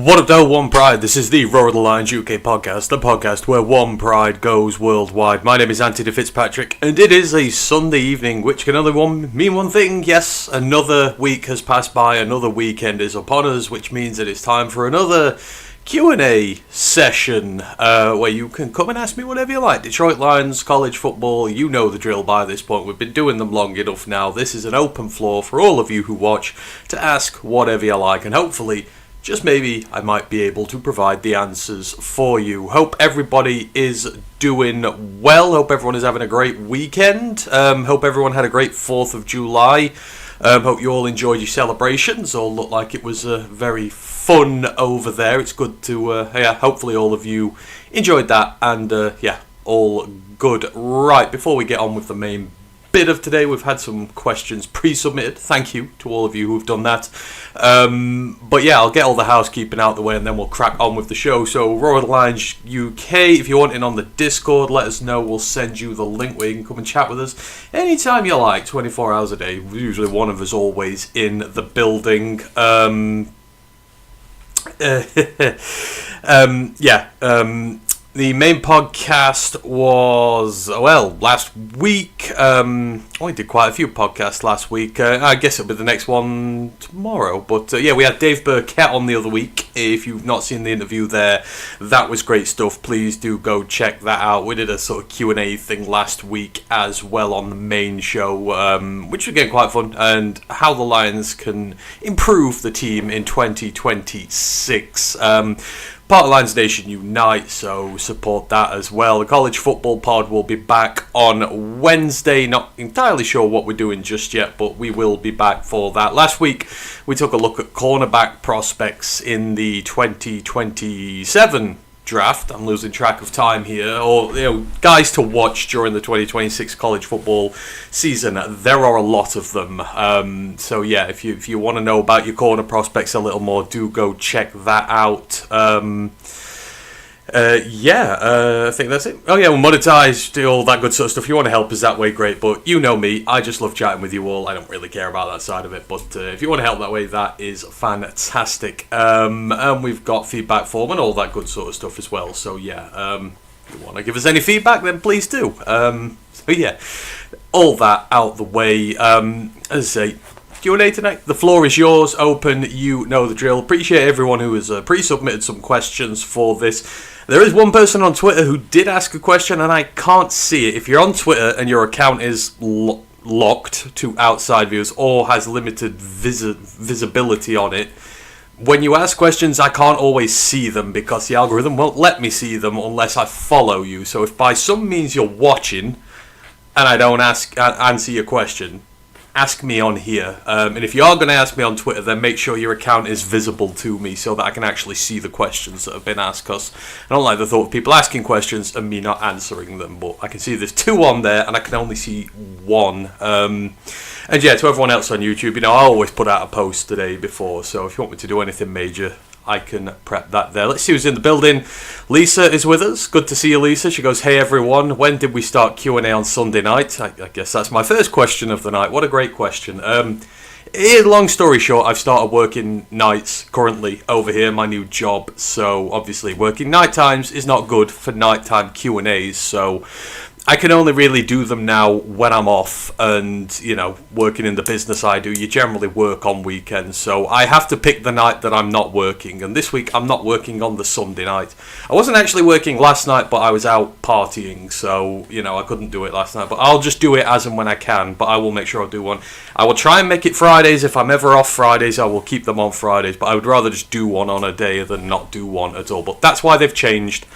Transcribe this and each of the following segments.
What up, though, One Pride? This is the ROTL UK podcast, the podcast where One Pride goes worldwide. My name is Antony Fitzpatrick, and it is a Sunday evening, which can only mean one thing. Yes, another week has passed by, another weekend is upon us, which means that it's time for another Q&A session, where you can come and ask me whatever you like. Detroit Lions, college football, you know the drill by this point. We've been doing them long enough now. This is an open floor for all of you who watch to ask whatever you like, and hopefully, just maybe, I might be able to provide the answers for you. Hope everybody is doing well. Hope everyone is having a great weekend. Hope everyone had a great 4th of July. Hope you all enjoyed your celebrations. All looked like it was very fun over there. It's good to, hopefully all of you enjoyed that. And, all good. Right, before we get on with the main bit of today, we've had some questions pre-submitted. Thank you to all of you who've done that. But yeah, I'll get all the housekeeping out the way and then we'll crack on with the show. So Royal Lines UK, if you want in on the Discord, let us know. We'll send you the link where you can come and chat with us anytime you like, 24 hours a day. Usually one of us always in the building. The main podcast was, last week. We did quite a few podcasts last week. I guess it'll be the next one tomorrow. But we had Dave Burkett on the other week. If you've not seen the interview there, that was great stuff. Please do go check that out. We did a sort of Q&A thing last week as well on the main show, which was again quite fun. And how the Lions can improve the team in 2026. Part of Lions Nation Unite, so support that as well. The college football pod will be back on Wednesday. Not entirely sure what we're doing just yet, but we will be back for that. Last week, we took a look at cornerback prospects in the 2027 draft. I'm losing track of time here. Or guys to watch during the 2026 college football season. There are a lot of them. If you want to know about your corner prospects a little more, do go check that out. I think that's it. Oh yeah, we're monetized, do all that good sort of stuff. If you want to help us that way, great. But you know me, I just love chatting with you all. I don't really care about that side of it. But if you want to help that way, that is fantastic. And we've got feedback form and all that good sort of stuff as well. So if you want to give us any feedback, then please do. All that out the way. As I say, Q&A tonight. The floor is yours, open, you know the drill. Appreciate everyone who has pre-submitted some questions for this. There is one person on Twitter who did ask a question and I can't see it. If you're on Twitter and your account is locked to outside views or has limited visibility on it, when you ask questions, I can't always see them because the algorithm won't let me see them unless I follow you. So if by some means you're watching and I don't answer your question, ask me on here. And if you are going to ask me on Twitter, then make sure your account is visible to me so that I can actually see the questions that have been asked, because I don't like the thought of people asking questions and me not answering them. But I can see there's 2 on there and I can only see 1. To everyone else on YouTube, I always put out a post the day before, so if you want me to do anything major, I can prep that there. Let's see who's in the building. Lisa is with us. Good to see you, Lisa. She goes, hey everyone, when did we start Q&A on Sunday night? I guess that's my first question of the night. What a great question. Long story short, I've started working nights currently over here, my new job. So obviously working night times is not good for nighttime Q&As. So I can only really do them now when I'm off, and working in the business I do, you generally work on weekends, so I have to pick the night that I'm not working, and this week I'm not working on the Sunday night. I wasn't actually working last night, but I was out partying, so I couldn't do it last night, but I'll just do it as and when I can, but I will make sure I'll do one. I will try and make it Fridays. If I'm ever off Fridays, I will keep them on Fridays, but I would rather just do one on a day than not do one at all, but that's why they've changed.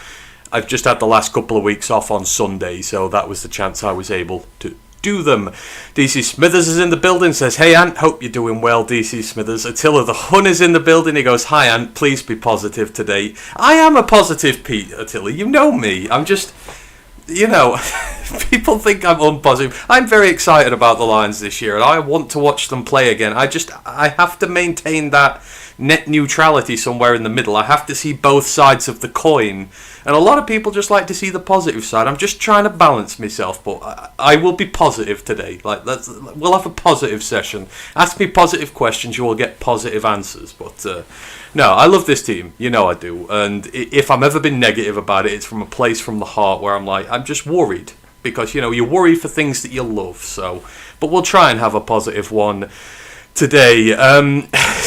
I've just had the last couple of weeks off on Sunday, so that was the chance I was able to do them. DC Smithers is in the building, says, hey Ant, hope you're doing well, DC Smithers. Attila the Hun is in the building, he goes, hi Ant, please be positive today. I am a positive Pete, Attila, you know me. I'm just, people think I'm unpositive. I'm very excited about the Lions this year, and I want to watch them play again. I have to maintain that net neutrality somewhere in the middle. I have to see both sides of the coin, and a lot of people just like to see the positive side. I'm just trying to balance myself, but I will be positive today. We'll have a positive session. Ask me positive questions, you will get positive answers. But no, I love this team. You know I do. And if I'm ever been negative about it, it's from a place from the heart where I'm just worried. Because, you worry for things that you love. So, but we'll try and have a positive one today.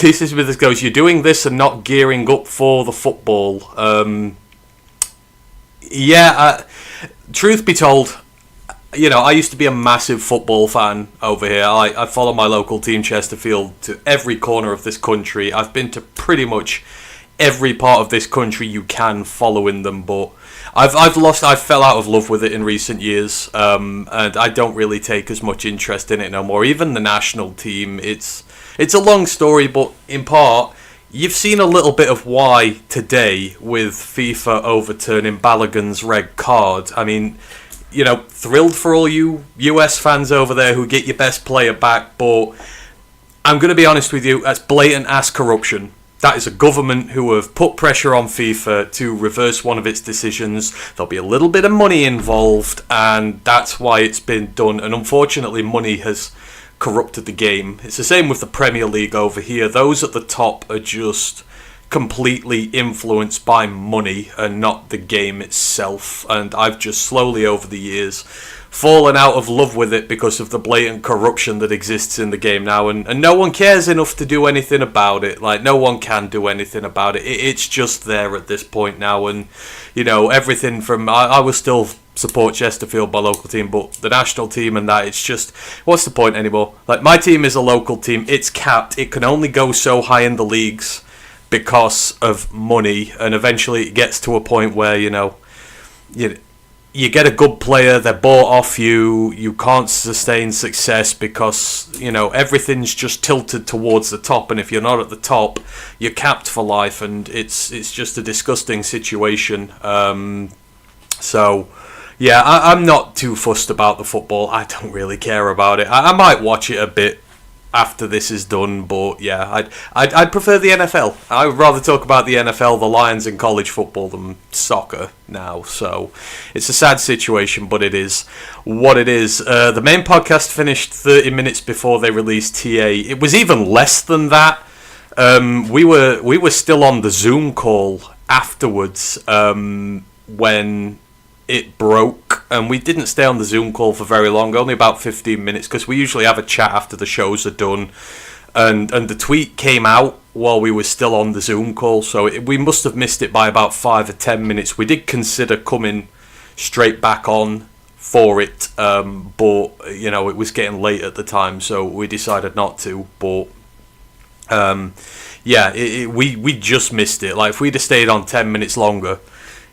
This is where this goes. You're doing this and not gearing up for the football. Truth be told, I used to be a massive football fan over here. I follow my local team, Chesterfield, to every corner of this country. I've been to pretty much every part of this country you can following them, but I fell out of love with it in recent years, and I don't really take as much interest in it no more. Even the national team, it's a long story, but in part, you've seen a little bit of why today with FIFA overturning Balogun's red card. I mean, thrilled for all you US fans over there who get your best player back, but I'm going to be honest with you, that's blatant ass corruption. That is a government who have put pressure on FIFA to reverse one of its decisions. There'll be a little bit of money involved, and that's why it's been done. And unfortunately, money has corrupted the game. It's the same with the Premier League over here. Those at the top are just completely influenced by money and not the game itself. And I've just slowly over the years fallen out of love with it because of the blatant corruption that exists in the game now, and no one cares enough to do anything about it. No one can do anything about it. It's just there at this point now, and everything from I will still support Chesterfield, my local team, but the national team and that, it's just, what's the point anymore? My team is a local team. It's capped. It can only go so high in the leagues because of money, and eventually it gets to a point where you get a good player, they're bought off you can't sustain success because, everything's just tilted towards the top, and if you're not at the top, you're capped for life, and it's just a disgusting situation. So, yeah, I'm not too fussed about the football. I don't really care about it. I might watch it a bit after this is done, but yeah, I'd prefer the NFL. I would rather talk about the NFL, the Lions in college football than soccer now. So it's a sad situation, but it is what it is. The main podcast finished 30 minutes before they released TA. It was even less than that. We were still on the Zoom call afterwards when it broke, and we didn't stay on the Zoom call for very long, only about 15 minutes, because we usually have a chat after the shows are done, and the tweet came out while we were still on the Zoom call, so we must have missed it by about 5 or 10 minutes. We did consider coming straight back on for it, but it was getting late at the time, so we decided not to. But we just missed it. If we'd have stayed on 10 minutes longer,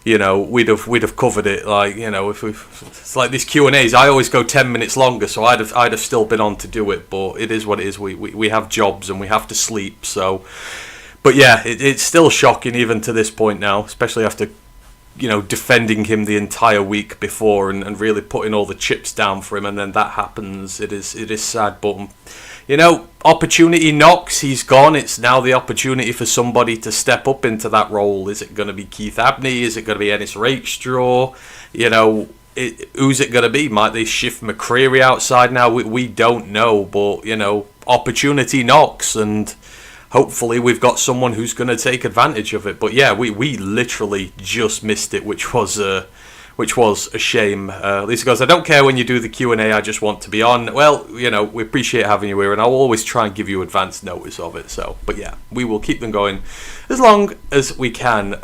we'd have covered it. It's like these Q&As. I always go 10 minutes longer, so I'd have still been on to do it. But it is what it is. We have jobs and we have to sleep. So, but yeah, it's still shocking even to this point now, especially after defending him the entire week before and really putting all the chips down for him, and then that happens. It is sad, but opportunity knocks. He's gone. It's now the opportunity for somebody to step up into that role. Is it going to be Keith Abney? Is it going to be Ennis Rakestraw? Who's it going to be? Might they shift McCreary outside now? We don't know, but opportunity knocks, and hopefully we've got someone who's going to take advantage of it. But yeah, we literally just missed it, which was a shame. Lisa goes, I don't care when you do the Q&A, I just want to be on. Well, we appreciate having you here, and I'll always try and give you advance notice of it. So, but yeah, we will keep them going as long as we can.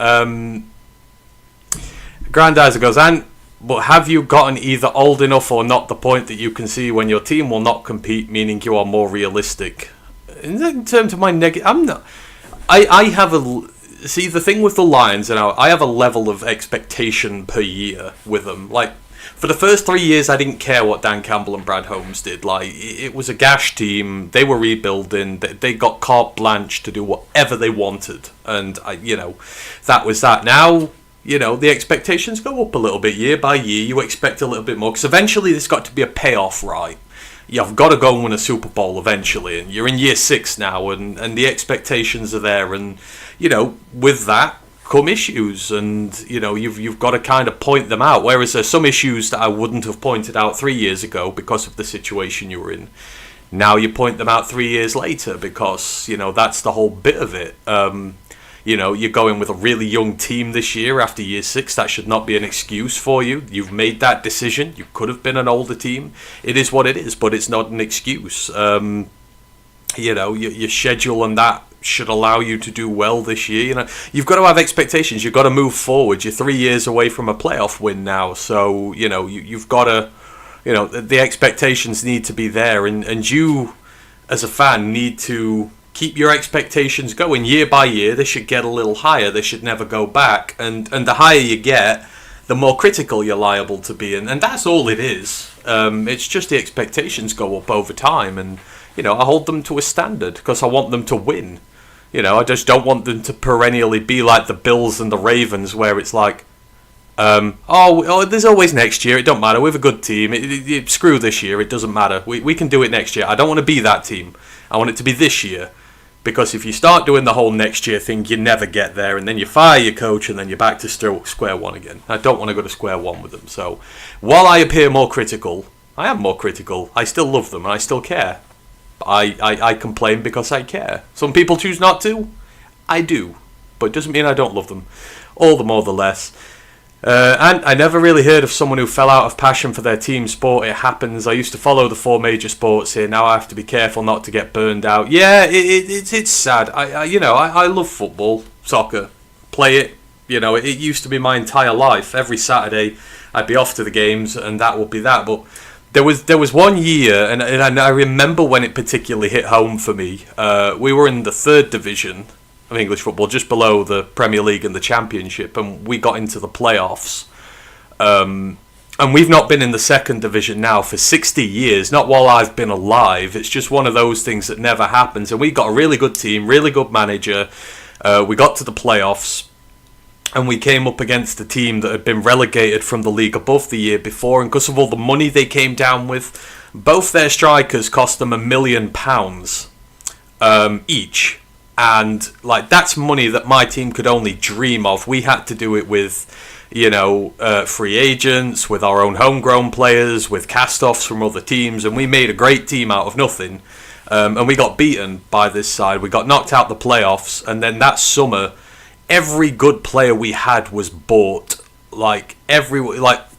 Grandizer goes, but have you gotten either old enough or not the point that you can see when your team will not compete, meaning you are more realistic? In terms of my negative, I'm not. I have a... See, the thing with the Lions, I have a level of expectation per year with them. For the first 3 years, I didn't care what Dan Campbell and Brad Holmes did. It was a gash team. They were rebuilding. They got carte blanche to do whatever they wanted. And, that was that. Now, the expectations go up a little bit year by year. You expect a little bit more because eventually there's got to be a payoff, right? You've got to go and win a Super Bowl eventually, and you're in year 6 now, and the expectations are there, and with that come issues, and you've got to kind of point them out. Whereas there's some issues that I wouldn't have pointed out 3 years ago because of the situation you were in. Now you point them out 3 years later because that's the whole bit of it. You're going with a really young team this year after year 6. That should not be an excuse for you. You've made that decision. You could have been an older team. It is what it is, but it's not an excuse. Your schedule and that should allow you to do well this year. You've got to have expectations. You've got to move forward. You're 3 years away from a playoff win now. So, you've got to, the expectations need to be there. And you, as a fan, need to keep your expectations going year by year. They should get a little higher. They should never go back. And the higher you get, the more critical you're liable to be. And that's all it is. It's just the expectations go up over time. And, I hold them to a standard because I want them to win. I just don't want them to perennially be like the Bills and the Ravens where it's like, there's always next year. It don't matter. We have a good team. Screw this year. It doesn't matter. We can do it next year. I don't want to be that team. I want it to be this year. Because if you start doing the whole next year thing, you never get there, and then you fire your coach, and then you're back to square one again. I don't want to go to square one with them. So, while I appear more critical, I am more critical. I still love them, and I still care. I complain because I care. Some people choose not to. I do. But it doesn't mean I don't love them. All the more the less. And I never really heard of someone who fell out of passion for their team sport. It happens. I used to follow the 4 major sports here. Now I have to be careful not to get burned out. Yeah, it's sad. I love football, soccer, play it. It used to be my entire life. Every Saturday I'd be off to the games, and that would be that. But there was one year, and I remember when it particularly hit home for me. We were in the 3rd division of English football, just below the Premier League and the Championship, and we got into the playoffs. And we've not been in the 2nd division now for 60 years, not while I've been alive. It's just one of those things that never happens. And we got a really good team, really good manager. We got to the playoffs, and we came up against a team that had been relegated from the league above the year before, and because of all the money they came down with, both their strikers cost them £1 million each. And that's money that my team could only dream of. We had to do it with, free agents, with our own homegrown players, with cast-offs from other teams, and we made a great team out of nothing. And we got beaten by this side. We got knocked out the playoffs, and then that summer, every good player we had was bought.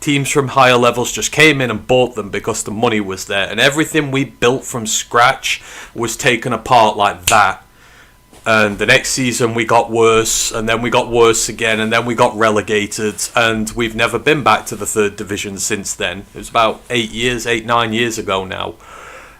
Teams from higher levels just came in and bought them because the money was there, and everything we built from scratch was taken apart like that. And the next season we got worse, and then we got worse again, and then we got relegated, and we've never been back to the 3rd division since then. It was about 9 years ago now.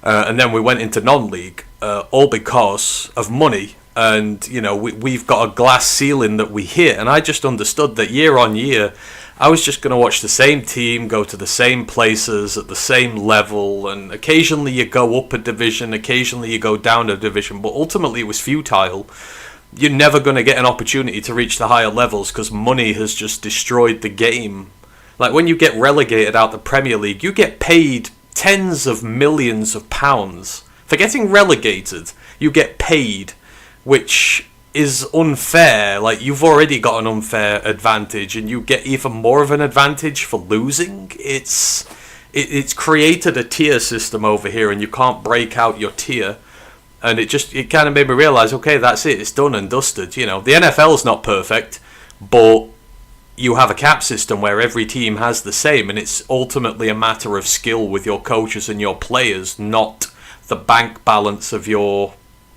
And then we went into non-league, all because of money. And, we've got a glass ceiling that we hit, and I just understood that year on year, I was just going to watch the same team go to the same places at the same level, and occasionally you go up a division, occasionally you go down a division, but ultimately it was futile. You're never going to get an opportunity to reach the higher levels because money has just destroyed the game. Like when you get relegated out the Premier League, you get paid tens of millions of pounds. For getting relegated, you get paid, which is unfair. You've already got an unfair advantage, and you get even more of an advantage for losing. It's created a tier system over here, and you can't break out your tier. And it kind of made me realise, okay, that's it. It's done and dusted. The NFL's not perfect, but you have a cap system where every team has the same, and it's ultimately a matter of skill with your coaches and your players, not the bank balance of your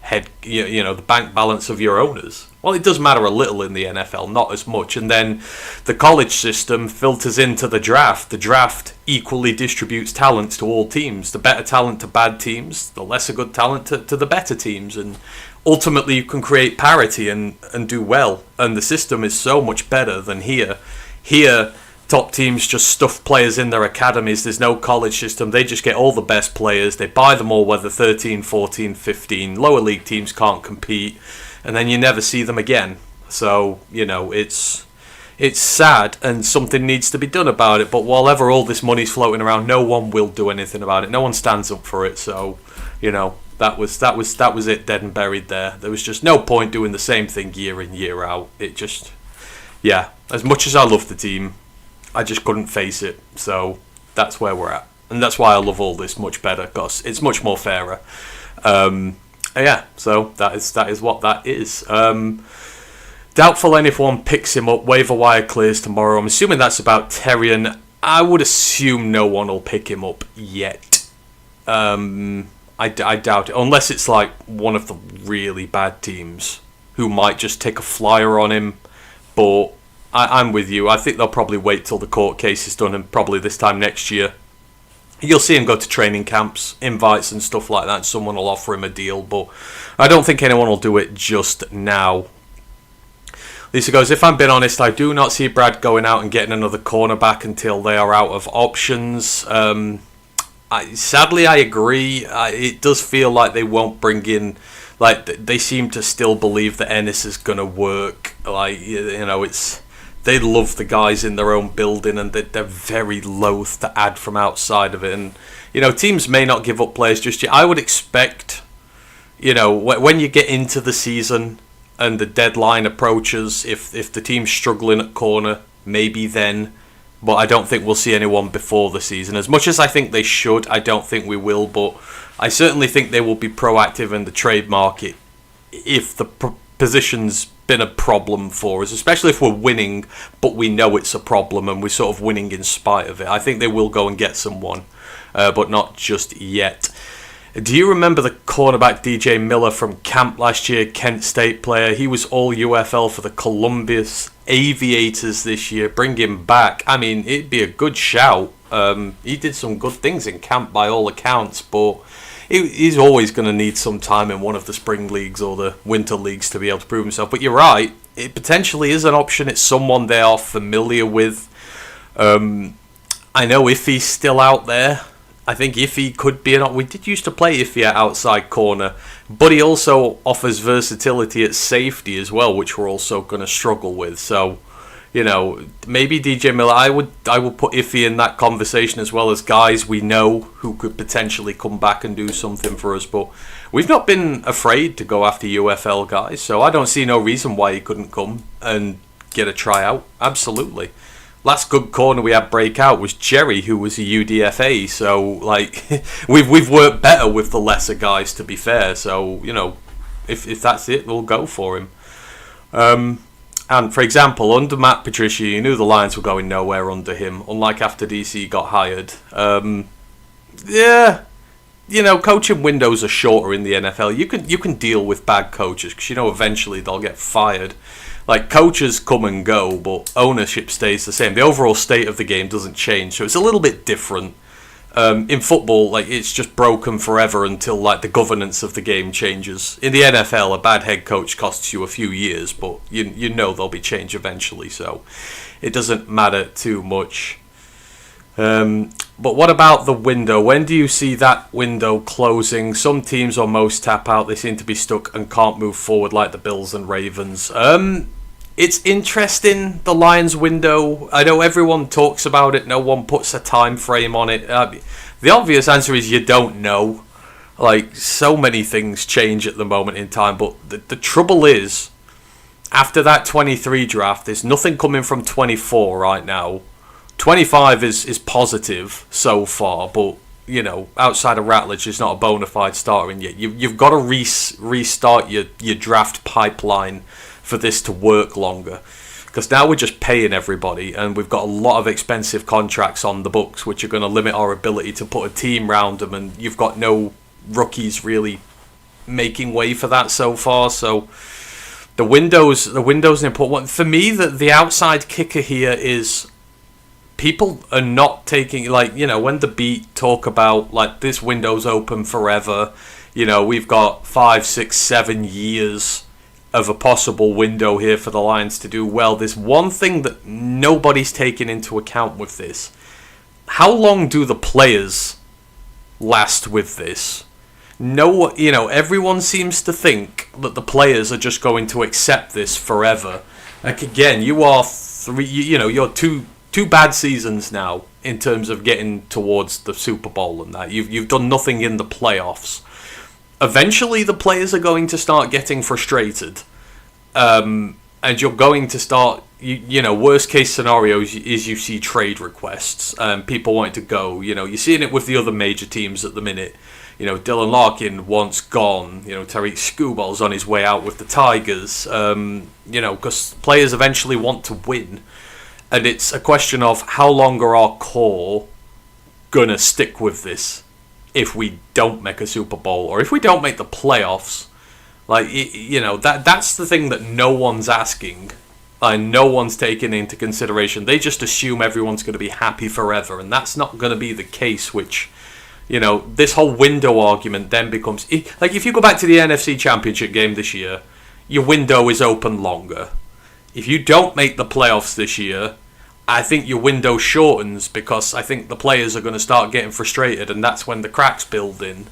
the bank balance of your owners. Well, it does matter a little in the NFL, not as much. And then the college system filters into the draft. The draft equally distributes talents to all teams. The better talent to bad teams, the lesser good talent to the better teams. And ultimately you can create parity and do well. And the system is so much better than here. Here, top teams just stuff players in their academies. There's no college system. They just get all the best players. They buy them all, whether 13, 14, 15. Lower league teams can't compete. And then you never see them again. So, it's it's sad and something needs to be done about it. But while all this money's floating around, no one will do anything about it. No one stands up for it. So, that was it, dead and buried there. There was just no point doing the same thing year in, year out. It just, yeah, as much as I love the team, I just couldn't face it. So that's where we're at. And that's why I love all this much better, because it's much more fairer. Yeah, so that is what that is. Doubtful anyone picks him up. Waiver wire clears tomorrow. I'm assuming that's about Terrian. I would assume no one will pick him up yet. I doubt it, unless it's like one of the really bad teams who might just take a flyer on him. But I'm with you. I think they'll probably wait till the court case is done, and probably this time next year you'll see him go to training camps, invites and stuff like that. Someone will offer him a deal, but I don't think anyone will do it just now. Lisa goes, if I'm being honest, I do not see Brad going out and getting another cornerback until they are out of options. Sadly, I agree. It does feel like they won't bring in, like, they seem to still believe that Ennis is going to work. Like, it's, they love the guys in their own building, and they're very loath to add from outside of it. And, teams may not give up players just yet. I would expect, when you get into the season and the deadline approaches, if the team's struggling at corner, maybe then. But I don't think we'll see anyone before the season. As much as I think they should, I don't think we will. But I certainly think they will be proactive in the trade market if the position's been a problem for us, especially if we're winning, but we know it's a problem and we're sort of winning in spite of it. I think they will go and get someone, but not just yet. Do you remember the cornerback DJ Miller from camp last year, Kent State player? He was all UFL for the Columbus Aviators this year. Bring him back. I mean, it'd be a good shout. He did some good things in camp by all accounts, but he's always going to need some time in one of the spring leagues or the winter leagues to be able to prove himself. But you're right, it potentially is an option. It's someone they are familiar with. I know Iffy's still out there. I think Iffy could be we did used to play Iffy at outside corner, but he also offers versatility at safety as well, which we're also going to struggle with. So, maybe DJ Miller. I would put Iffy in that conversation, as well as guys we know who could potentially come back and do something for us. But we've not been afraid to go after UFL guys, so I don't see no reason why he couldn't come and get a tryout. Absolutely. Last good corner we had break out was Jerry, who was a UDFA. So, like, we've worked better with the lesser guys, to be fair. So, if that's it, we'll go for him. And, for example, under Matt Patricia, you knew the Lions were going nowhere under him, unlike after DC got hired. Coaching windows are shorter in the NFL. You can deal with bad coaches, because eventually they'll get fired. Like, coaches come and go, but ownership stays the same. The overall state of the game doesn't change, so it's a little bit different. In football, like, it's just broken forever until, like, the governance of the game changes. In the NFL, a bad head coach costs you a few years, but you know there'll be change eventually, so it doesn't matter too much. But what about the window? When do you see that window closing? Some teams or most tap out. They seem to be stuck and can't move forward, like the Bills and Ravens. It's interesting, the Lions window. I know everyone talks about it. No one puts a time frame on it. The obvious answer is you don't know. Like, so many things change at the moment in time. But the trouble is, after that 23 draft, there's nothing coming from 24 right now. 25 is positive so far, but, outside of Ratledge, it's not a bona fide starter in yet. You've got to restart your draft pipeline for this to work longer, because now we're just paying everybody, and we've got a lot of expensive contracts on the books, which are going to limit our ability to put a team round them, and you've got no rookies really making way for that so far. So the window's an important one for me. The outside kicker here is, people are not taking, when the beat talk about, like, this window's open forever, we've got 5, 6, 7 years of a possible window here for the Lions to do well. There's one thing that nobody's taking into account with this. How long do the players last with this? Everyone seems to think that the players are just going to accept this forever. Like, again, you are you're two bad seasons now in terms of getting towards the Super Bowl and that. You've done nothing in the playoffs. Eventually, the players are going to start getting frustrated, and you're going to start. Worst case scenarios is you see trade requests, people wanting to go. You're seeing it with the other major teams at the minute. Dylan Larkin wants gone. Tariq Skubbal's on his way out with the Tigers. Because players eventually want to win. And it's a question of how long are our core going to stick with this if we don't make a Super Bowl or if we don't make the playoffs. That's the thing that no one's asking and no one's taking into consideration. They just assume everyone's going to be happy forever, and that's not going to be the case, which... this whole window argument then becomes... if you go back to the NFC Championship game this year, your window is open longer. If you don't make the playoffs this year, I think your window shortens because I think the players are going to start getting frustrated, and that's when the cracks build in.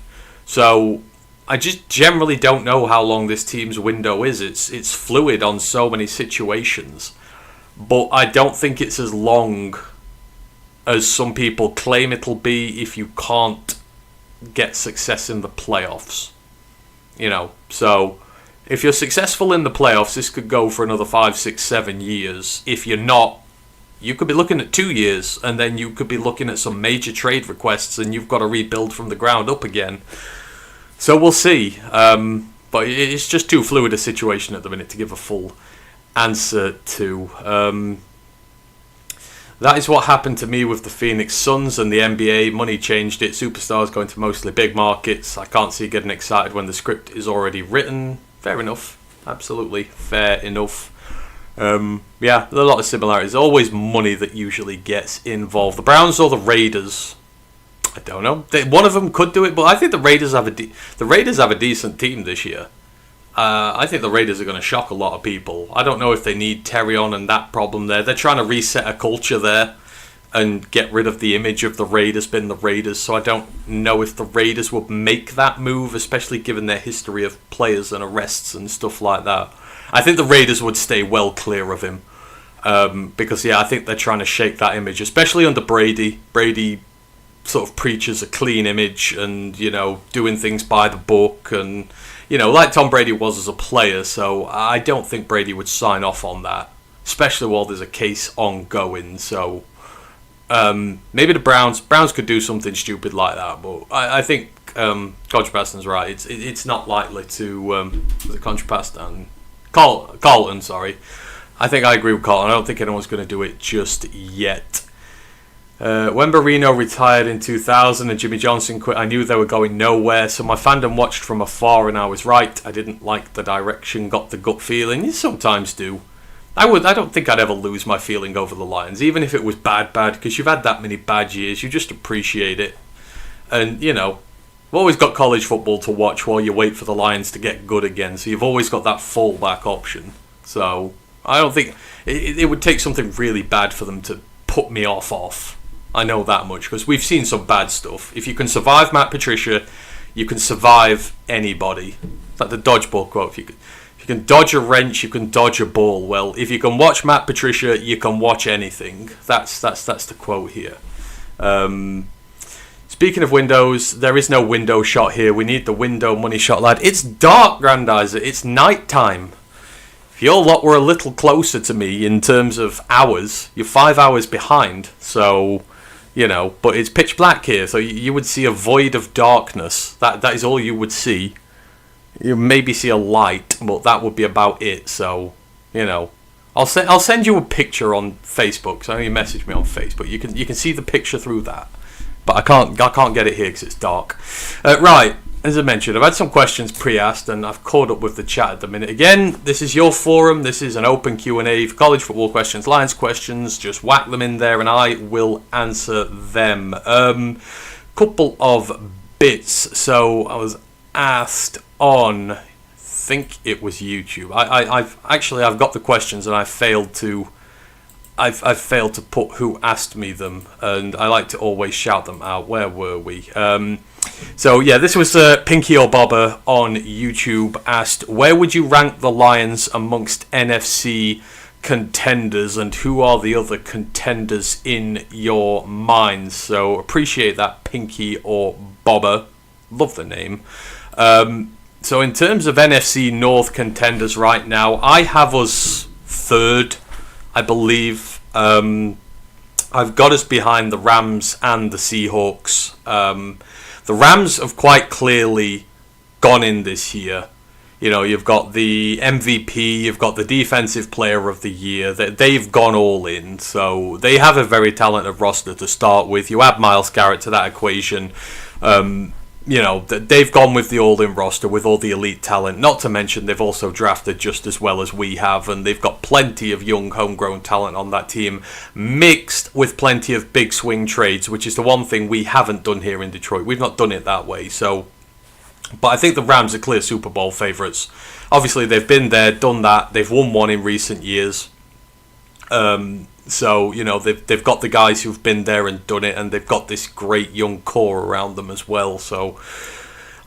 So, I just generally don't know how long this team's window is. It's fluid on so many situations. But I don't think it's as long as some people claim it'll be if you can't get success in the playoffs. So if you're successful in the playoffs, this could go for another 5, 6, 7 years. If you're not, you could be looking at 2 years, and then you could be looking at some major trade requests, and you've got to rebuild from the ground up again. So we'll see. But it's just too fluid a situation at the minute to give a full answer to. That is what happened to me with the Phoenix Suns and the NBA. Money changed it. Superstars going to mostly big markets. I can't see getting excited when the script is already written. Fair enough. Absolutely fair enough. There are a lot of similarities. Always money that usually gets involved. The Browns or the Raiders? I don't know. One of them could do it, but I think the Raiders have a decent team this year. I think the Raiders are going to shock a lot of people. I don't know if they need Terry on and that problem there. They're trying to reset a culture there and get rid of the image of the Raiders being the Raiders. So I don't know if the Raiders would make that move, especially given their history of players and arrests and stuff like that. I think the Raiders would stay well clear of him. Because, I think they're trying to shake that image, especially under Brady. Brady sort of preaches a clean image and, doing things by the book and... like Tom Brady was as a player, so I don't think Brady would sign off on that, especially while there's a case ongoing. So maybe the Browns could do something stupid like that, but I think Contrapaston's right. It's not likely to. Was it Contrapaston? Carlton, sorry. I think I agree with Carlton. I don't think anyone's going to do it just yet. When Marino retired in 2000 and Jimmy Johnson quit, I knew they were going nowhere, so my fandom watched from afar and I was right. I didn't like the direction, got the gut feeling. You sometimes do. I don't think I'd ever lose my feeling over the Lions, even if it was bad, because you've had that many bad years, you just appreciate it. And, we've always got college football to watch while you wait for the Lions to get good again, so you've always got that fallback option. So, I don't think... It would take something really bad for them to put me off. I know that much, because we've seen some bad stuff. If you can survive Matt Patricia, you can survive anybody. It's like the dodgeball quote. If you can dodge a wrench, you can dodge a ball. Well, if you can watch Matt Patricia, you can watch anything. That's the quote here. Speaking of windows, there is no window shot here. We need the window money shot, lad. It's dark, Grandizer. It's night time. If your lot were a little closer to me in terms of hours, you're 5 hours behind. So... but it's pitch black here, so you would see a void of darkness. That is all you would see. You maybe see a light, but that would be about it. So, I'll send you a picture on Facebook. So you message me on Facebook. You can see the picture through that, but I can't get it here because it's dark. Right. As I mentioned, I've had some questions pre-asked and I've caught up with the chat at the minute. Again, this is your forum. This is an open Q&A for college football questions, Lions questions. Just whack them in there and I will answer them. Couple of bits. So I was asked on, I think it was YouTube. I've got the questions and I've failed to put who asked me them, and I like to always shout them out. Where were we? This was Pinky or Bobber on YouTube asked, where would you rank the Lions amongst NFC contenders, and who are the other contenders in your minds? So appreciate that, Pinky or Bobber. Love the name. So in terms of NFC North contenders right now, I have us third, I believe. I've got us behind the Rams and the Seahawks. The Rams have quite clearly gone in this year. You know, you've got the MVP, you've got the Defensive Player of the Year. They've gone all in, so they have a very talented roster to start with. You add Myles Garrett to that equation. You know, they've gone with the all-in roster with all the elite talent. Not to mention they've also drafted just as well as we have, and they've got plenty of young homegrown talent on that team, mixed with plenty of big swing trades, which is the one thing we haven't done here in Detroit. We've not done it that way, so... But I think the Rams are clear Super Bowl favourites. Obviously, they've been there, done that. They've won one in recent years. So, you know, they've got the guys who've been there and done it, and they've got this great young core around them as well. So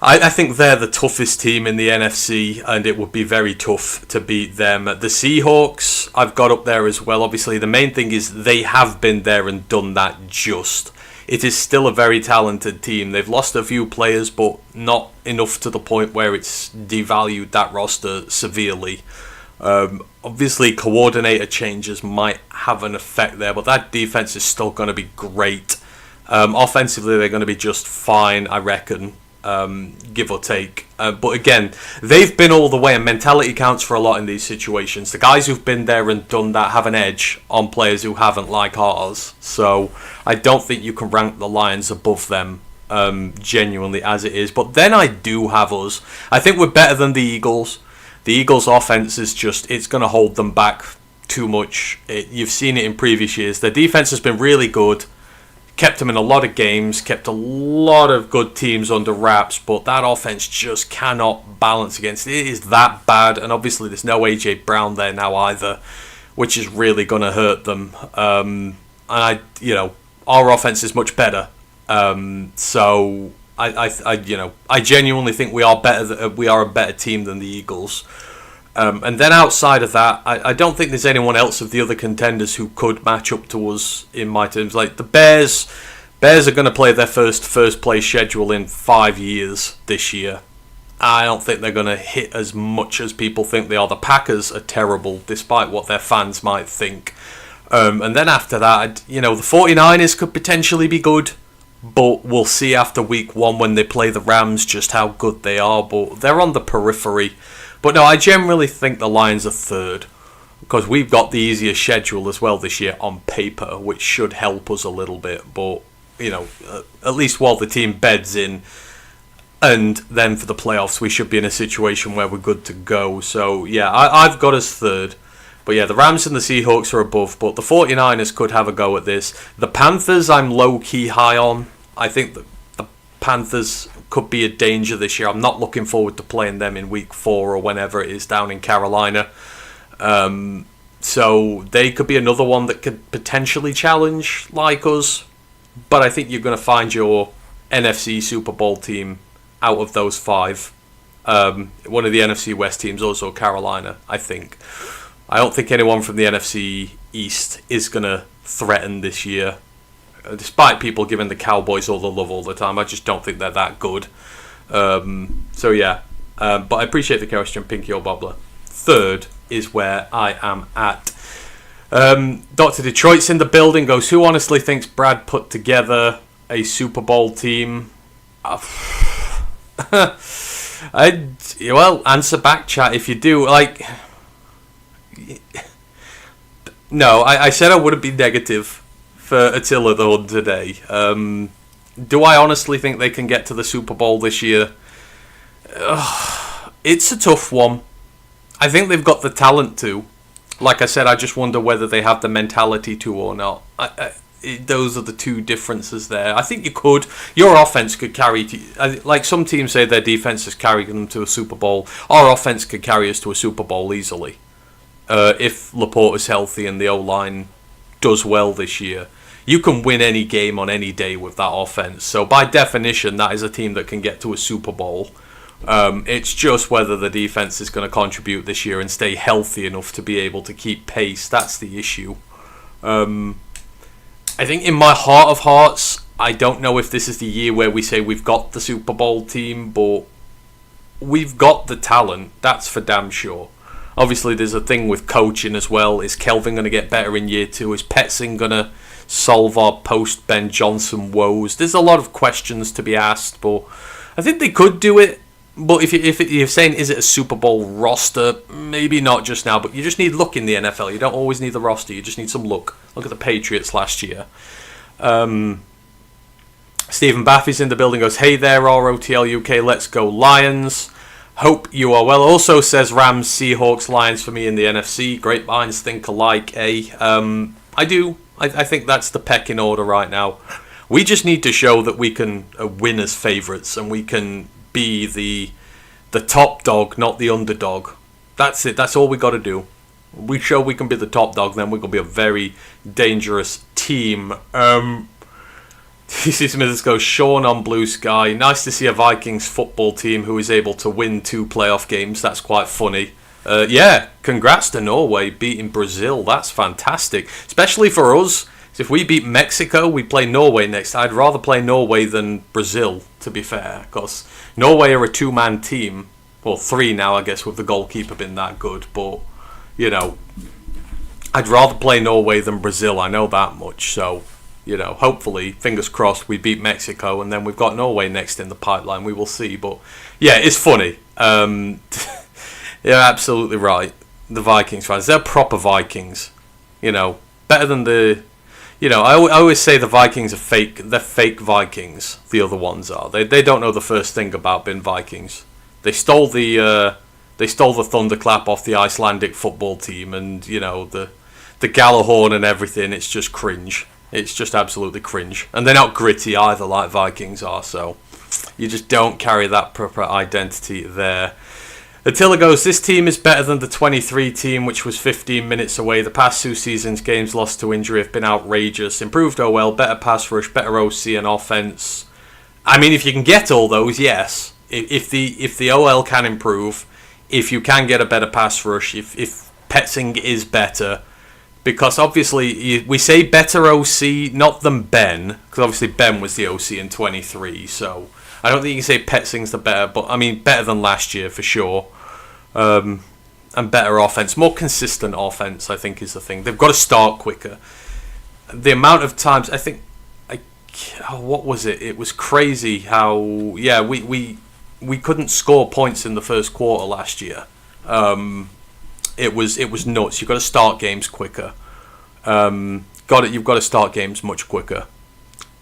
I think they're the toughest team in the NFC, and it would be very tough to beat them. The Seahawks, I've got up there as well. Obviously, the main thing is they have been there and done that just. It is still a very talented team. They've lost a few players, but not enough to the point where it's devalued that roster severely. Obviously, coordinator changes might have an effect there, but that defense is still going to be great. Offensively, they're going to be just fine, I reckon, give or take. But again, they've been all the way, and mentality counts for a lot in these situations. The guys who've been there and done that have an edge on players who haven't, like ours. So I don't think you can rank the Lions above them, genuinely, as it is. But then I do have us. I think we're better than the Eagles. The Eagles' offense is just, it's going to hold them back too much. You've seen it in previous years. Their defense has been really good. Kept them in a lot of games, kept a lot of good teams under wraps, but that offense just cannot balance against it. It is that bad, and obviously there's no A.J. Brown there now either, which is really going to hurt them. And our offense is much better. So I genuinely think we are better. We are a better team than the Eagles. And then outside of that, I don't think there's anyone else of the other contenders who could match up to us in my terms. Like the Bears are going to play their first place schedule in 5 years this year. I don't think they're going to hit as much as people think they are. The Packers are terrible, despite what their fans might think. And then after that, the 49ers could potentially be good. But we'll see after week 1 when they play the Rams just how good they are. But they're on the periphery. But no, I generally think the Lions are third. Because we've got the easiest schedule as well this year on paper, which should help us a little bit. But, at least while the team beds in. And then for the playoffs, we should be in a situation where we're good to go. So, yeah, I've got us third. But yeah, the Rams and the Seahawks are above, but the 49ers could have a go at this. The Panthers, I'm low-key high on. I think the Panthers could be a danger this year. I'm not looking forward to playing them in week 4 or whenever it is down in Carolina. So they could be another one that could potentially challenge like us. But I think you're going to find your NFC Super Bowl team out of those 5. One of the NFC West teams, also Carolina, I think. I don't think anyone from the NFC East is going to threaten this year. Despite people giving the Cowboys all the love all the time, I just don't think they're that good. So yeah, but I appreciate the question, Pinky or Bobbler. Third is where I am at. Dr. Detroit's in the building, goes, who honestly thinks Brad put together a Super Bowl team? Well, answer back, chat, if you do. No, I said I wouldn't be negative for Attila the Hun today. Do I honestly think they can get to the Super Bowl this year? It's a tough one. I think they've got the talent to. Like I said, I just wonder whether they have the mentality to or not. Those are the two differences there. I think you could. Your offense could carry... like some teams say their defense is carrying them to a Super Bowl. Our offense could carry us to a Super Bowl easily. If Laporte is healthy and the O-line does well this year. You can win any game on any day with that offense. So by definition, that is a team that can get to a Super Bowl. It's just whether the defense is going to contribute this year and stay healthy enough to be able to keep pace. That's the issue. I think in my heart of hearts, I don't know if this is the year where we say we've got the Super Bowl team, but we've got the talent. That's for damn sure. Obviously, there's a thing with coaching as well. Is Kelvin going to get better in year 2? Is Petzing going to solve our post-Ben Johnson woes? There's a lot of questions to be asked, but I think they could do it. But if you're saying, is it a Super Bowl roster? Maybe not just now, but you just need luck in the NFL. You don't always need the roster. You just need some luck. Look at the Patriots last year. Stephen Baffy's in the building, goes, hey there, ROTL UK, let's go Lions. Hope you are well. Also says Rams, Seahawks, Lions for me in the NFC. Great minds think alike, eh? I do. I think that's the pecking order right now. We just need to show that we can win as favourites and we can be the top dog, not the underdog. That's it. That's all we got to do. We show we can be the top dog, then we're going to be a very dangerous team. TC Smithers goes, Sean on Blue Sky. Nice to see a Vikings football team who is able to win 2 playoff games. That's quite funny. Yeah, congrats to Norway beating Brazil. That's fantastic. Especially for us. If we beat Mexico, we play Norway next. I'd rather play Norway than Brazil, to be fair. Because Norway are a 2-man team. Well, 3 now, I guess, with the goalkeeper being that good. But, you know, I'd rather play Norway than Brazil. I know that much. So, you know, hopefully, fingers crossed, we beat Mexico. And then we've got Norway next in the pipeline. We will see. But, yeah, it's funny. You're absolutely right. The Vikings fans. They're proper Vikings. You know, better than the... You know, I always say the Vikings are fake. They're fake Vikings. The other ones are. They don't know the first thing about being Vikings. They stole the thunderclap off the Icelandic football team, and you know the Gallahorn and everything. It's just cringe. It's just absolutely cringe. And they're not gritty either, like Vikings are. So you just don't carry that proper identity there. Attila goes, this team is better than the 23 team, which was 15 minutes away. The past 2 seasons, games lost to injury have been outrageous. Improved OL, better pass rush, better OC and offense. I mean, if you can get all those, yes. If the OL can improve, if you can get a better pass rush, if Petzing is better, because obviously we say better OC, not than Ben, because obviously Ben was the OC in 23, so I don't think you can say Petzing's the better, but I mean better than last year for sure. And better offense, more consistent offense, I think is the thing. They've got to start quicker. The amount of times, I think, what was it? It was crazy how, yeah, we couldn't score points in the first quarter last year. It was nuts. You've got to start games quicker. You've got to start games much quicker.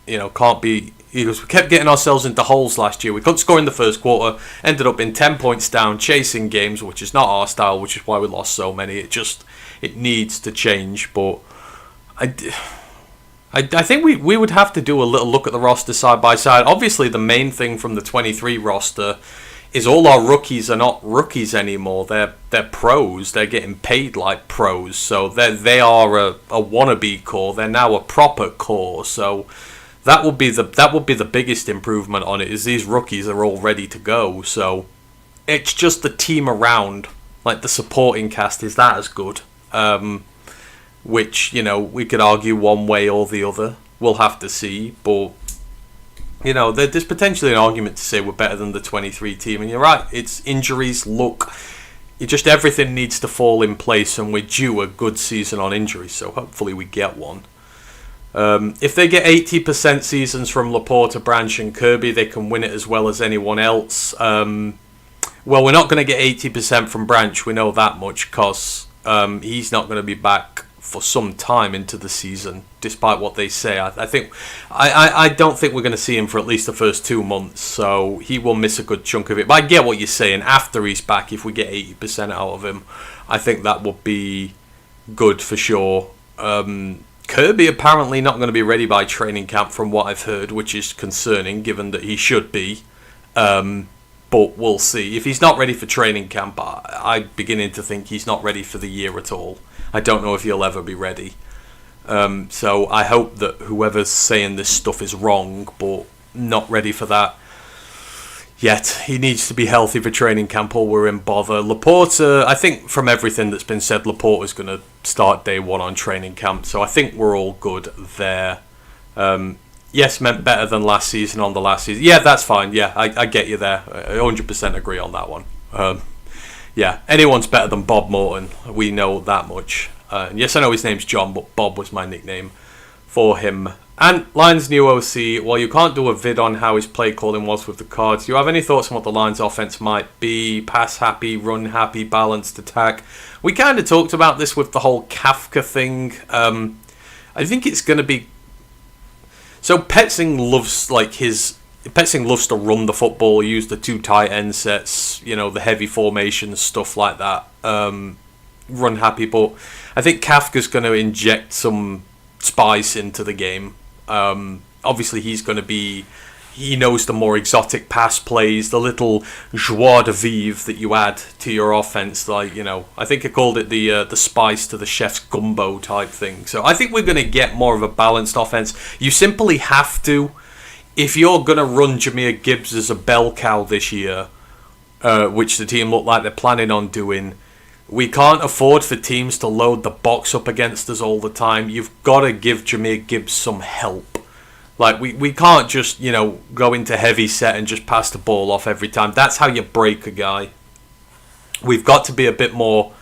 You know, can't be. Because we kept getting ourselves into holes last year. We couldn't score in the first quarter. Ended up in 10 points down, chasing games, which is not our style, which is why we lost so many. It needs to change. But I think we would have to do a little look at the roster side by side. Obviously, the main thing from the 23 roster is all our rookies are not rookies anymore. They're pros. They're getting paid like pros. So they are a wannabe core. They're now a proper core. So that would be the biggest improvement on it, is these rookies are all ready to go. So it's just the team around, like the supporting cast, is that as good? Which, you know, we could argue one way or the other. We'll have to see. But, you know, there's potentially an argument to say we're better than the 23 team. And you're right, it's injuries, luck. Everything needs to fall in place, and we're due a good season on injuries. So hopefully we get one. If they get 80% seasons from Laporta, Branch and Kirby, they can win it as well as anyone else. Well, we're not going to get 80% from Branch, we know that much, because he's not going to be back for some time into the season, despite what they say. I don't think we're going to see him for at least the first 2 months, so he will miss a good chunk of it. But I get what you're saying. After he's back, if we get 80% out of him, I think that would be good for sure. Kirby apparently not going to be ready by training camp from what I've heard, which is concerning given that he should be. But we'll see. If he's not ready for training camp, I'm beginning to think he's not ready for the year at all. I don't know if he'll ever be ready. So I hope that whoever's saying this stuff is wrong, but not ready for that. yet. He needs to be healthy for training camp or we're in bother. Laporta, I think from everything that's been said, Laporta's going to start day one on training camp. So I think we're all good there. Yes, meant better than last season on the last season. Yeah, that's fine. Yeah, I get you there. I 100% agree on that one. Yeah, anyone's better than Bob Morton. We know that much. Yes, I know his name's John, but Bob was my nickname for him. And Lions' new OC, well, you can't do a vid on how his play calling was with the Cards. Do you have any thoughts on what the Lions' offense might be? Pass happy, run happy, balanced attack. We kind of talked about this with the whole Kafka thing. I think it's going to be... So Petzing loves to run the football, use the 2 tight end sets, the heavy formations, stuff like that. Run happy, but I think Kafka's going to inject some spice into the game. Obviously, he knows the more exotic pass plays, the little joie de vivre that you add to your offense. I think I called it the spice to the chef's gumbo type thing. So I think we're going to get more of a balanced offense. You simply have to. If you're going to run Jahmyr Gibbs as a bell cow this year, which the team look like they're planning on doing, we can't afford for teams to load the box up against us all the time. You've got to give Jahmyr Gibbs some help. We can't just, go into heavy set and just pass the ball off every time. That's how you break a guy. We've got to be a bit more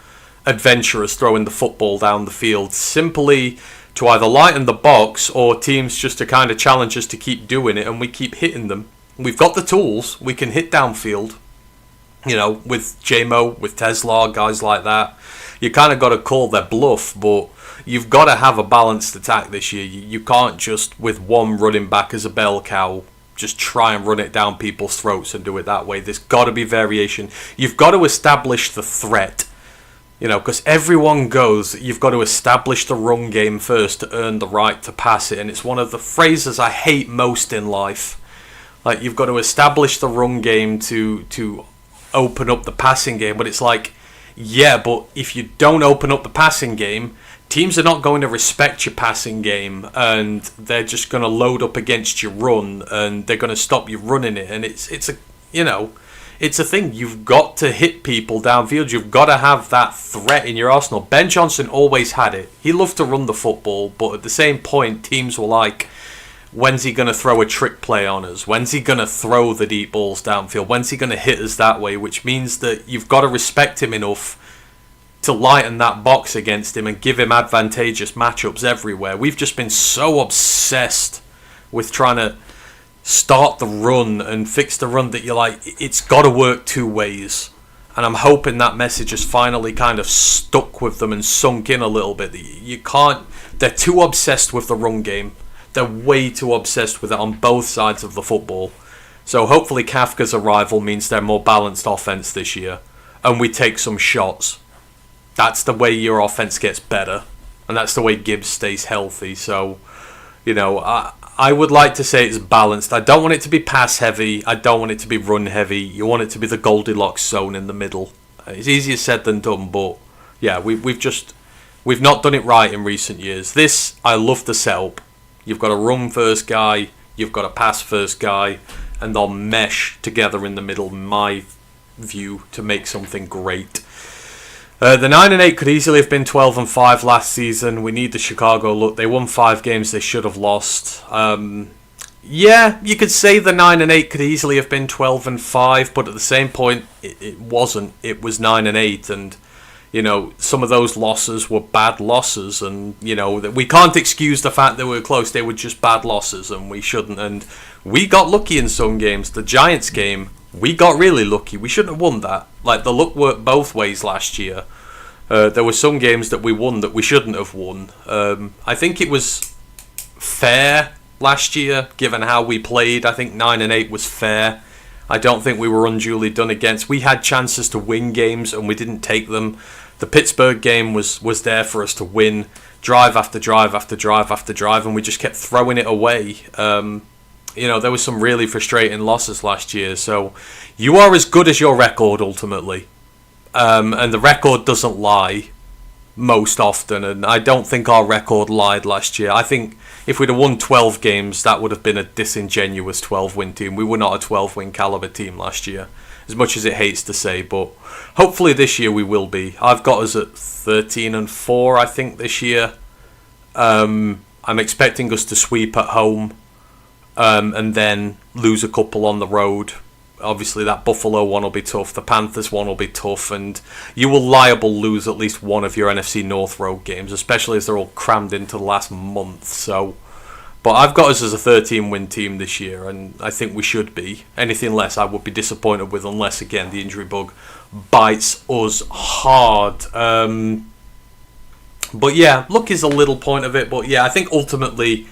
adventurous throwing the football down the field, simply to either lighten the box or teams just to kind of challenge us to keep doing it, and we keep hitting them. We've got the tools. We can hit downfield, with JMO, with Tesla, guys like that. You kind of got to call their bluff, but you've got to have a balanced attack this year. You can't just, with one running back as a bell cow, just try and run it down people's throats and do it that way. There's got to be variation. You've got to establish the threat. Because everyone goes, you've got to establish the run game first to earn the right to pass it. And it's one of the phrases I hate most in life. You've got to establish the run game to open up the passing game. But it's yeah, but if you don't open up the passing game, teams are not going to respect your passing game. And they're just going to load up against your run. And they're going to stop you running it. And it's a thing. You've got to hit people downfield. You've got to have that threat in your arsenal. Ben Johnson always had it. He loved to run the football, but at the same point, teams were like, when's he going to throw a trick play on us? When's he going to throw the deep balls downfield? When's he going to hit us that way? Which means that you've got to respect him enough to lighten that box against him and give him advantageous matchups everywhere. We've just been so obsessed with trying to start the run and fix the run that you're like, it's got to work 2 ways. And I'm hoping that message has finally kind of stuck with them and sunk in a little bit. They're too obsessed with the run game. They're way too obsessed with it on both sides of the football. So hopefully Kafka's arrival means they're more balanced offense this year. And we take some shots. That's the way your offense gets better. And that's the way Gibbs stays healthy. So, I would like to say it's balanced. I don't want it to be pass heavy. I don't want it to be run heavy. You want it to be the Goldilocks zone in the middle. It's easier said than done, but yeah, we've not done it right in recent years. This, I love the setup. You've got a run first guy, you've got a pass first guy, and they'll mesh together in the middle, in my view, to make something great. The 9-8 could easily have been 12-5 last season. We need the Chicago look. They won 5 games they should have lost. Yeah, you could say the 9-8 could easily have been 12-5, but at the same point, it wasn't. It was 9-8, and some of those losses were bad losses, and we can't excuse the fact that we were close. They were just bad losses, and we shouldn't. And we got lucky in some games. The Giants game, we got really lucky. We shouldn't have won that. The luck worked both ways last year. There were some games that we won that we shouldn't have won. I think it was fair last year, given how we played. I think 9-8 was fair. I don't think we were unduly done against. We had chances to win games and we didn't take them. The Pittsburgh game was there for us to win. Drive after drive after drive after drive, and we just kept throwing it away. There was some really frustrating losses last year. So you are as good as your record ultimately. And the record doesn't lie. most often, and I don't think our record lied last year. I think if we'd have won 12 games, that would have been a disingenuous 12-win team. We were not a 12-win caliber team last year, as much as it hates to say, but hopefully this year we will be. I've got us at 13-4, I think, this year. I'm expecting us to sweep at home, and then lose a couple on the road. Obviously, that Buffalo one will be tough. The Panthers one will be tough. And you will liable lose at least one of your NFC North road games, especially as they're all crammed into the last month. So, but I've got us as a 13-win team this year, and I think we should be. Anything less, I would be disappointed with, unless, again, the injury bug bites us hard. But yeah, luck is a little point of it. But yeah, I think ultimately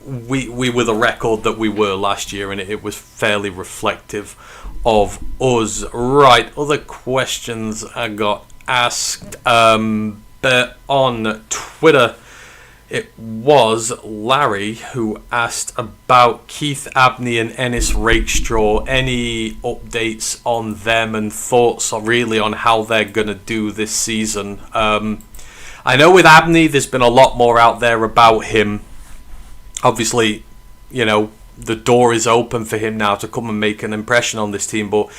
we were the record that we were last year, and it was fairly reflective of us. Right, other questions I got asked but on Twitter. It was Larry who asked about Keith Abney and Ennis Rakestraw. Any updates on them and thoughts really on how they're going to do this season? I know with Abney there's been a lot more out there about him. Obviously, you know, the door is open for him now to come and make an impression on this team, but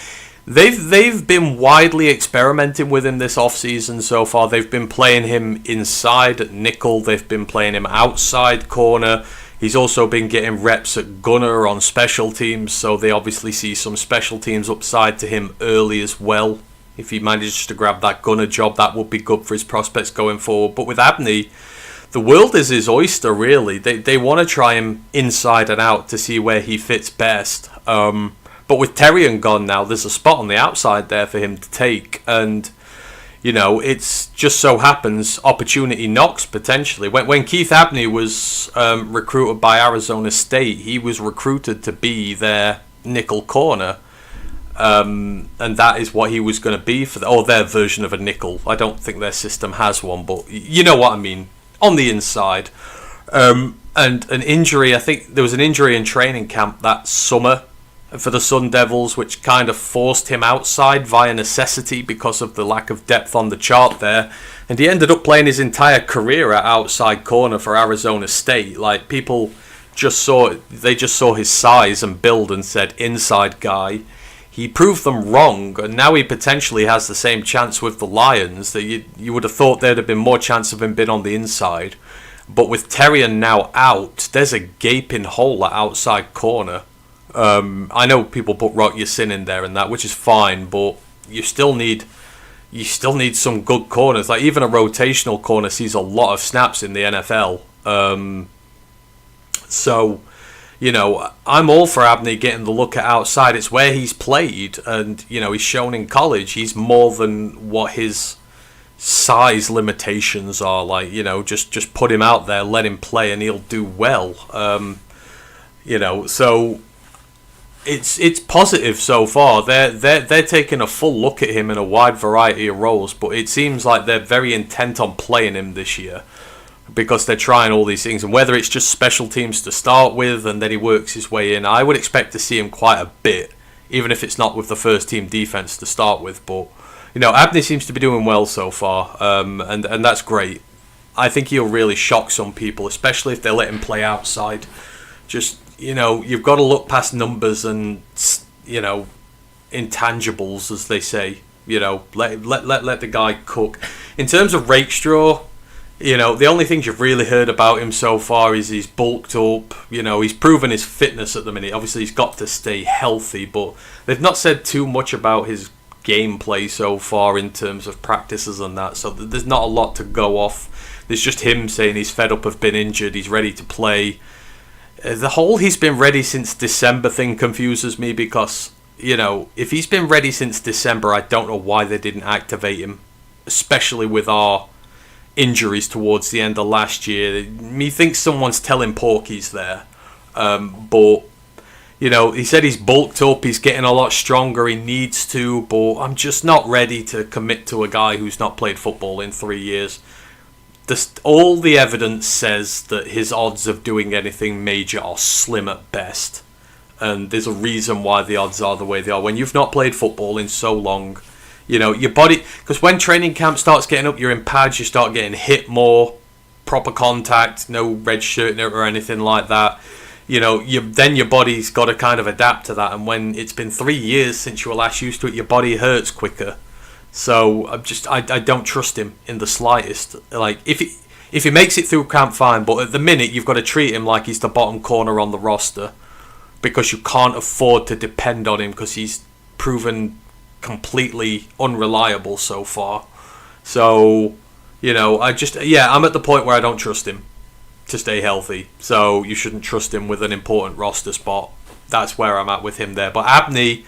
they've been widely experimenting with him this off-season so far. They've been playing him inside at nickel, they've been playing him outside corner. He's also been getting reps at gunner on special teams, so they obviously see some special teams upside to him early as well. If he manages to grab that gunner job, that would be good for his prospects going forward. But with Abney, the world is his oyster, really. They want to try him inside and out to see where he fits best. But with Terrian gone now, there's a spot on the outside there for him to take. And, you know, it's just so happens opportunity knocks potentially. When Keith Abney was recruited by Arizona State, he was recruited to be their nickel corner. And that is what he was going to be for their version of a nickel. I don't think their system has one, but you know what I mean. On the inside, and an injury. I think there was an injury in training camp that summer for the Sun Devils, which kind of forced him outside via necessity because of the lack of depth on the chart there. And he ended up playing his entire career at outside corner for Arizona State. Like, people just saw his size and build and said inside guy. He proved them wrong, and now he potentially has the same chance with the Lions. That you would have thought there'd have been more chance of him being on the inside. But with Terrian now out, there's a gaping hole at outside corner. I know people put Rock Yassin in there and that, which is fine, but you still need some good corners. Like, even a rotational corner sees a lot of snaps in the NFL. So, you know, I'm all for Abney getting the look at outside. It's where he's played, and, you know, he's shown in college he's more than what his size limitations are. Like, you know, just put him out there, let him play, and he'll do well. You know, so it's positive so far. They're taking a full look at him in a wide variety of roles, but it seems like they're very intent on playing him this year, because they're trying all these things. And whether it's just special teams to start with and then he works his way in, I would expect to see him quite a bit, even if it's not with the first team defense to start with. But, you know, Abney seems to be doing well so far, and that's great. I think he'll really shock some people, especially if they let him play outside. Just, you know, you've got to look past numbers and, you know, intangibles, as they say. You know, let the guy cook. In terms of Rakestraw, you know, the only things you've really heard about him so far is he's bulked up. You know, he's proven his fitness at the minute. Obviously, he's got to stay healthy, but they've not said too much about his gameplay so far in terms of practices and that. So there's not a lot to go off. There's just him saying he's fed up of being injured. He's ready to play. The whole he's been ready since December thing confuses me, because, you know, if he's been ready since December, I don't know why they didn't activate him, especially with our injuries towards the end of last year. Methinks someone's telling Porky's there. But, you know, he said he's bulked up, he's getting a lot stronger, he needs to, but I'm just not ready to commit to a guy who's not played football in 3 years. All the evidence says that his odds of doing anything major are slim at best. And there's a reason why the odds are the way they are. When you've not played football in so long, Your body, because when training camp starts getting up, you're in pads, you start getting hit more, proper contact, no red shirt or anything like that. Then your body's got to kind of adapt to that. And when it's been 3 years since you were last used to it, your body hurts quicker. So I don't trust him in the slightest. Like if he makes it through camp, fine. But at the minute, you've got to treat him like he's the bottom corner on the roster, because you can't afford to depend on him, because he's proven completely unreliable so far. So, I'm at the point where I don't trust him to stay healthy. So you shouldn't trust him with an important roster spot. That's where I'm at with him there. But Abney,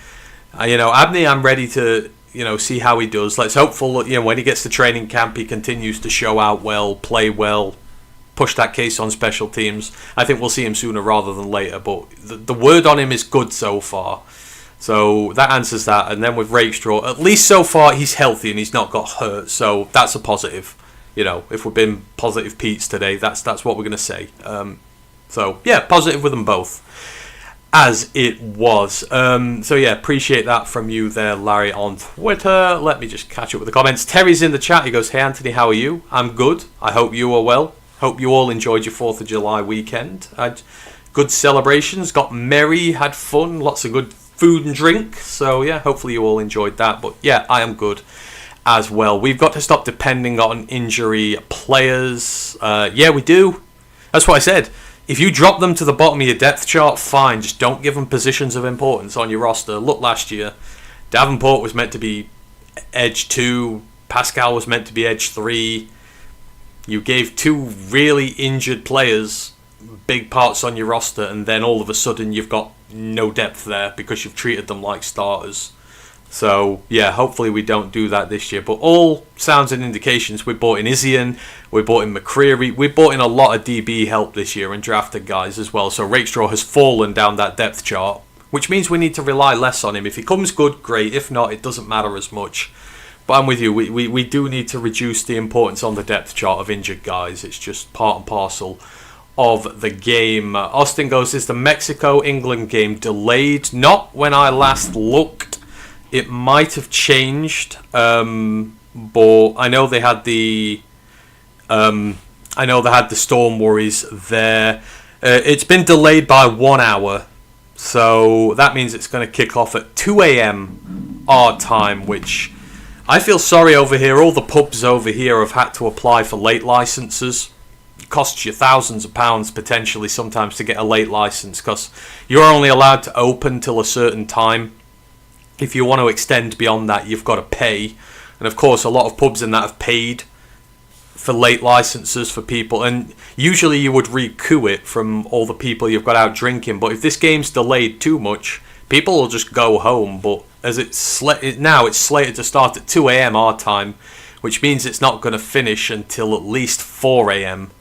I'm ready to, see how he does. Let's hopeful that, when he gets to training camp, he continues to show out well, play well, push that case on special teams. I think we'll see him sooner rather than later. But the word on him is good so far. So that answers that. And then with Rakestraw, at least so far he's healthy and he's not got hurt. So that's a positive. If we've been positive Pete's today, that's what we're going to say. Positive with them both, as it was. Appreciate that from you there, Larry, on Twitter. Let me just catch up with the comments. Terry's in the chat. He goes, "Hey Anthony, how are you? I'm good. I hope you are well. Hope you all enjoyed your 4th of July weekend. Had good celebrations, got merry, had fun, lots of good food and drink. So yeah, hopefully you all enjoyed that. But yeah, I am good as well. We've got to stop depending on injury players. We do. That's what I said. If you drop them to the bottom of your depth chart, fine. Just don't give them positions of importance on your roster. Look, last year, Davenport was meant to be edge 2. Pascal was meant to be edge 3. You gave 2 really injured players big parts on your roster, and then all of a sudden you've got no depth there because you've treated them like starters. So, yeah, hopefully we don't do that this year. But all sounds and indications, we bought in Isian, we bought in McCreary, we bought in a lot of DB help this year and drafted guys as well. So Rakestraw has fallen down that depth chart, which means we need to rely less on him. If he comes good, great. If not, it doesn't matter as much. But I'm with you, we do need to reduce the importance on the depth chart of injured guys. It's just part and parcel of the game. Austin goes, "Is the Mexico-England game delayed?" Not when I last looked. It might have changed, but I know they had the storm worries there. It's been delayed by 1 hour, so that means it's going to kick off at 2 a.m. our time, which I feel sorry over here. All the pubs over here have had to apply for late licenses. It costs you thousands of pounds potentially sometimes to get a late license, because you're only allowed to open till a certain time. If you want to extend beyond that, you've got to pay. And of course, a lot of pubs in that have paid for late licenses for people. And usually you would recoup it from all the people you've got out drinking. But if this game's delayed too much, people will just go home. But as now it's slated to start at 2 a.m. our time, which means it's not going to finish until at least 4 a.m.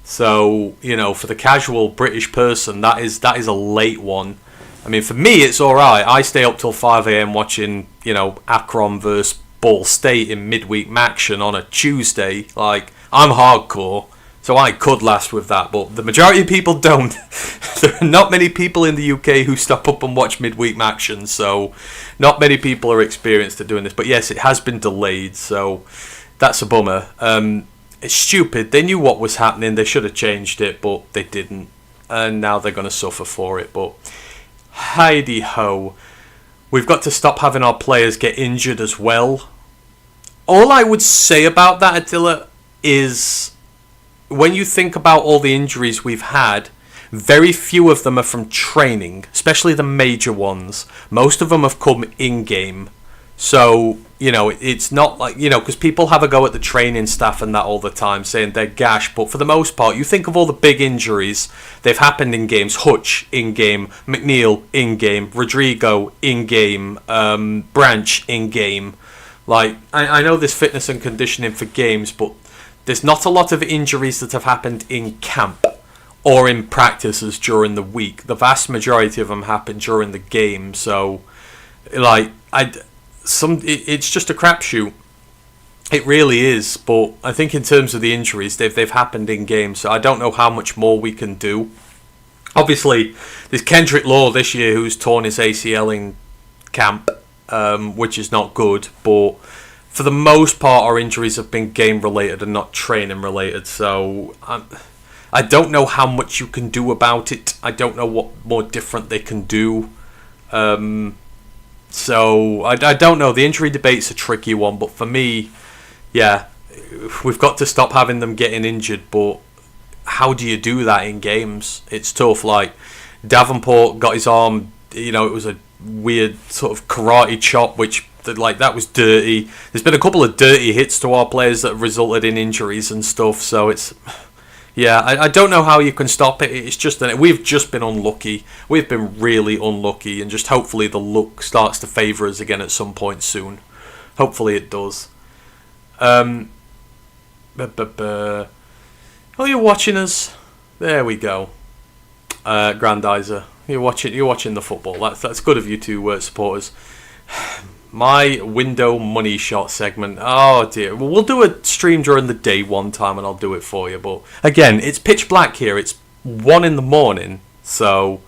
So, for the casual British person, that is a late one. I mean, for me, it's alright. I stay up till 5 a.m. watching, Akron versus Ball State in midweek action on a Tuesday. Like, I'm hardcore, so I could last with that, but the majority of people don't. There are not many people in the UK who stop up and watch midweek action, so not many people are experienced at doing this. But yes, it has been delayed, so that's a bummer. It's stupid. They knew what was happening. They should have changed it, but they didn't. And now they're going to suffer for it, but heidi ho. We've got to stop having our players get injured as well. All I would say about that, Attila, is when you think about all the injuries we've had, very few of them are from training, especially the major ones. Most of them have come in-game. So, it's not like, because people have a go at the training staff and that all the time, saying they're gash. But for the most part, you think of all the big injuries, they've happened in games. Hutch, in-game. McNeil, in-game. Rodrigo, in-game. Branch, in-game. Like, I know there's fitness and conditioning for games, but there's not a lot of injuries that have happened in camp or in practices during the week. The vast majority of them happen during the game. So, like, it's just a crapshoot. It really is. But I think in terms of the injuries, they've happened in games. So I don't know how much more we can do. Obviously, there's Kendrick Law this year who's torn his ACL in camp. which is not good. But for the most part, our injuries have been game-related and not training-related. So I don't know how much you can do about it. I don't know what more different they can do. So I don't know. The injury debate's a tricky one, but for me, yeah, we've got to stop having them getting injured. But how do you do that in games? It's tough. Like Davenport got his arm, it was a weird sort of karate chop, which that was dirty. There's been a couple of dirty hits to our players that have resulted in injuries and stuff. So it's, yeah, I don't know how you can stop it. It's just that we've just been unlucky. We've been really unlucky, and just hopefully the luck starts to favour us again at some point soon. Hopefully it does. Oh, you're watching us. There we go. Grandizer, you're watching the football. That's good of you to support us. My window money shot segment. Oh dear. Well, we'll do a stream during the day one time and I'll do it for you. But again, it's pitch black here. It's 1 a.m. So,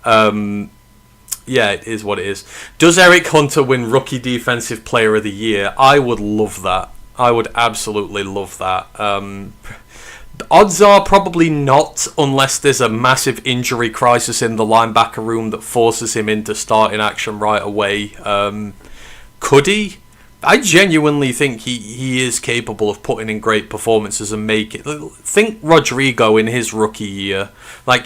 yeah, it is what it is. Does Eric Hunter win Rookie Defensive Player of the Year? I would love that. I would absolutely love that. The odds are probably not, unless there's a massive injury crisis in the linebacker room that forces him into starting action right away. Could he? I genuinely think he is capable of putting in great performances and make it. Think Rodrigo in his rookie year.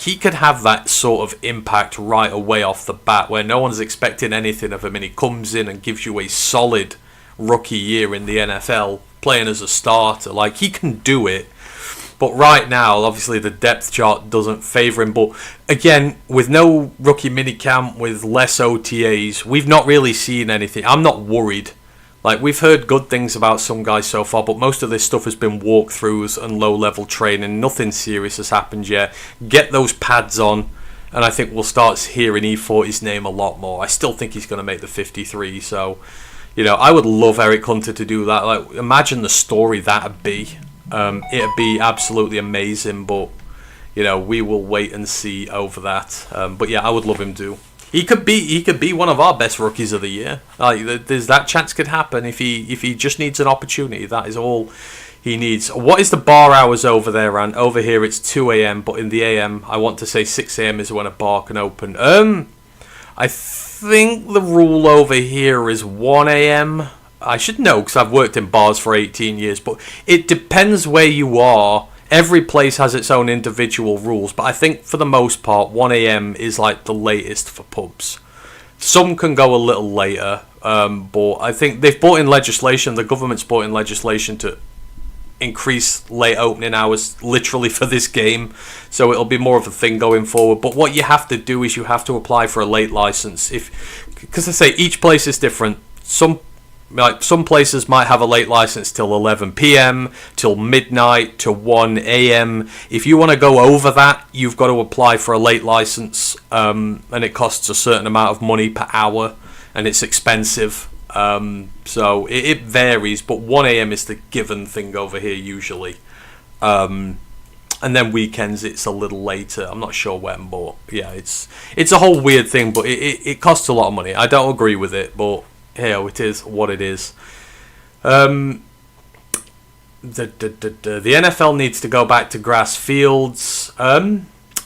He could have that sort of impact right away off the bat where no one's expecting anything of him and he comes in and gives you a solid rookie year in the NFL playing as a starter. He can do it. But right now, obviously, the depth chart doesn't favour him. But again, with no rookie minicamp, with less OTAs, we've not really seen anything. I'm not worried. We've heard good things about some guys so far, but most of this stuff has been walkthroughs and low-level training. Nothing serious has happened yet. Get those pads on, and I think we'll start hearing E40's name a lot more. I still think he's going to make the 53, so, I would love Eric Hunter to do that. Imagine the story that'd be. It'd be absolutely amazing, but we will wait and see over that. But yeah, I would love him to. He could be one of our best rookies of the year. There's that chance could happen if he just needs an opportunity. That is all he needs. What is the bar hours over there, Ant? Over here it's 2 a.m, but in the AM I want to say 6 a.m is when a bar can open. I think the rule over here is 1 a.m. I should know because I've worked in bars for 18 years, but it depends where you are. Every place has its own individual rules, but I think for the most part 1 a.m. is the latest for pubs. Some can go a little later, but I think they've brought in legislation, the government's brought in legislation to increase late opening hours literally for this game, so it'll be more of a thing going forward. But what you have to do is you have to apply for a late license, because I say each place is different. Some places might have a late license till 11 p.m, till midnight, to 1 a.m. If you want to go over that, you've got to apply for a late license, and it costs a certain amount of money per hour, and it's expensive. So it varies, but 1 a.m. is the given thing over here usually. And then weekends it's a little later. I'm not sure when, but yeah, it's a whole weird thing, but it costs a lot of money. I don't agree with it, but it is what it is. The NFL needs to go back to grass fields.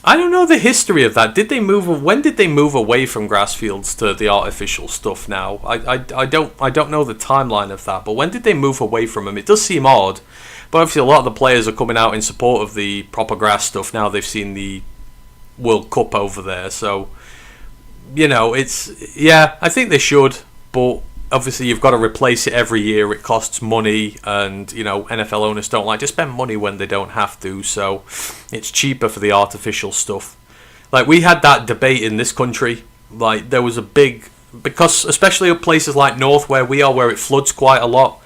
I don't know the history of that. When did they move away from grass fields to the artificial stuff now? I don't know the timeline of that, but when did they move away from them? It does seem odd, but obviously a lot of the players are coming out in support of the proper grass stuff now they've seen the World Cup over there. So, I think they should. But obviously you've got to replace it every year. It costs money, and NFL owners don't like to spend money when they don't have to, so it's cheaper for the artificial stuff. We had that debate in this country. There was a big, because especially at places like North where we are, where it floods quite a lot,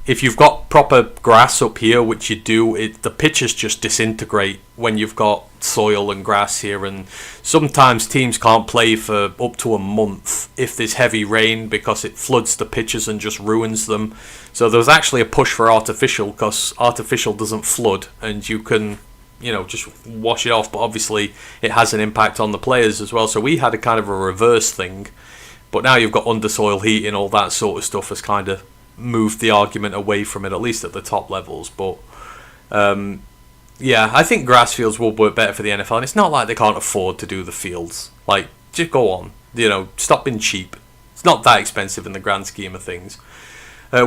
if you've got proper grass up here, which you do, the pitches just disintegrate when you've got soil and grass here, and sometimes teams can't play for up to a month if there's heavy rain because it floods the pitches and just ruins them. So there was actually a push for artificial, because artificial doesn't flood and you can just wash it off, but obviously it has an impact on the players as well. So we had a kind of a reverse thing. But now you've got undersoil heating, all that sort of stuff has kind of moved the argument away from it, at least at the top levels. But yeah, I think grass fields will work better for the NFL, and it's not like they can't afford to do the fields. Like, just go on, stop being cheap. It's not that expensive in the grand scheme of things.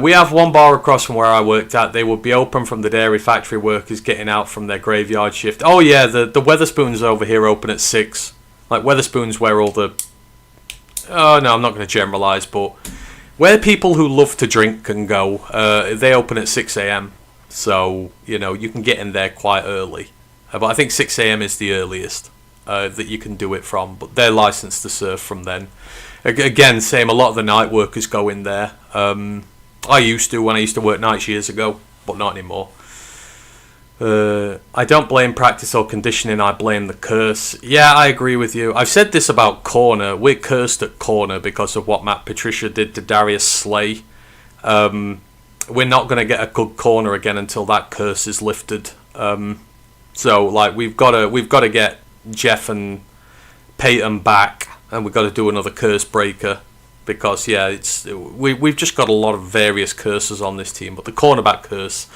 We have one bar across from where I worked at. They would be open from the dairy factory workers getting out from their graveyard shift. Oh yeah, the Weatherspoons over here open at 6. Like, Weatherspoons where all the... Oh no, I'm not going to generalise, but where people who love to drink can go, they open at 6 a.m. So, you can get in there quite early. But I think 6 a.m. is the earliest that you can do it from. But they're licensed to serve from then. Again, same, a lot of the night workers go in there. I used to when I used to work nights years ago, but not anymore. I don't blame practice or conditioning, I blame the curse. Yeah, I agree with you. I've said this about corner. We're cursed at corner because of what Matt Patricia did to Darius Slay. We're not going to get a good corner again until that curse is lifted. So, like, we've got to get Jeff and Peyton back, and we've got to do another curse breaker. Because, yeah, we've just got a lot of various curses on this team. But the cornerback curse,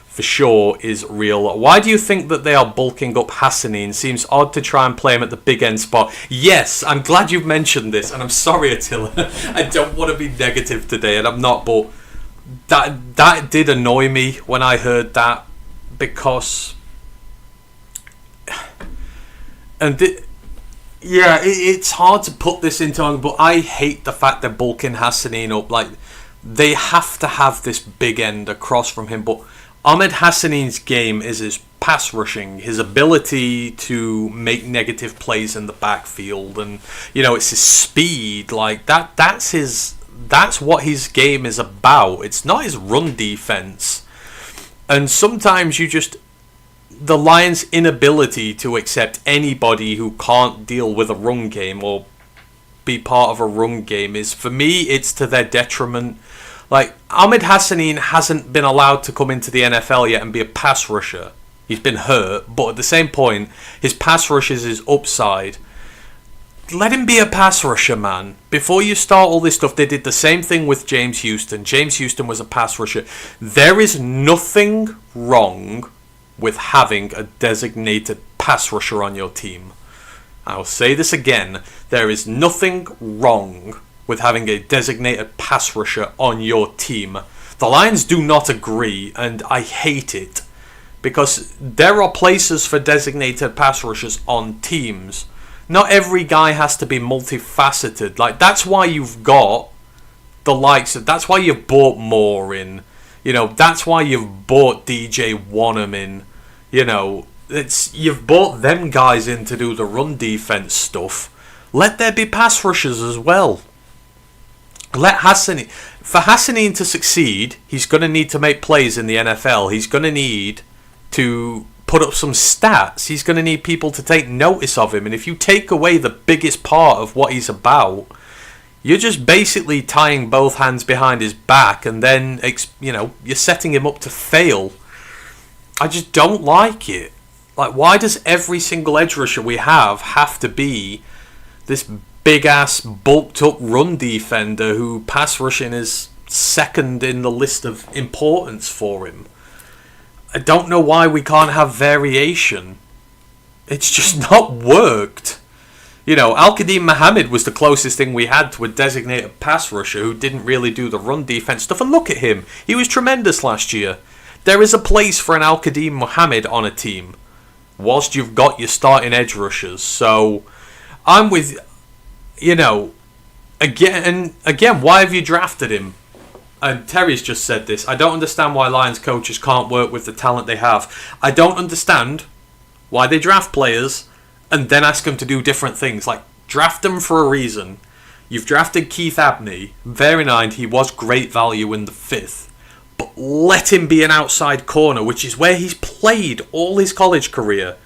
for sure, is real. Why do you think that they are bulking up Hassanin? Seems odd to try and play him at the big end spot. Yes, I'm glad you've mentioned this. And I'm sorry, Attila. I don't want to be negative today, and I'm not. But that did annoy me when I heard that. Because... Yeah, it's hard to put this into, but I hate the fact they're bulking Hassanin up. Like, they have to have this big end across from him. But Ahmed Hassanin's game is his pass rushing, his ability to make negative plays in the backfield, and it's his speed. Like that's what his game is about. It's not his run defense. And sometimes the Lions' inability to accept anybody who can't deal with a run game or be part of a run game is, for me, it's to their detriment. Like, Ahmed Hassanin hasn't been allowed to come into the NFL yet and be a pass rusher. He's been hurt, but at the same point, his pass rush is his upside. Let him be a pass rusher, man. Before you start all this stuff, they did the same thing with James Houston. James Houston was a pass rusher. There is nothing wrong with having a designated pass rusher on your team. I'll say this again. There is nothing wrong with having a designated pass rusher on your team. The Lions do not agree, and I hate it. Because there are places for designated pass rushers on teams. Not every guy has to be multifaceted. Like, that's why you've got the likes of... That's why you've bought Moore in. That's why you've bought DJ Wanham in. You've bought them guys in to do the run defense stuff. Let there be pass rushers as well. Let Hassanin... For Hassanin to succeed, he's going to need to make plays in the NFL. He's going to need to put up some stats. He's going to need people to take notice of him. And if you take away the biggest part of what he's about... You're just basically tying both hands behind his back, and then, you're setting him up to fail. I just don't like it. Like, why does every single edge rusher we have to be this big-ass, bulked-up run defender who pass rushing is second in the list of importance for him? I don't know why we can't have variation. It's just not worked. Al-Qadim Muhammad was the closest thing we had to a designated pass rusher who didn't really do the run defense stuff. And look at him. He was tremendous last year. There is a place for an Al-Qadim Muhammad on a team, whilst you've got your starting edge rushers. So, I'm with... Again, why have you drafted him? And Terry's just said this. I don't understand why Lions coaches can't work with the talent they have. I don't understand why they draft players... and then ask him to do different things. Like, draft him for a reason. You've drafted Keith Abney. Bear in mind, he was great value in the 5th. But let him be an outside corner, which is where he's played all his college career.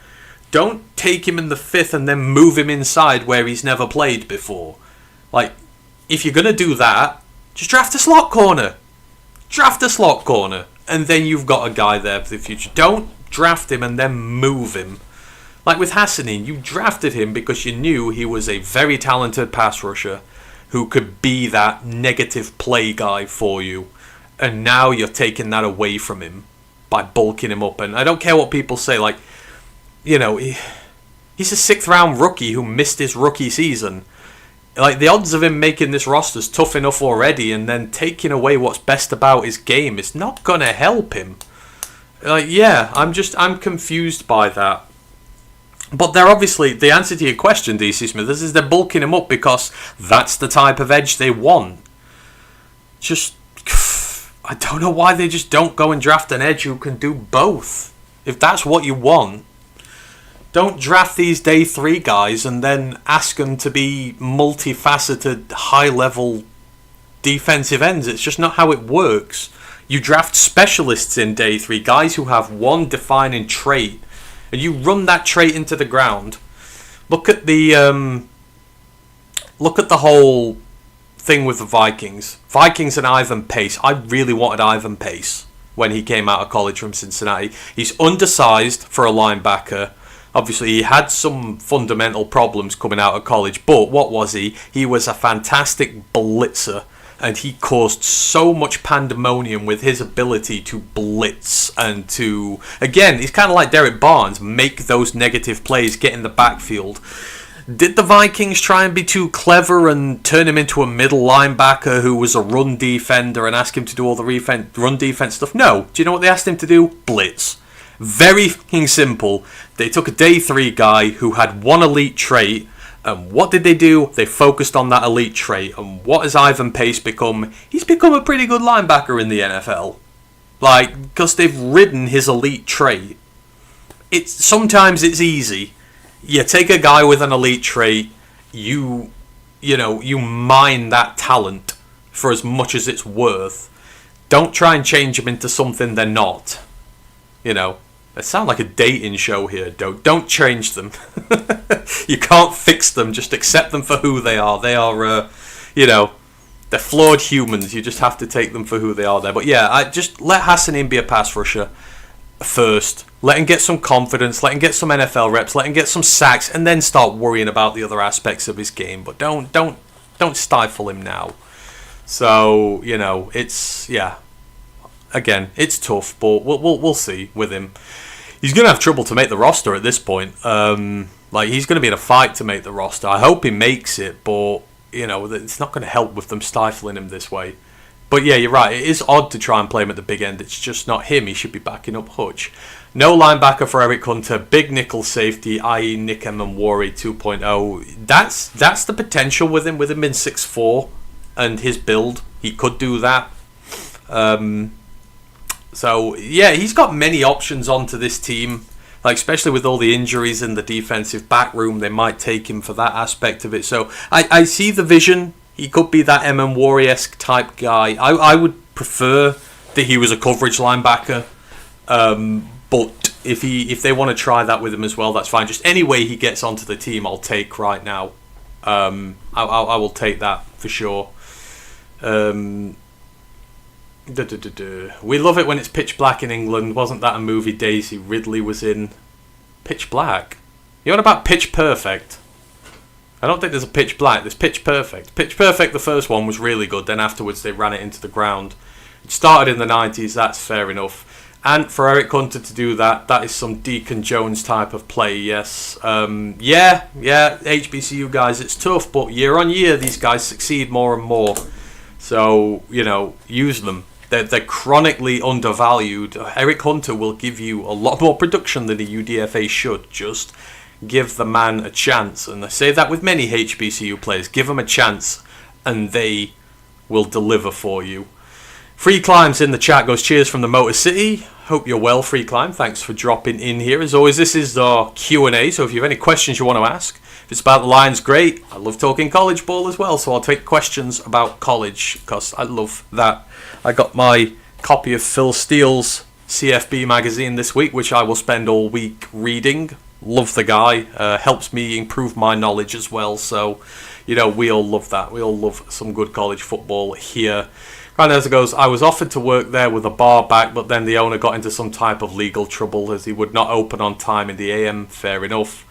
Don't take him in the 5th and then move him inside where he's never played before. Like, if you're going to do that, just draft a slot corner. Draft a slot corner. And then you've got a guy there for the future. Don't draft him and then move him. Like with Hassanin, you drafted him because you knew he was a very talented pass rusher. who could be that negative play guy for you. And now you're taking that away from him by bulking him up. And I don't care what people say, like, you know, he's a 6th round rookie who missed his rookie season. Like, the odds of him making this roster's tough enough already, and then taking away what's best about his game is not going to help him. Like, yeah, I'm confused by that. But they're obviously, the answer to your question, DC Smith, is they're bulking him up because that's the type of edge they want. Just, I don't know why they just don't go and draft an edge who can do both. If that's what you want, don't draft these day 3 guys and then ask them to be multifaceted, high-level defensive ends. It's just not how it works. You draft specialists in day 3, guys who have one defining trait, and you run that trait into the ground. Look at the whole thing with the Vikings. Vikings and Ivan Pace. I really wanted Ivan Pace when he came out of college from Cincinnati. He's undersized for a linebacker. Obviously, he had some fundamental problems coming out of college, but what was he? He was a fantastic blitzer, and he caused so much pandemonium with his ability to blitz and to, again, he's kind of like Derek Barnes, make those negative plays, get in the backfield. Did the Vikings try and be too clever and turn him into a middle linebacker who was a run defender and ask him to do all the run defense stuff? No. Do you know what they asked him to do? Blitz. Very fucking simple. They took a day 3 guy who had one elite trait, and what did they do? They focused on that elite trait. And what has Ivan Pace become? He's become a pretty good linebacker in the NFL. Like, because they've ridden his elite trait. Sometimes it's easy. You take a guy with an elite trait, you mine that talent for as much as it's worth. Don't try and change them into something they're not. You know, I sound like a dating show here. Don't change them. You can't fix them. Just accept them for who they are. They are, they're flawed humans. You just have to take them for who they are there. But yeah, I just let Hassanin be a pass rusher first. Let him get some confidence. Let him get some NFL reps. Let him get some sacks, and then start worrying about the other aspects of his game. But don't stifle him now. So again, it's tough, but we'll see with him. He's gonna have trouble to make the roster at this point. He's gonna be in a fight to make the roster. I hope he makes it, but it's not gonna help with them stifling him this way. But yeah, you're right. It is odd to try and play him at the big end. It's just not him. He should be backing up Hutch. No linebacker for Eric Hunter. Big nickel safety, i.e. Nick Emmanwori 2.0. That's the potential with him. With him in 6'4" and his build, he could do that. So yeah, he's got many options onto this team. Like, especially with all the injuries in the defensive back room, they might take him for that aspect of it. So I see the vision. He could be that Emmanwori-esque type guy. I would prefer that he was a coverage linebacker. But if they want to try that with him as well, that's fine. Just any way he gets onto the team, I'll take right now. I will take that for sure. We love it when it's pitch black in England. Wasn't that a movie Daisy Ridley was in? Pitch Black? You on about Pitch Perfect? I don't think there's a Pitch Black. There's Pitch Perfect. Pitch Perfect, the first one, was really good. Then afterwards they ran it into the ground. It started in the 90s. That's fair enough. And for Eric Hunter to do that, that is some Deacon Jones type of play, yes. Yeah, HBCU guys, it's tough. But year on year, these guys succeed more and more. So, use them. They're chronically undervalued. Eric Hunter will give you a lot more production than a UDFA should. Just give the man a chance. And I say that with many HBCU players. Give them a chance and they will deliver for you. Free Climbs in the chat goes, cheers from the Motor City. Hope you're well, Free Climb. Thanks for dropping in here. As always, this is our Q&A, so if you have any questions you want to ask, if it's about the Lions, great. I love talking college ball as well, so I'll take questions about college because I love that. I got my copy of Phil Steele's CFB magazine this week, which I will spend all week reading. Love the guy. Helps me improve my knowledge as well, so, we all love that. We all love some good college football here. Randoza goes, I was offered to work there with a bar back, but then the owner got into some type of legal trouble as he would not open on time in the AM. Fair enough.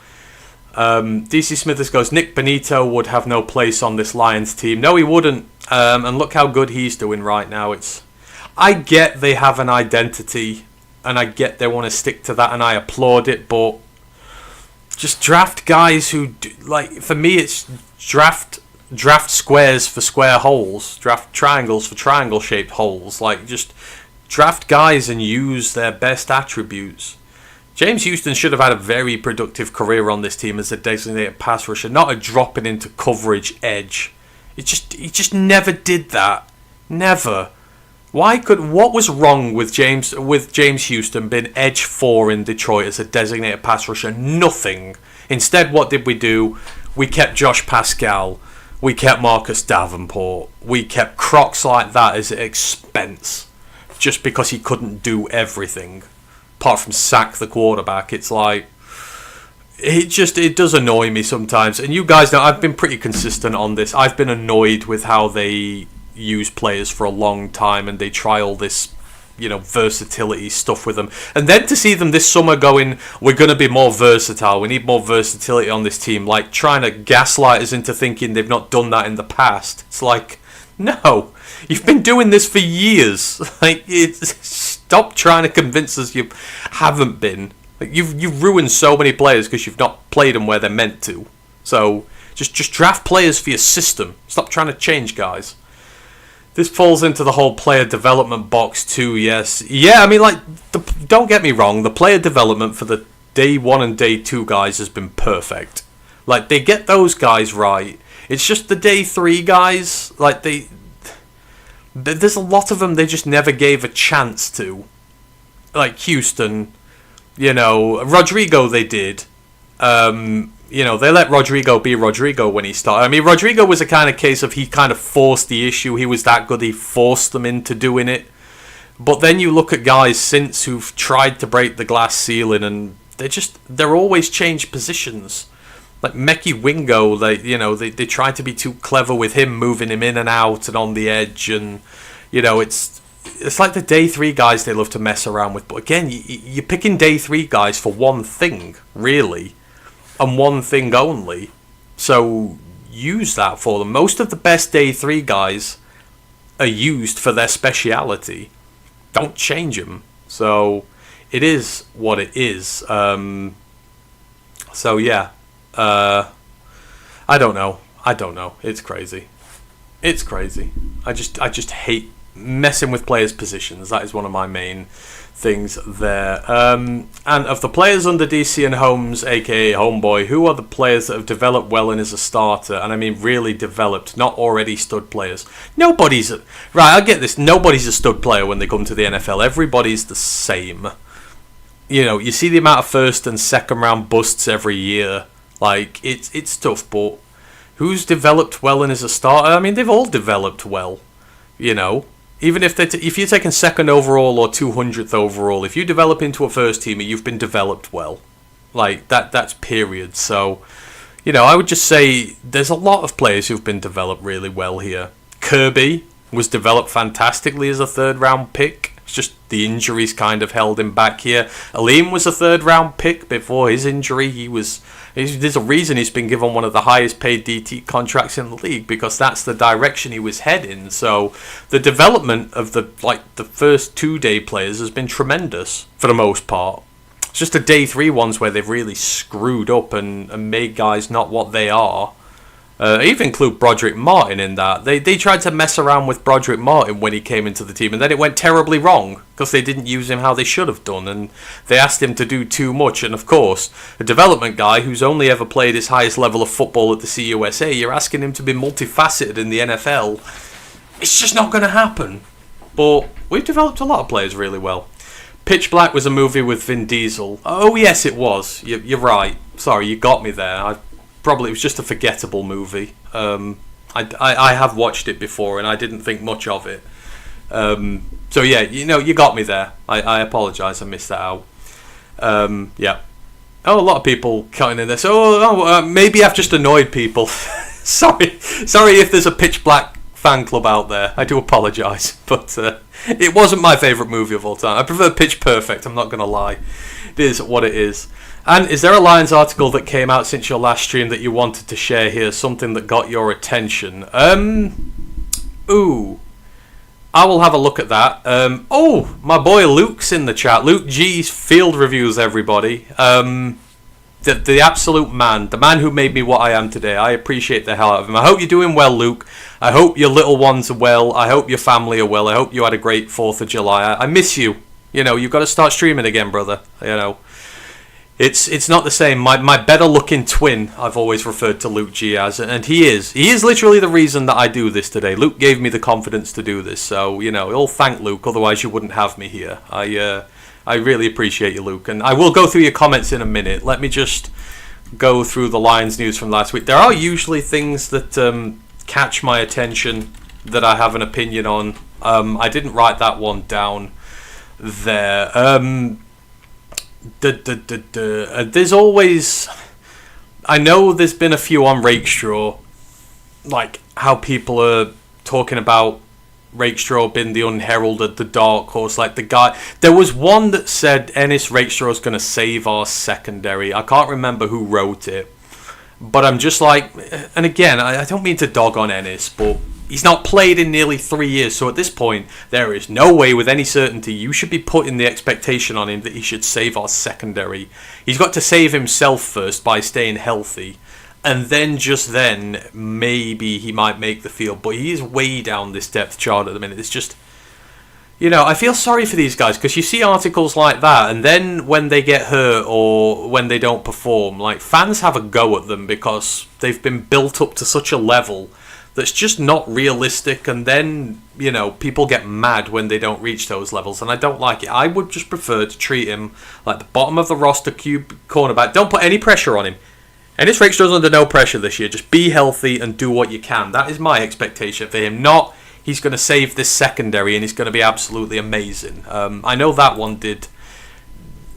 DC Smithers goes, Nick Benito would have no place on this Lions team. No, he wouldn't. And look how good he's doing right now. I get they have an identity, and I get they want to stick to that, and I applaud it, but just draft guys who, for me, it's draft squares for square holes, draft triangles for triangle-shaped holes. Just draft guys and use their best attributes. James Houston should have had a very productive career on this team as a designated pass rusher, not a dropping into coverage edge. He just never did that. Never. What was wrong with James Houston being edge 4 in Detroit as a designated pass rusher? Nothing. Instead, what did we do? We kept Josh Pascal. We kept Marcus Davenport. We kept crocs like that as an expense, just because he couldn't do everything, apart from sack the quarterback. It does annoy me sometimes. And you guys know I've been pretty consistent on this. I've been annoyed with how they use players for a long time, and they try all this, versatility stuff with them, and then to see them this summer going, we're going to be more versatile, we need more versatility on this team, trying to gaslight us into thinking they've not done that in the past. It's no, you've been doing this for years. Stop trying to convince us you haven't been. You've ruined so many players because you've not played them where they're meant to. So just draft players for your system. Stop trying to change guys. This falls into the whole player development box too, yes. Yeah, don't get me wrong, the player development for the day 1 and day 2 guys has been perfect. They get those guys right. It's just the day 3 guys, there's a lot of them they just never gave a chance to. Houston, Rodrigo they did. They let Rodrigo be Rodrigo when he started. Rodrigo was a kind of case of he kind of forced the issue. He was that good, he forced them into doing it. But then you look at guys since who've tried to break the glass ceiling, and they're always changed positions. Mekhi Wingo, they tried to be too clever with him, moving him in and out and on the edge, and it's like the day 3 guys they love to mess around with. But again, you're picking day 3 guys for one thing, really. And one thing only. So use that for them. Most of the best day 3 guys are used for their speciality. Don't change them. So it is what it is. So yeah. I don't know. It's crazy. I just hate messing with players' positions. That is one of my main things there. And of the players under DC and Holmes, aka Homeboy, who are the players that have developed well and as a starter? And I mean really developed, not already stud players. Right, I get this. Nobody's a stud player when they come to the NFL. Everybody's the same. You see the amount of first and second round busts every year. It's tough, but who's developed well and as a starter? They've all developed well. Even if you're taking second overall or 200th overall, if you develop into a first teamer, you've been developed well. That's period. So, I would just say there's a lot of players who've been developed really well here. Kirby was developed fantastically as a 3rd round pick. It's just the injuries kind of held him back here. Aleem was a 3rd round pick before his injury. There's a reason he's been given one of the highest paid DT contracts in the league, because that's the direction he was heading. So the development of the first 2 day players has been tremendous for the most part. It's just the day 3 ones where they've really screwed up and made guys not what they are. I even include Broderick Martin in that. They tried to mess around with Broderick Martin when he came into the team, and then it went terribly wrong because they didn't use him how they should have done, and they asked him to do too much. And of course, a development guy who's only ever played his highest level of football at the CUSA, you're asking him to be multifaceted in the NFL. It's just not going to happen. But we've developed a lot of players really well. Pitch Black was a movie with Vin Diesel. Oh yes, it was. You're right. Sorry, you got me there. It was just a forgettable movie. I have watched it before and I didn't think much of it. So yeah, you got me there. I apologise, I missed that out. Yeah. Oh, a lot of people cutting in this. Maybe I've just annoyed people. Sorry if there's a Pitch Black fan club out there. I do apologise, but it wasn't my favourite movie of all time. I prefer Pitch Perfect, I'm not going to lie. It is what it is. And is there a Lions article that came out since your last stream that you wanted to share here? Something that got your attention? Ooh. I will have a look at that. Oh, my boy Luke's in the chat. Luke G's Field Reviews, everybody. The absolute man. The man who made me what I am today. I appreciate the hell out of him. I hope you're doing well, Luke. I hope your little ones are well. I hope your family are well. I hope you had a great 4th of July. I miss you. You know, you've got to start streaming again, brother. You know. It's not the same. My better looking twin, I've always referred to Luke G as, and he is literally the reason that I do this today. Luke gave me the confidence to do this, so you know, all thank Luke, otherwise you wouldn't have me here. I really appreciate you, Luke, and I will go through your comments in a minute. Let me just go through the Lions news from last week. There are usually things that catch my attention that I have an opinion on. I didn't write that one down there. There's always, I know there's been a few on Rakestraw, like how people are talking about Rakestraw being the unheralded, the dark horse, like the guy. There was one that said Ennis Rakestraw is going to save our secondary. I can't remember who wrote it, but I'm just like, and again, I don't mean to dog on Ennis, but he's not played in nearly 3 years, so at this point, there is no way with any certainty you should be putting the expectation on him that he should save our secondary. He's got to save himself first by staying healthy, and then just then, maybe he might make the field, but he is way down this depth chart at the minute. It's just, you know, I feel sorry for these guys, because you see articles like that, and then when they get hurt or when they don't perform, like, fans have a go at them because they've been built up to such a level that's just not realistic, and then, you know, people get mad when they don't reach those levels, and I don't like it. I would just prefer to treat him like the bottom of the roster cube cornerback. Don't put any pressure on him. Ennis Rakestraw's under no pressure this year. Just be healthy and do what you can. That is my expectation for him. Not he's going to save this secondary and he's going to be absolutely amazing. I know that one did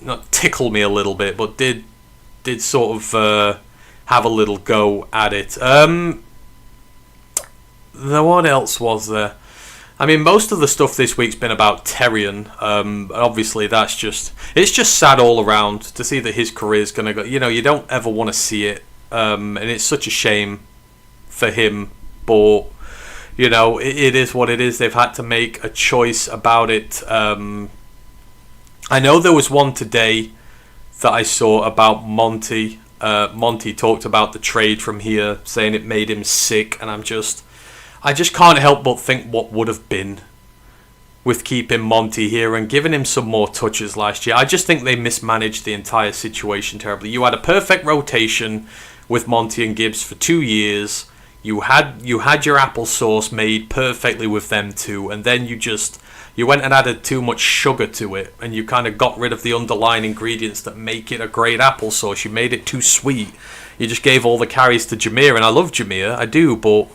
not tickle me a little bit, but did sort of have a little go at it. What else was there? I mean, most of the stuff this week's been about Terrion. Obviously, it's just sad all around to see that his career's going to go. You know, you don't ever want to see it, and it's such a shame for him. But you know, it is what it is. They've had to make a choice about it. I know there was one today that I saw about Monty. Monty talked about the trade from here, saying it made him sick, and I just can't help but think what would have been with keeping Monty here and giving him some more touches last year. I just think they mismanaged the entire situation terribly. You had a perfect rotation with Monty and Gibbs for 2 years. You had your applesauce made perfectly with them two, and then you went and added too much sugar to it, and you kind of got rid of the underlying ingredients that make it a great applesauce. You made it too sweet. You just gave all the carries to Jameer, and I love Jameer, I do, but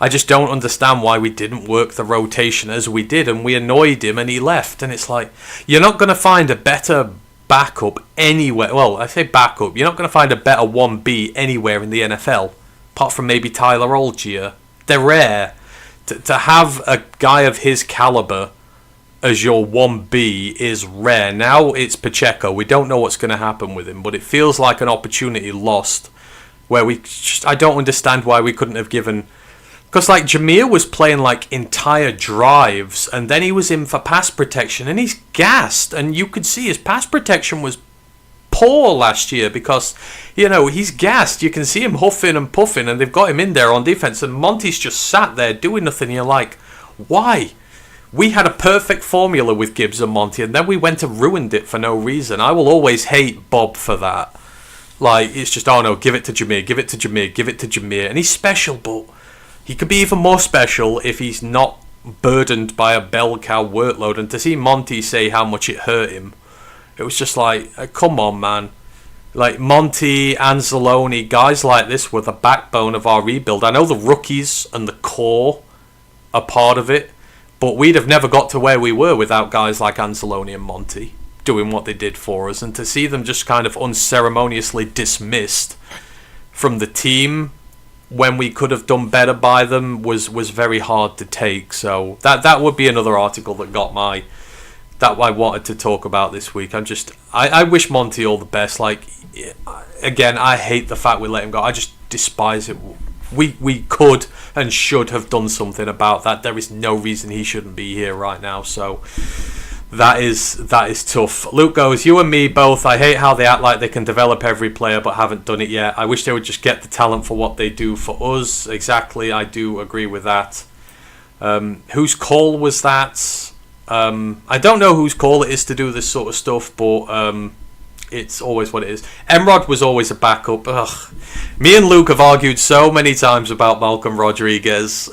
I just don't understand why we didn't work the rotation as we did, and we annoyed him and he left. And it's like, you're not going to find a better backup anywhere. Well, I say backup. You're not going to find a better 1B anywhere in the NFL, apart from maybe Tyler Algier. They're rare. To have a guy of his caliber as your 1B is rare. Now it's Pacheco. We don't know what's going to happen with him, but it feels like an opportunity lost where I don't understand why we couldn't have given. Because, like, Jameer was playing, like, entire drives, and then he was in for pass protection, and he's gassed. And you could see his pass protection was poor last year because, you know, he's gassed. You can see him huffing and puffing, and they've got him in there on defense, and Monty's just sat there doing nothing. You're like, why? We had a perfect formula with Gibbs and Monty, and then we went and ruined it for no reason. I will always hate Bob for that. Like, it's just, oh, no, give it to Jameer, give it to Jameer, give it to Jameer. And he's special, but he could be even more special if he's not burdened by a bell cow workload. And to see Monty say how much it hurt him, it was just like, come on, man. Like, Monty, Anzalone, guys like this were the backbone of our rebuild. I know the rookies and the core are part of it, but we'd have never got to where we were without guys like Anzalone and Monty doing what they did for us. And to see them just kind of unceremoniously dismissed from the team when we could have done better by them was very hard to take. So that would be another article that got my that I wanted to talk about this week. I wish Monty all the best. Like, again, I hate the fact we let him go. I just despise it. We could and should have done something about that. There is no reason he shouldn't be here right now. So that is tough. Luke goes, you and me both. I hate how they act like they can develop every player but haven't done it yet. I wish they would just get the talent for what they do for us. Exactly, I do agree with that. Whose call was that? I don't know whose call it is to do this sort of stuff, but it's always what it is. Emrod was always a backup. Ugh. Me and Luke have argued so many times about Malcolm Rodriguez.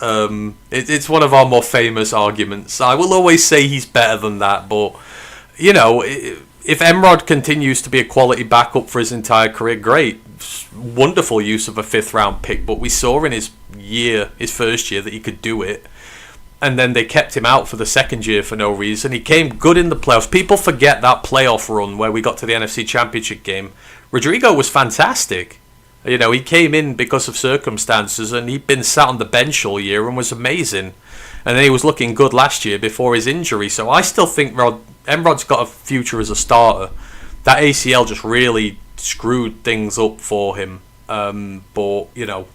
It's one of our more famous arguments. I will always say he's better than that, but, you know, if Emrod continues to be a quality backup for his entire career, great. Wonderful use of a 5th round pick, but we saw in his first year, that he could do it. And then they kept him out for the second year for no reason. He came good in the playoffs. People forget that playoff run where we got to the NFC Championship game. Rodrigo was fantastic. You know, he came in because of circumstances, and he'd been sat on the bench all year and was amazing. And then he was looking good last year before his injury. So I still think Emrod's got a future as a starter. That ACL just really screwed things up for him. But, you know,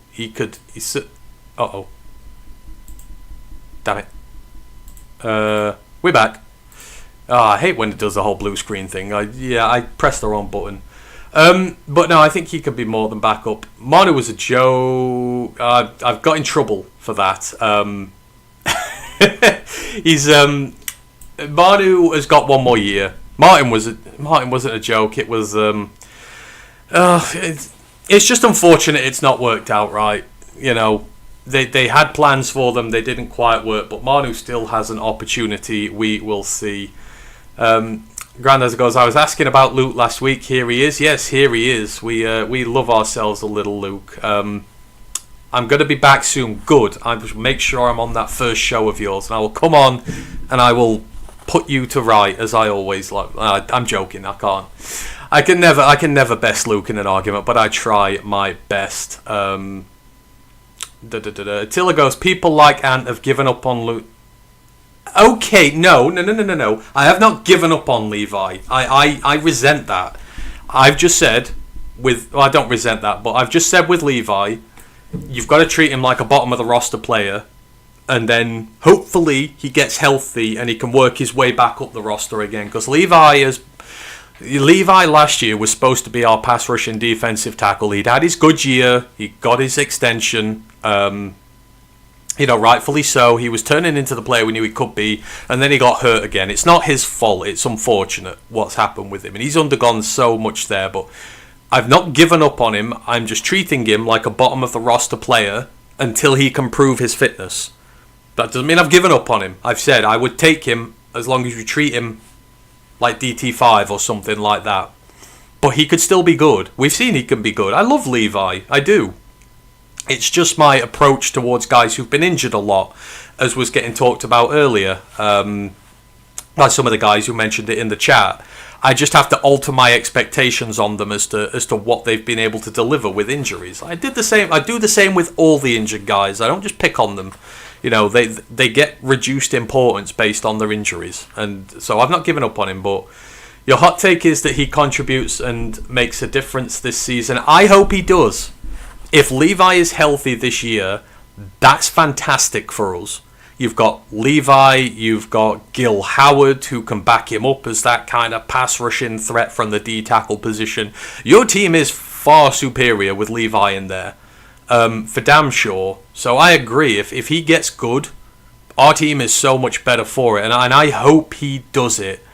uh-oh. Damn it. We're back. I hate when it does the whole blue screen thing. I pressed the wrong button. But no, I think he could be more than backup. Manu was a joke. I've got in trouble for that. Manu has got one more year. Martin wasn't a joke. It was it's just unfortunate it's not worked out right. You know, They had plans for them, they didn't quite work, but Manu still has an opportunity. We will see. Grandaz goes, I was asking about Luke last week. Here he is. Yes, here he is. We love ourselves a little Luke. I'm going to be back soon. Good. I will make sure I'm on that first show of yours, and I will come on and I will put you to right, as I always like. I'm joking. I can't. I can never best Luke in an argument, but I try my best. Attila goes, people like Ant have given up on Luke. Okay, no. I have not given up on Levi. I resent that. I've just said I don't resent that, but I've just said with Levi, you've got to treat him like a bottom of the roster player, and then hopefully he gets healthy and he can work his way back up the roster again, because Levi last year was supposed to be our pass rushing defensive tackle. He'd had his good year. He got his extension. Rightfully so. He was turning into the player we knew he could be, and then he got hurt again. It's not his fault. It's unfortunate what's happened with him, and he's undergone so much there, but I've not given up on him. I'm just treating him like a bottom of the roster player until he can prove his fitness. That doesn't mean I've given up on him. I've said I would take him as long as you treat him like DT5 or something like that. But he could still be good. We've seen he can be good. I love Levi. I do. It's just my approach towards guys who've been injured a lot, as was getting talked about earlier. By some of the guys who mentioned it in the chat. I just have to alter my expectations on them as to what they've been able to deliver with injuries. I do the same with all the injured guys. I don't just pick on them. You know, they get reduced importance based on their injuries. And so I've not given up on him, but your hot take is that he contributes and makes a difference this season. I hope he does. If Levi is healthy this year, that's fantastic for us. You've got Levi, you've got Gil Howard, who can back him up as that kind of pass rushing threat from the D tackle position. Your team is far superior with Levi in there, for damn sure. So I agree. If he gets good, our team is so much better for it, and I hope he does it.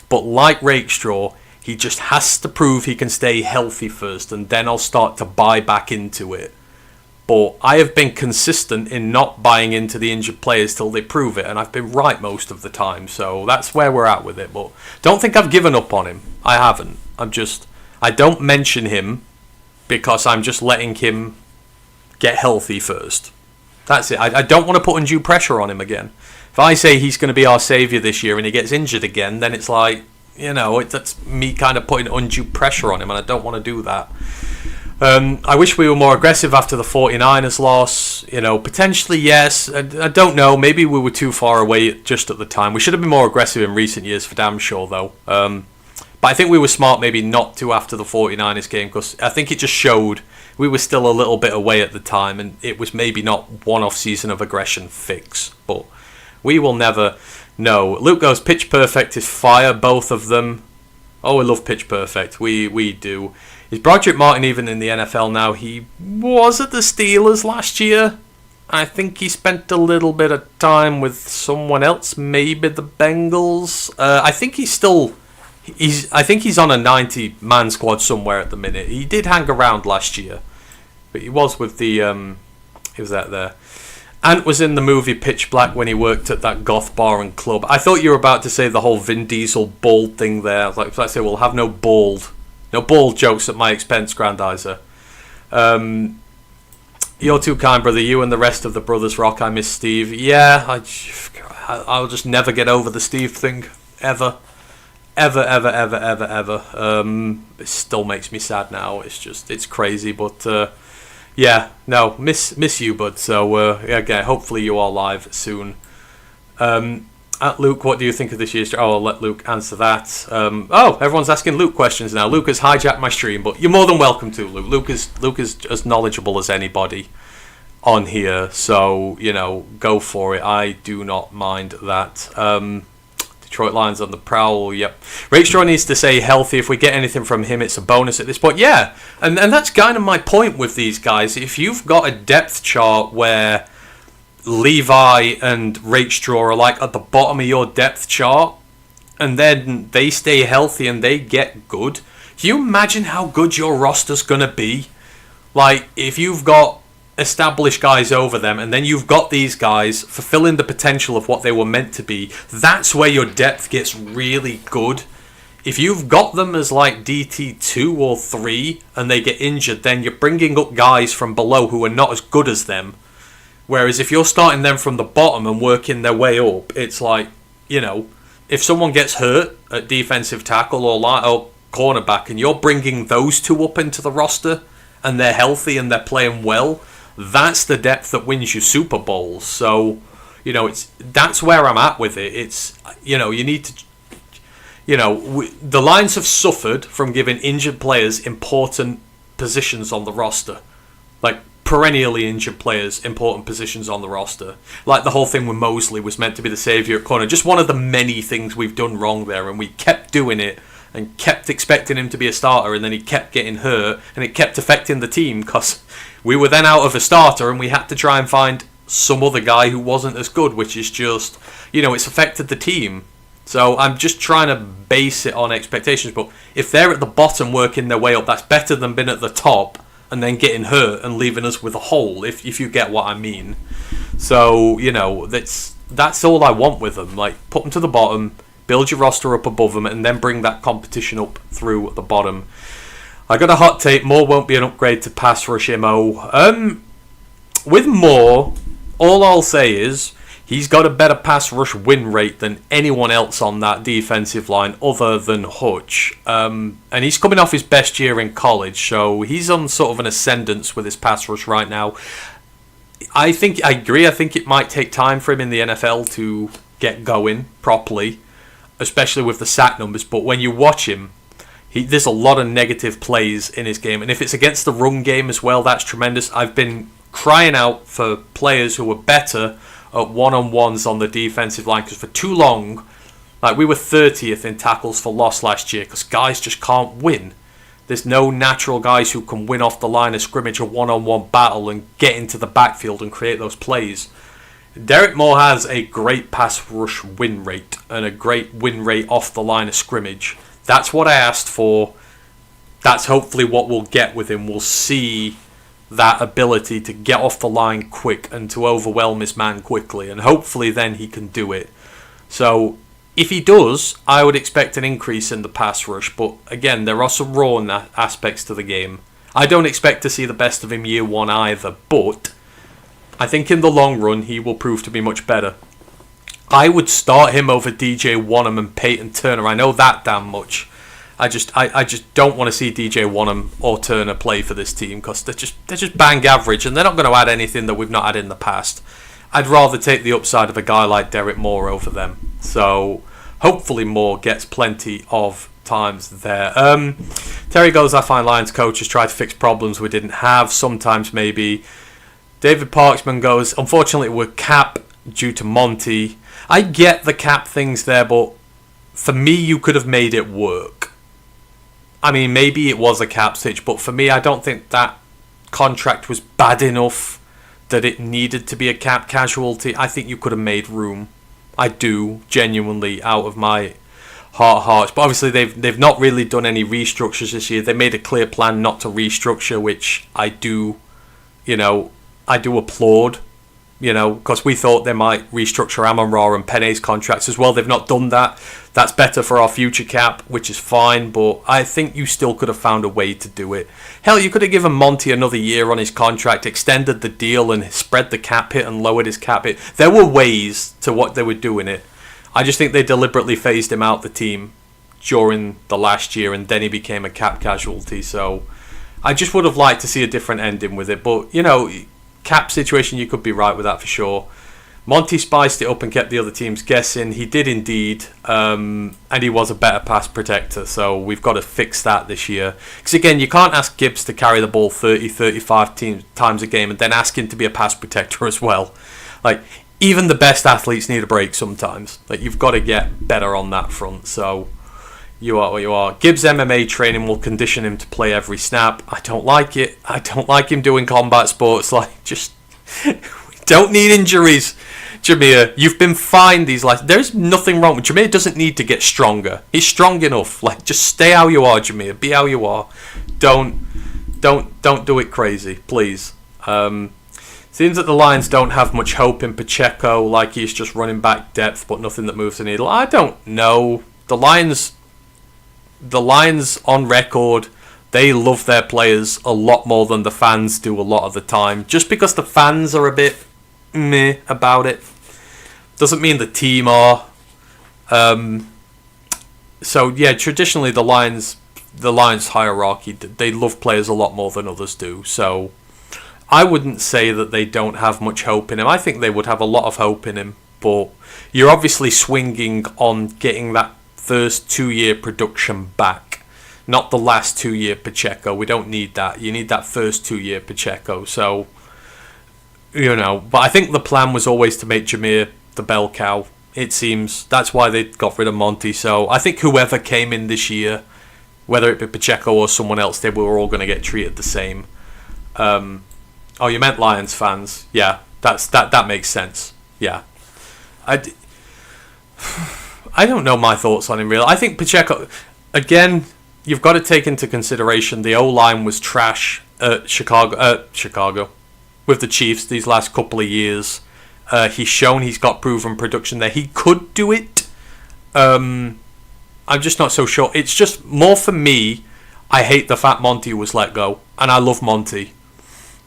But like Rakestraw, he just has to prove he can stay healthy first, and then I'll start to buy back into it. But I have been consistent in not buying into the injured players till they prove it, and I've been right most of the time. So that's where we're at with it. But don't think I've given up on him. I haven't. I don't mention him because I'm just letting him get healthy first. That's it. I don't want to put undue pressure on him again. If I say he's going to be our saviour this year and he gets injured again, then it's like, you know, that's me kind of putting undue pressure on him, and I don't want to do that. I wish we were more aggressive after the 49ers loss. Potentially yes. I don't know. Maybe we were too far away just at the time. We should have been more aggressive in recent years for damn sure, though. But I think we were smart maybe not to after the 49ers game, because I think it just showed we were still a little bit away at the time, and it was maybe not one-off season of aggression fix. But we will never know. Luke goes, Pitch Perfect is fire, both of them. Oh, we love Pitch Perfect. We do. Is Broderick Martin even in the NFL now? He was at the Steelers last year. I think he spent a little bit of time with someone else, maybe the Bengals. I think he's on a 90-man squad somewhere at the minute. He did hang around last year, but he was with the he was out there. Ant was in the movie Pitch Black when he worked at that goth bar and club. I thought you were about to say the whole Vin Diesel bald thing there. I was like, let's say we'll have no bald jokes at my expense, Grandizer. You're too kind, brother. You and the rest of the brothers rock. I miss Steve. Yeah, I'll just never get over the Steve thing. Ever. It still makes me sad now. It's crazy, but yeah, no, miss you, bud. So again, hopefully you are live soon. At Luke, what do you think of this year's? Oh, I'll let Luke answer that. Everyone's asking Luke questions now. Luke has hijacked my stream, but you're more than welcome to, Luke. Luke is as knowledgeable as anybody on here, so go for it. I do not mind that. Detroit Lions on the prowl. Yep. Rakestraw needs to stay healthy. If we get anything from him, it's a bonus at this point. Yeah, and that's kind of my point with these guys. If you've got a depth chart where Levi and Rakestraw are like at the bottom of your depth chart, and then they stay healthy and they get good, can you imagine how good your roster's going to be? Like, if you've got established guys over them, and then you've got these guys fulfilling the potential of what they were meant to be, that's where your depth gets really good. If you've got them as like DT2 or 3 and they get injured, then you're bringing up guys from below who are not as good as them. Whereas if you're starting them from the bottom and working their way up, it's like, if someone gets hurt at defensive tackle or cornerback and you're bringing those two up into the roster and they're healthy and they're playing well, that's the depth that wins you Super Bowls. So, that's where I'm at with it. It's, you need to, the Lions have suffered from giving injured players important positions on the roster. Like, perennially injured players, important positions on the roster. Like the whole thing with Mosley was meant to be the saviour at corner. Just one of the many things we've done wrong there, and we kept doing it and kept expecting him to be a starter, and then he kept getting hurt, and it kept affecting the team because we were then out of a starter and we had to try and find some other guy who wasn't as good, which is just, it's affected the team. So I'm just trying to base it on expectations. But if they're at the bottom working their way up, that's better than being at the top and then getting hurt and leaving us with a hole, if you get what I mean. So, that's all I want with them. Like, put them to the bottom, build your roster up above them, and then bring that competition up through the bottom. I got a hot take. Moore won't be an upgrade to pass rush MO. With Moore, all I'll say is he's got a better pass rush win rate than anyone else on that defensive line other than Hutch. And he's coming off his best year in college, so he's on sort of an ascendance with his pass rush right now. I agree. I think it might take time for him in the NFL to get going properly, especially with the sack numbers. But when you watch him, there's a lot of negative plays in his game. And if it's against the run game as well, that's tremendous. I've been crying out for players who are better at one-on-ones on the defensive line, because for too long, like, we were 30th in tackles for loss last year because guys just can't win. There's no natural guys who can win off the line of scrimmage a one-on-one battle and get into the backfield and create those plays. Derek Moore has a great pass rush win rate and a great win rate off the line of scrimmage. That's what I asked for. That's hopefully what we'll get with him. We'll see that ability to get off the line quick and to overwhelm his man quickly, and hopefully then he can do it. So if he does, I would expect an increase in the pass rush, but again, there are some raw aspects to the game. I don't expect to see the best of him year one either, but I think in the long run he will prove to be much better. I would start him over DJ Wonnum and Peyton Turner. I know that damn much. I just don't want to see DJ Wanham or Turner play for this team because they're just bang average and they're not going to add anything that we've not had in the past. I'd rather take the upside of a guy like Derek Moore over them. So hopefully Moore gets plenty of times there. Terry goes, I find Lions coaches try to fix problems we didn't have. Sometimes maybe. David Parksman goes, unfortunately we're cap due to Monty. I get the cap things there, but for me you could have made it work. I mean, maybe it was a cap stitch, but for me I don't think that contract was bad enough that it needed to be a cap casualty. I think you could have made room. I do, genuinely, out of my heart of hearts. But obviously they've not really done any restructures this year. They made a clear plan not to restructure, which I do applaud. Because we thought they might restructure Amon-Ra and Penne's contracts as well. They've not done that. That's better for our future cap, which is fine, but I think you still could have found a way to do it. Hell, you could have given Monty another year on his contract, extended the deal and spread the cap hit and lowered his cap hit. There were ways to what they were doing it. I just think they deliberately phased him out the team during the last year and then he became a cap casualty. So I just would have liked to see a different ending with it, but cap situation, you could be right with that for sure. Monty spiced it up and kept the other teams guessing. He did indeed, and he was a better pass protector, so we've got to fix that this year. Because again, you can't ask Gibbs to carry the ball 30-35 times a game and then ask him to be a pass protector as well. Like, even the best athletes need a break sometimes. Like, you've got to get better on that front, so you are what you are. Gibbs' MMA training will condition him to play every snap. I don't like it. I don't like him doing combat sports. Like, just, we don't need injuries. Jameer, you've been fine these last... There's nothing wrong with... Jameer doesn't need to get stronger. He's strong enough. Like, just stay how you are, Jameer. Be how you are. Don't do it crazy, please. Seems that the Lions don't have much hope in Pacheco. Like, he's just running back depth, but nothing that moves the needle. I don't know. The Lions on record, they love their players a lot more than the fans do a lot of the time. Just because the fans are a bit meh about it doesn't mean the team are. So yeah, traditionally the Lions hierarchy, they love players a lot more than others do. So I wouldn't say that they don't have much hope in him. I think they would have a lot of hope in him, but you're obviously swinging on getting that first 2-year production back, not the last 2-year Pacheco. We don't need that. You need that first 2-year Pacheco. So, but I think the plan was always to make Jameer the bell cow. It seems that's why they got rid of Monty. So I think whoever came in this year, whether it be Pacheco or someone else, they were all going to get treated the same. Oh, you meant Lions fans? Yeah, that makes sense. Yeah, I don't know my thoughts on him really. I think Pacheco, again, you've got to take into consideration the O-line was trash at Chicago with the Chiefs these last couple of years. He's shown he's got proven production there. He could do it. I'm just not so sure. It's just more for me, I hate the fact Monty was let go. And I love Monty.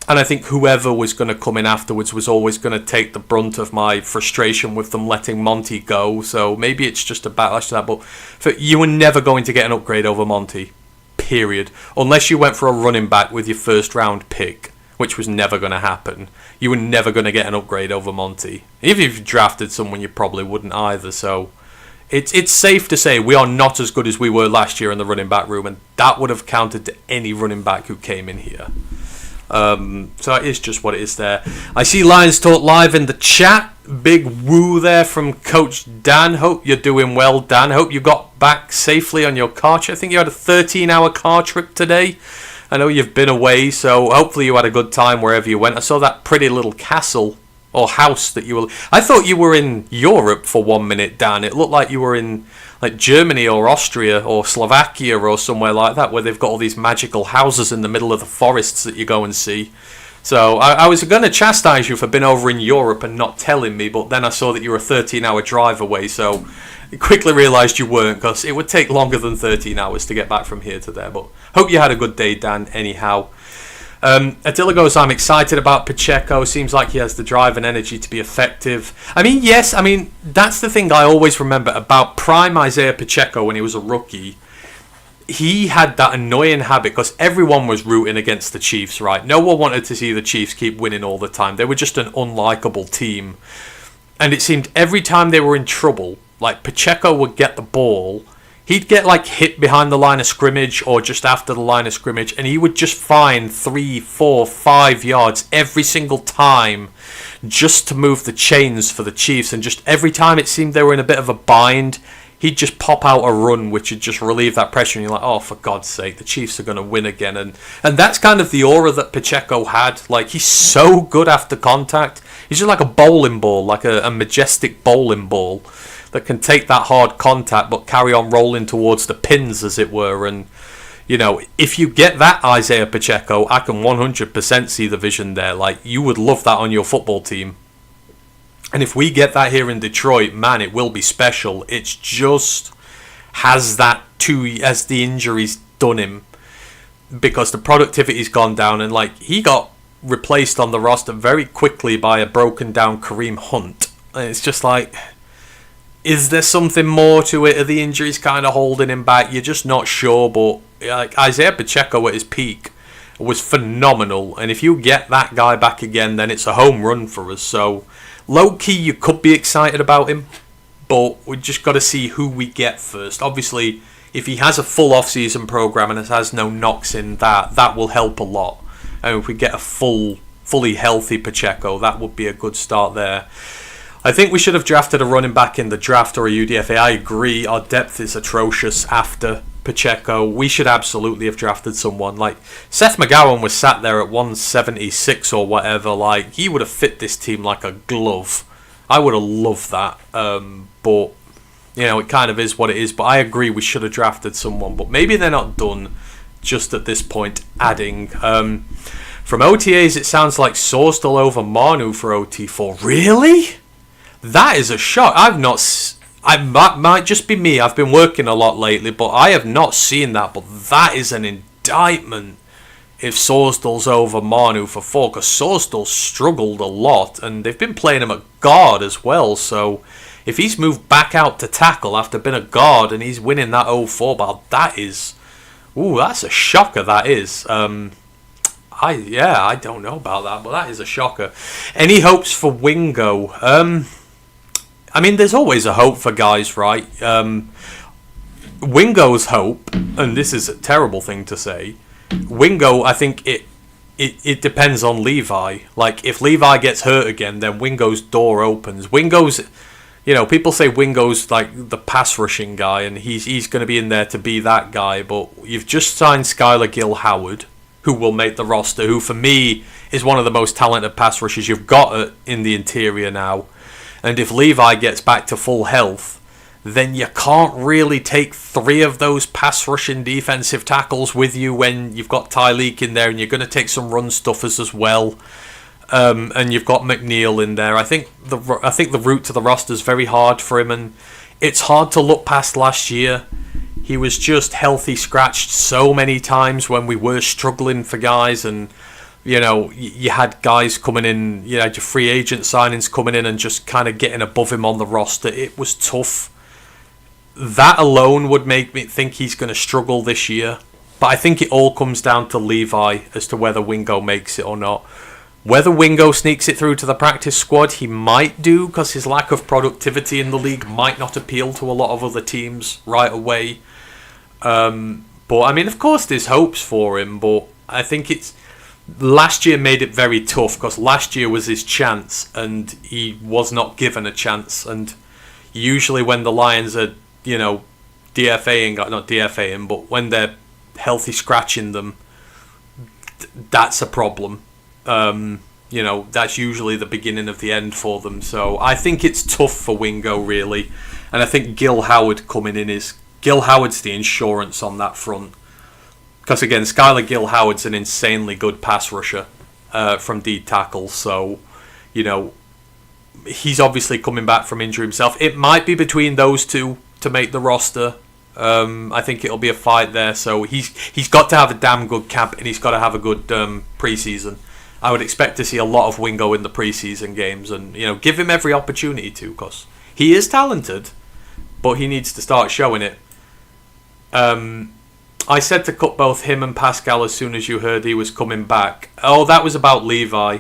And I think whoever was going to come in afterwards was always going to take the brunt of my frustration with them letting Monty go. So maybe it's just a backlash to that. But you were never going to get an upgrade over Monty. Period. Unless you went for a running back with your first round pick, which was never going to happen. You were never going to get an upgrade over Monty. Even if you drafted someone, you probably wouldn't either. So it's safe to say we are not as good as we were last year in the running back room. And that would have counted to any running back who came in here. So it is just what it is there. I see Lions Talk Live in the chat. Big woo there from Coach Dan. Hope you're doing well, Dan. Hope you got back safely on your car trip. I think you had a 13-hour car trip today. I know you've been away, so hopefully you had a good time wherever you went. I saw that pretty little castle or house that you were... I thought you were in Europe for 1 minute, Dan. It looked like you were in like Germany or Austria or Slovakia or somewhere like that, where they've got all these magical houses in the middle of the forests that you go and see. So I was going to chastise you for being over in Europe and not telling me, but then I saw that you were a 13-hour drive away, so I quickly realised you weren't, because it would take longer than 13 hours to get back from here to there. But hope you had a good day, Dan, anyhow. Attila goes, I'm excited about Pacheco. Seems like he has the drive and energy to be effective. I mean, yes, that's the thing I always remember about prime Isaiah Pacheco when he was a rookie. he had that annoying habit, because everyone was rooting against the Chiefs, right? No one wanted to see the Chiefs keep winning all the time. They were just an unlikable team. And it seemed every time they were in trouble, like Pacheco would get the ball, he'd get like hit behind the line of scrimmage or just after the line of scrimmage, and he would just find 3, 4, 5 yards every single time just to move the chains for the Chiefs. And just every time it seemed they were in a bit of a bind, he'd just pop out a run which would just relieve that pressure, and you're like, oh, for God's sake, the Chiefs are going to win again. And that's kind of the aura that Pacheco had. Like, he's so good after contact. He's just like a bowling ball, like a majestic bowling ball that can take that hard contact but carry on rolling towards the pins, as it were. And, you know, if you get that Isaiah Pacheco, I can 100% see the vision there. Like, you would love that on your football team. And if we get that here in Detroit, man, it will be special. It's just has that as the injuries done him, because the productivity's gone down, and like he got replaced on the roster very quickly by a broken down Kareem Hunt. And it's just like, is there something more to it? Are the injuries kind of holding him back? You're just not sure. But like Isaiah Pacheco at his peak was phenomenal, and if you get that guy back again, then it's a home run for us. So low key, you could be excited about him, but we just got to see who we get first. Obviously, if he has a full off-season program and has no knocks in that will help a lot. And if we get a fully healthy Pacheco, that would be a good start there. I think we should have drafted a running back in the draft or a UDFA. I agree, our depth is atrocious after Pacheco. We should absolutely have drafted someone. Like, Seth McGowan was sat there at 176 or whatever. Like, he would have fit this team like a glove. I would have loved that. But, you know, it kind of is what it is. But I agree, we should have drafted someone. But maybe they're not done just at this point adding. From OTAs, it sounds like Sorsdal over Manu for OT4. Really? That is a shock. Might just be me. I've been working a lot lately, but I have not seen that. But that is an indictment if Sorsdal's over Manu for 4, because Sorsdal struggled a lot, and they've been playing him at guard as well. So if he's moved back out to tackle after being a guard and he's winning that 0-4 battle, that's a shocker. That is. I don't know about that, but that is a shocker. Any hopes for Wingo? I mean, there's always a hope for guys, right? Wingo's hope, and this is a terrible thing to say, Wingo, I think it depends on Levi. Like, if Levi gets hurt again, then Wingo's door opens. Wingo's, you know, people say Wingo's like the pass rushing guy, and he's going to be in there to be that guy, but you've just signed Skylar Gill-Howard, who will make the roster, who for me is one of the most talented pass rushers you've got in the interior now. And if Levi gets back to full health, then you can't really take 3 of those pass rushing defensive tackles with you when you've got Tyleek in there, and you're going to take some run stuffers as well. And you've got McNeil in there. I think the route to the roster is very hard for him, and it's hard to look past last year. He was just healthy scratched so many times when we were struggling for guys, and you know, you had guys coming in, you had your free agent signings coming in and just kind of getting above him on the roster. It was tough. That alone would make me think he's going to struggle this year. But I think it all comes down to Levi as to whether Wingo makes it or not. Whether Wingo sneaks it through to the practice squad, he might do, because his lack of productivity in the league might not appeal to a lot of other teams right away. But, I mean, of course there's hopes for him, but I think last year made it very tough, because last year was his chance and he was not given a chance. And usually when the Lions are, you know, not DFAing, but when they're healthy scratching them, that's a problem. You know, that's usually the beginning of the end for them. So I think it's tough for Wingo, really. And I think Gil Howard coming in Gil Howard's the insurance on that front. Because again, Skylar Gill-Howard's an insanely good pass rusher from D tackle. So, you know, he's obviously coming back from injury himself. It might be between those two to make the roster. I think it'll be a fight there. So he's got to have a damn good camp, and he's got to have a good preseason. I would expect to see a lot of Wingo in the preseason games, and you know, give him every opportunity to, because he is talented, but he needs to start showing it. I said to cut both him and Pascal as soon as you heard he was coming back. Oh, that was about Levi.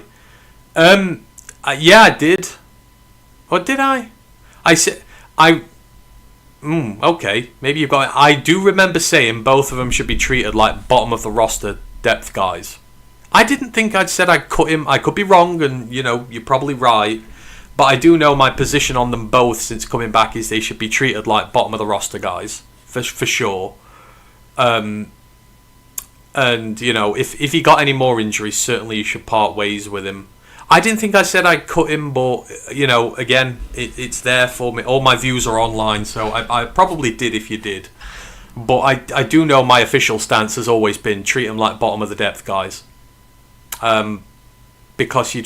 Yeah, I did. Or did I? I said okay, maybe you've got it. I do remember saying both of them should be treated like bottom of the roster depth guys. I didn't think I'd said I'd cut him. I could be wrong, and you're probably right. But I do know my position on them both since coming back is they should be treated like bottom of the roster guys for sure. And if he got any more injuries, certainly you should part ways with him. I didn't think I said I'd cut him, but again, it's there for me. All my views are online, so I probably did if you did. But I do know my official stance has always been treat him like bottom of the depth guys. Because you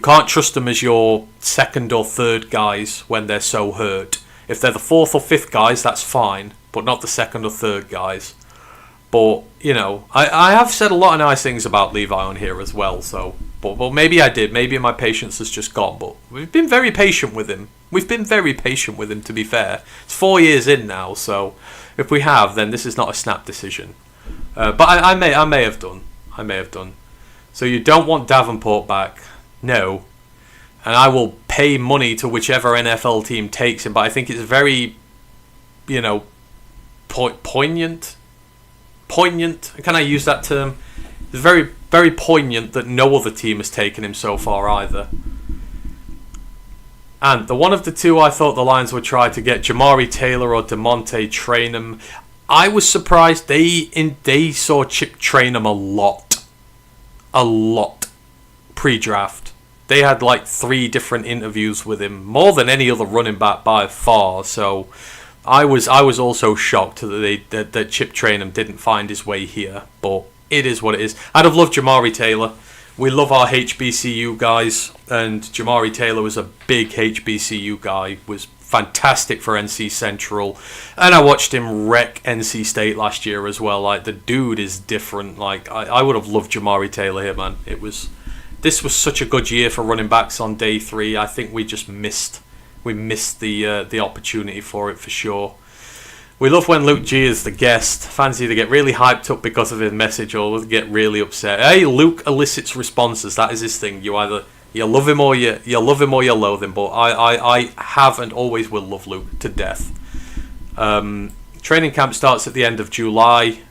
can't trust them as your second or third guys when they're so hurt. If they're the fourth or fifth guys, that's fine, but not the second or third guys. But, I have said a lot of nice things about Levi on here as well, so... But maybe I did. Maybe my patience has just gone. But we've been very patient with him. To be fair. It's 4 years in now, so... If we have, then this is not a snap decision. But I may have done. So you don't want Davenport back? No. And I will pay money to whichever NFL team takes him. But I think it's very, poignant. Can I use that term? It's very, very poignant that no other team has taken him so far either. And the one of the two I thought the Lions would try to get, Jamari Taylor or DeMonte Traynham. I was surprised they saw Chip Traynham a lot pre-draft. They had like 3 different interviews with him, more than any other running back by far. So I was also shocked that Chip Traynham didn't find his way here, but it is what it is. I'd have loved Jamari Taylor. We love our HBCU guys, and Jamari Taylor was a big HBCU guy, was fantastic for NC Central, and I watched him wreck NC State last year as well. Like, the dude is different. Like, I would have loved Jamari Taylor here, man. This was such a good year for running backs on day 3. I think we just missed the opportunity for it for sure. We love when Luke G is the guest. Fans either get really hyped up because of his message or get really upset. Hey, Luke elicits responses. That is his thing. You love him or you loathe him. But I have and always will love Luke to death. Training camp starts at the end of July.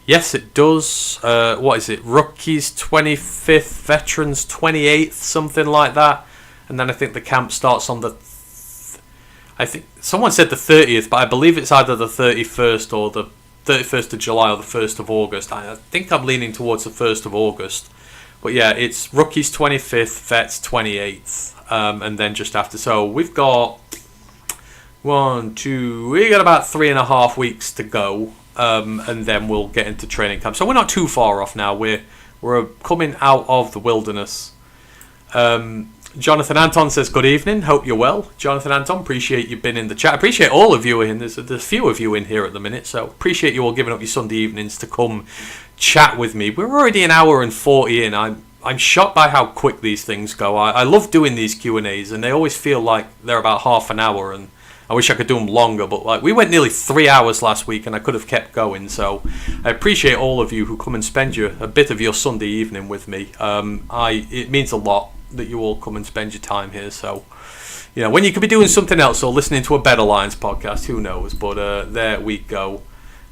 Yes, it does. What is it? Rookies 25th, veterans 28th, something like that. And then I think the camp starts on the... I think someone said the 30th, but I believe it's either the 31st or the 31st of July or the 1st of August. I think I'm leaning towards the 1st of August. But yeah, it's rookies 25th, vets 28th. And then just after. So we've got we got about 3.5 weeks to go. And then we'll get into training camp. So we're not too far off now. We're coming out of the wilderness. Jonathan Anton says, good evening, hope you're well. Jonathan Anton, appreciate you been in the chat. Appreciate all of you in. There's a few of you in here at the minute, so appreciate you all giving up your Sunday evenings to come chat with me. We're already 1 hour and 40 in. I'm shocked by how quick these things go. I love doing these Q&As, and they always feel like they're about half an hour, and I wish I could do them longer, but like we went nearly 3 hours last week, and I could have kept going. So I appreciate all of you who come and spend a bit of your Sunday evening with me. It means a lot that you all come and spend your time here. So, when you could be doing something else or listening to a Better Lions podcast, who knows? But there we go.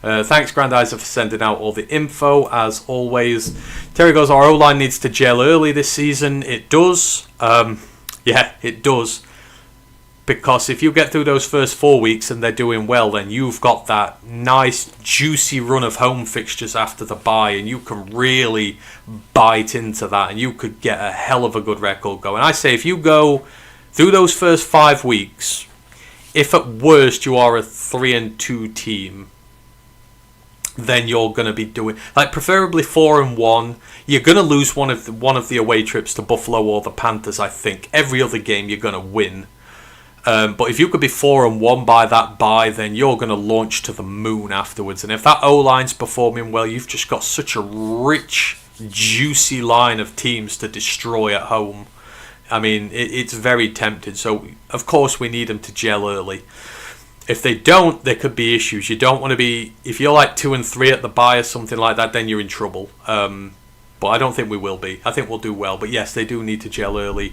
Thanks, Grandizer, for sending out all the info, as always. Terry goes, our O-line needs to gel early this season. It does. Yeah, it does. Because if you get through those first 4 weeks and they're doing well, then you've got that nice, juicy run of home fixtures after the bye, and you can really bite into that, and you could get a hell of a good record going. I say if you go through those first 5 weeks, if at worst you are a 3-2 team, then you're going to be doing, like, preferably 4-1. You're going to lose one of the away trips to Buffalo or the Panthers, I think. Every other game you're going to win. But if you could be 4-1 by that bye, then you're going to launch to the moon afterwards. And if that O-line's performing well, you've just got such a rich, juicy line of teams to destroy at home. I mean, it's very tempting. So, of course, we need them to gel early. If they don't, there could be issues. You don't want to be... If you're like 2 and 3 at the bye or something like that, then you're in trouble. But I don't think we will be. I think we'll do well. But yes, they do need to gel early,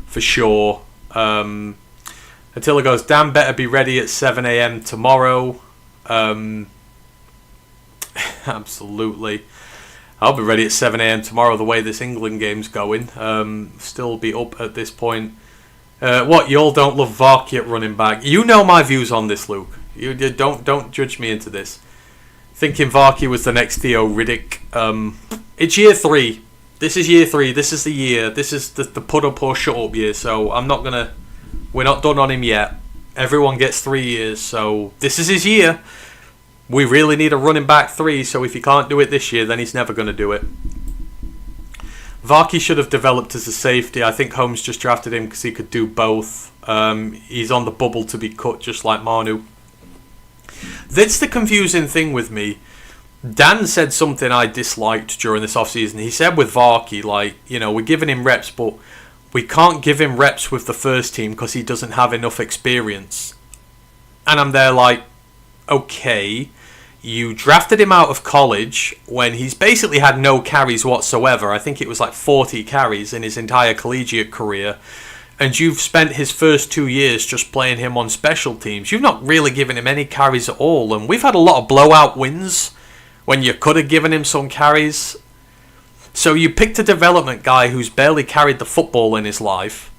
for sure. Attila goes, Dan better be ready at 7 a.m. tomorrow. Absolutely. I'll be ready at 7 a.m. tomorrow, the way this England game's going. Still be up at this point. What, you all don't love Varkey at running back? You know my views on this, Luke. You don't judge me into this. Thinking Varkey was the next Theo Riddick. It's year 3. This is year 3. This is the year. This is the put up or shut up year. So I'm not going to... We're not done on him yet. Everyone gets 3 years. So this is his year. We really need a running back 3. So if he can't do it this year, then he's never going to do it. Varkey should have developed as a safety. I think Holmes just drafted him because he could do both. He's on the bubble to be cut, just like Manu. That's the confusing thing with me. Dan said something I disliked during this offseason. He said with Varkey, like, you know, we're giving him reps, but we can't give him reps with the first team because he doesn't have enough experience. And I'm there like, okay, you drafted him out of college when he's basically had no carries whatsoever. I think it was like 40 carries in his entire collegiate career. And you've spent his first 2 years just playing him on special teams. You've not really given him any carries at all. And we've had a lot of blowout wins when you could have given him some carries. So you picked a development guy who's barely carried the football in his life.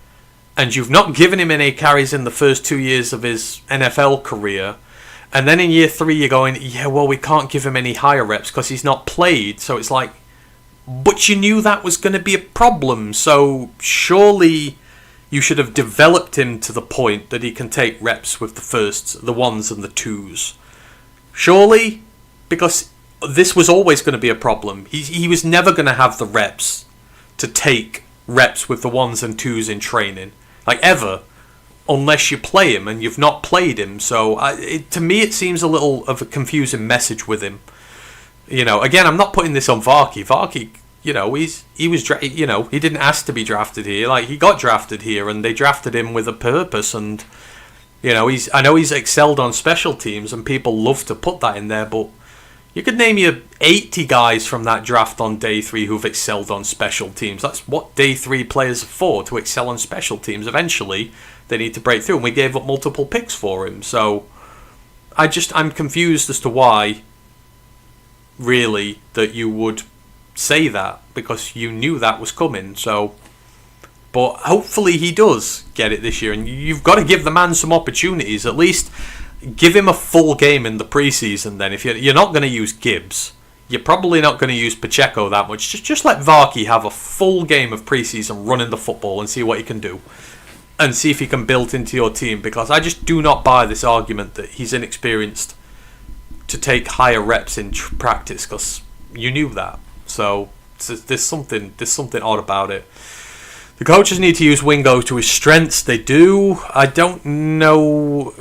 And you've not given him any carries in the first 2 years of his NFL career. And then in year 3 you're going, yeah, well, we can't give him any higher reps because he's not played. So it's like, but you knew that was going to be a problem. So surely you should have developed him to the point that he can take reps with the firsts, the ones and the twos. Surely, because this was always going to be a problem. He was never going to have the reps to take reps with the ones and twos in training. Like, ever. Unless you play him, and you've not played him. So, to me, it seems a little of a confusing message with him. You know, again, I'm not putting this on Varkey. Varkey, you know, he didn't ask to be drafted here. Like, he got drafted here, and they drafted him with a purpose. And, you know, I know he's excelled on special teams, and people love to put that in there. But you could name you 80 guys from that draft on day 3 who've excelled on special teams. That's what day 3 players are for, to excel on special teams. Eventually, they need to break through, and we gave up multiple picks for him. So I'm confused as to why, really, that you would say that, because you knew that was coming. So, but hopefully he does get it this year, and you've got to give the man some opportunities. At least give him a full game in the preseason. Then, if you're not going to use Gibbs, you're probably not going to use Pacheco that much. Just let Varkey have a full game of preseason running the football and see what he can do. And see if he can build into your team, because I just do not buy this argument that he's inexperienced to take higher reps in practice, because you knew that. So there's something odd about it. The coaches need to use Wingo to his strengths. They do. I don't know.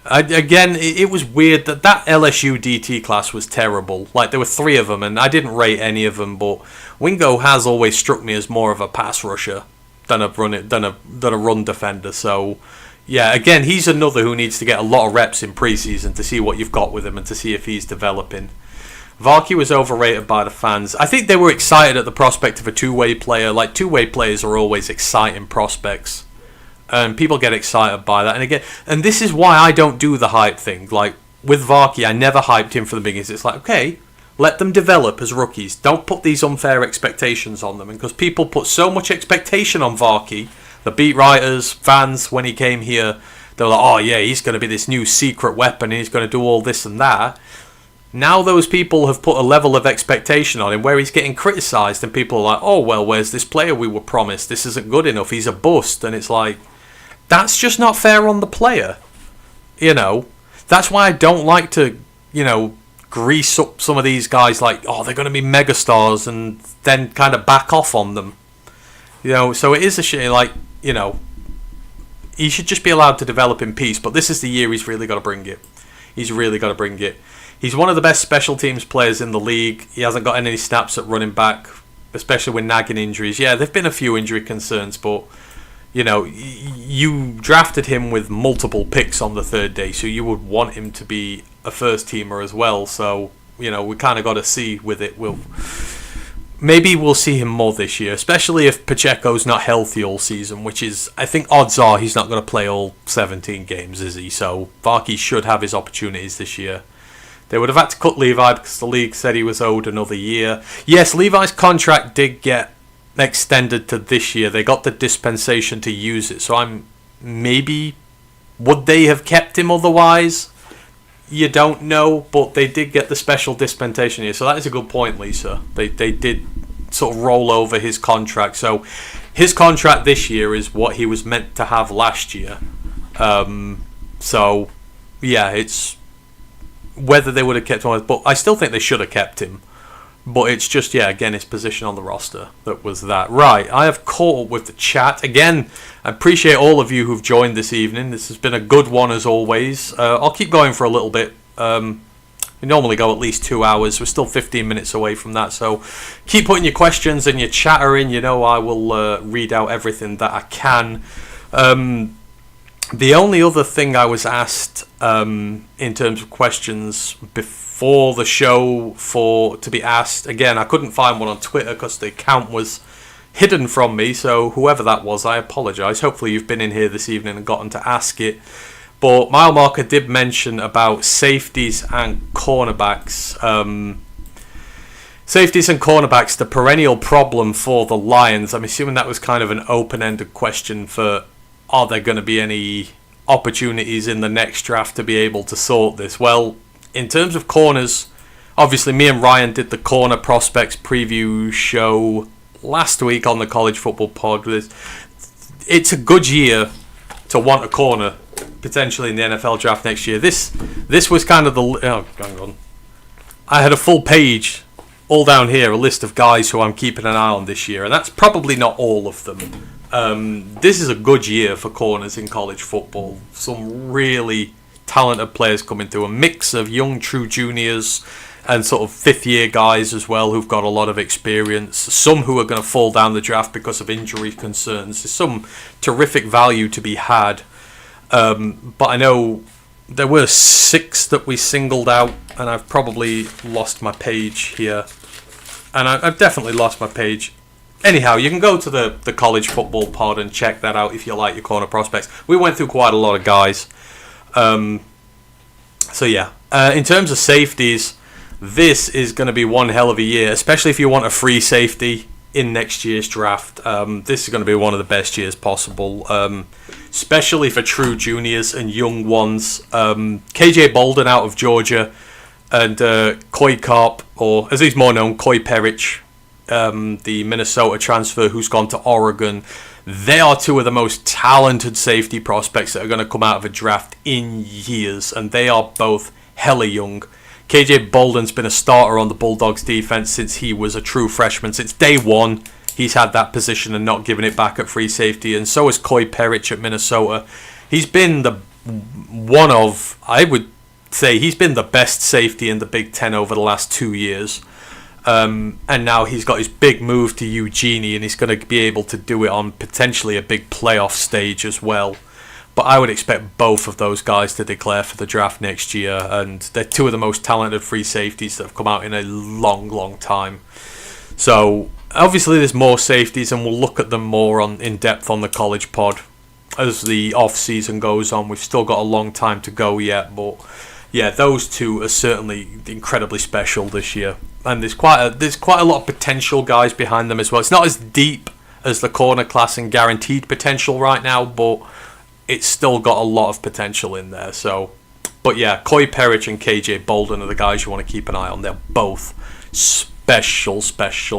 It was weird that LSU DT class was terrible. Like, there were 3 of them, and I didn't rate any of them. But Wingo has always struck me as more of a pass rusher than a run defender. So, yeah, again, he's another who needs to get a lot of reps in preseason to see what you've got with him and to see if he's developing. Varkey was overrated by the fans. I think they were excited at the prospect of a two-way player. Like, two-way players are always exciting prospects, and people get excited by that. And this is why I don't do the hype thing. Like, with Varkey, I never hyped him for the beginnings. It's like, okay, let them develop as rookies. Don't put these unfair expectations on them. And because people put so much expectation on Varkey, the beat writers, fans, when he came here, they were like, oh yeah, he's going to be this new secret weapon, and he's going to do all this and that. Now those people have put a level of expectation on him where he's getting criticised, and people are like, oh, well, where's this player we were promised? This isn't good enough. He's a bust. And it's like, that's just not fair on the player. You know, that's why I don't like to, you know, grease up some of these guys like, oh, they're going to be megastars, and then kind of back off on them. You know, so it is a shame, like, you know, he should just be allowed to develop in peace, but this is the year he's really got to bring it. He's really got to bring it. He's one of the best special teams players in the league. He hasn't got any snaps at running back, especially with nagging injuries. Yeah, there've been a few injury concerns, but you know, you drafted him with multiple picks on the third day, so you would want him to be a first teamer as well. So, you know, we kind of got to see with it. Maybe we'll see him more this year, especially if Pacheco's not healthy all season, which is, I think odds are he's not going to play all 17 games, is he? So Varkey should have his opportunities this year. They would have had to cut Levi because the league said he was owed another year. Yes, Levi's contract did get extended to this year. They got the dispensation to use it. So would they have kept him otherwise? You don't know, but they did get the special dispensation here. So that is a good point, Lisa. They did sort of roll over his contract. So his contract this year is what he was meant to have last year. So, yeah, it's whether they would have kept him, but I still think they should have kept him. But it's just, yeah, again, his position on the roster that was that. Right, I have caught up with the chat. Again, I appreciate all of you who've joined this evening. This has been a good one as always. I'll keep going for a little bit. We normally go at least 2 hours. We're still 15 minutes away from that. So keep putting your questions and your chatter in. You know, I will read out everything that I can. The only other thing I was asked in terms of questions before the show to be asked, again, I couldn't find one on Twitter because the account was hidden from me, so whoever that was, I apologise. Hopefully you've been in here this evening and gotten to ask it. But Mile Marker did mention about safeties and cornerbacks. Safeties and cornerbacks, the perennial problem for the Lions. I'm assuming that was kind of an open-ended question for, are there going to be any opportunities in the next draft to be able to sort this? Well, in terms of corners, obviously me and Ryan did the corner prospects preview show last week on the College Football Pod. It's a good year to want a corner potentially in the NFL draft next year. This was kind of hang on. I had a full page all down here, a list of guys who I'm keeping an eye on this year, and that's probably not all of them. This is a good year for corners in college football. Some really talented players coming through, a mix of young true juniors and sort of fifth-year guys as well who've got a lot of experience. Some who are going to fall down the draft because of injury concerns. There's some terrific value to be had. But I know there were 6 that we singled out, and I've probably lost my page here. And I've definitely lost my page. Anyhow, you can go to the College Football Pod and check that out if you like your corner prospects. We went through quite a lot of guys. So yeah, in terms of safeties, this is going to be one hell of a year, especially if you want a free safety in next year's draft. This is going to be one of the best years possible, especially for true juniors and young ones. KJ Bolden out of Georgia and Coy Carp, or as he's more known, Coy Perich, the Minnesota transfer who's gone to Oregon. They are 2 of the most talented safety prospects that are going to come out of a draft in years, and they are both hella young. KJ Bolden's been a starter on the Bulldogs defense since he was a true freshman. Since day one, he's had that position and not given it back at free safety, and so has Coy Perich at Minnesota. He's been I would say he's been the best safety in the Big Ten over the last 2 years. And now he's got his big move to Eugenie, and he's going to be able to do it on potentially a big playoff stage as well. But I would expect both of those guys to declare for the draft next year, and they're 2 of the most talented free safeties that have come out in a long, long time. So obviously there's more safeties, and we'll look at them more in depth on the College Pod as the off season goes on. We've still got a long time to go yet, but yeah, those 2 are certainly incredibly special this year. And there's quite a lot of potential guys behind them as well. It's not as deep as the corner class and guaranteed potential right now, but it's still got a lot of potential in there. So, but yeah, Coy Perich and KJ Bolden are the guys you want to keep an eye on. They're both special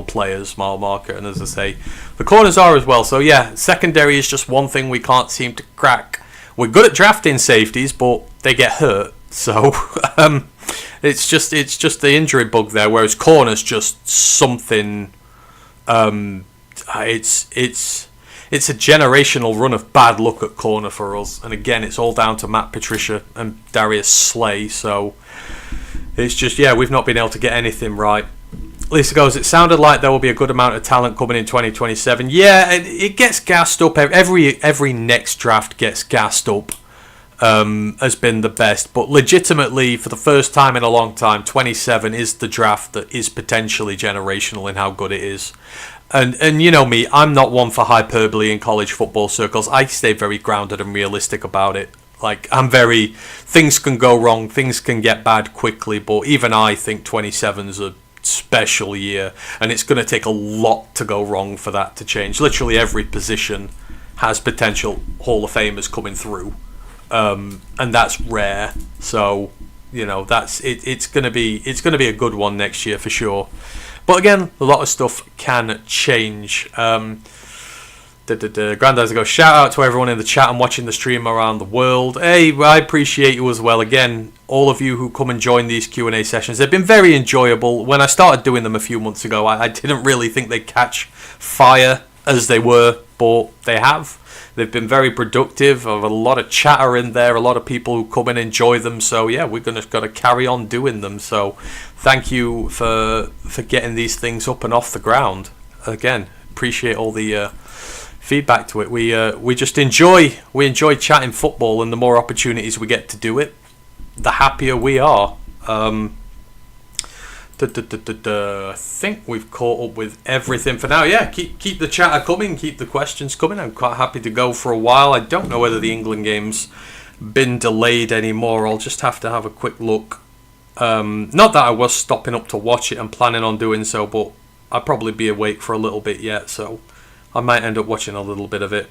players, Mile Marker, and as I say, the corners are as well. So yeah, secondary is just one thing we can't seem to crack. We're good at drafting safeties, but they get hurt. So it's just the injury bug there. Whereas corners just something. It's a generational run of bad luck at corner for us, and again, it's all down to Matt Patricia and Darius Slay. So it's just we've not been able to get anything right. Lisa goes, it sounded like there will be a good amount of talent coming in 2027. Yeah, it gets gassed up. Every next draft gets gassed up. Has been the best. But legitimately, for the first time in a long time, 27 is the draft that is potentially generational in how good it is. And you know me, I'm not one for hyperbole in college football circles. I stay very grounded and realistic about it. Like, things can go wrong, things can get bad quickly, but even I think 27's a special year, and it's going to take a lot to go wrong for that to change. Literally every position has potential Hall of Famers coming through, and that's rare. So, you know, it's going to be a good one next year for sure. But again, a lot of stuff can change. Grandad's go, shout out to everyone in the chat and watching the stream around the world. Hey, I appreciate you as well. Again, all of you who come and join these Q&A sessions, they've been very enjoyable. When I started doing them a few months ago, I didn't really think they'd catch fire as they were, but they have. They've been very productive. I've a lot of chatter in there, a lot of people who come and enjoy them. So yeah, we're got to carry on doing them. So thank you for getting these things up and off the ground. Again, appreciate all the feedback to it. We just enjoy chatting football, and the more opportunities we get to do it, the happier we are. I think we've caught up with everything for now. Yeah, keep the chatter coming, keep the questions coming. I'm quite happy to go for a while. I don't know whether the England game's been delayed anymore. I'll just have to have a quick look. Not that I was stopping up to watch it and planning on doing so, but I'll probably be awake for a little bit yet, so I might end up watching a little bit of it.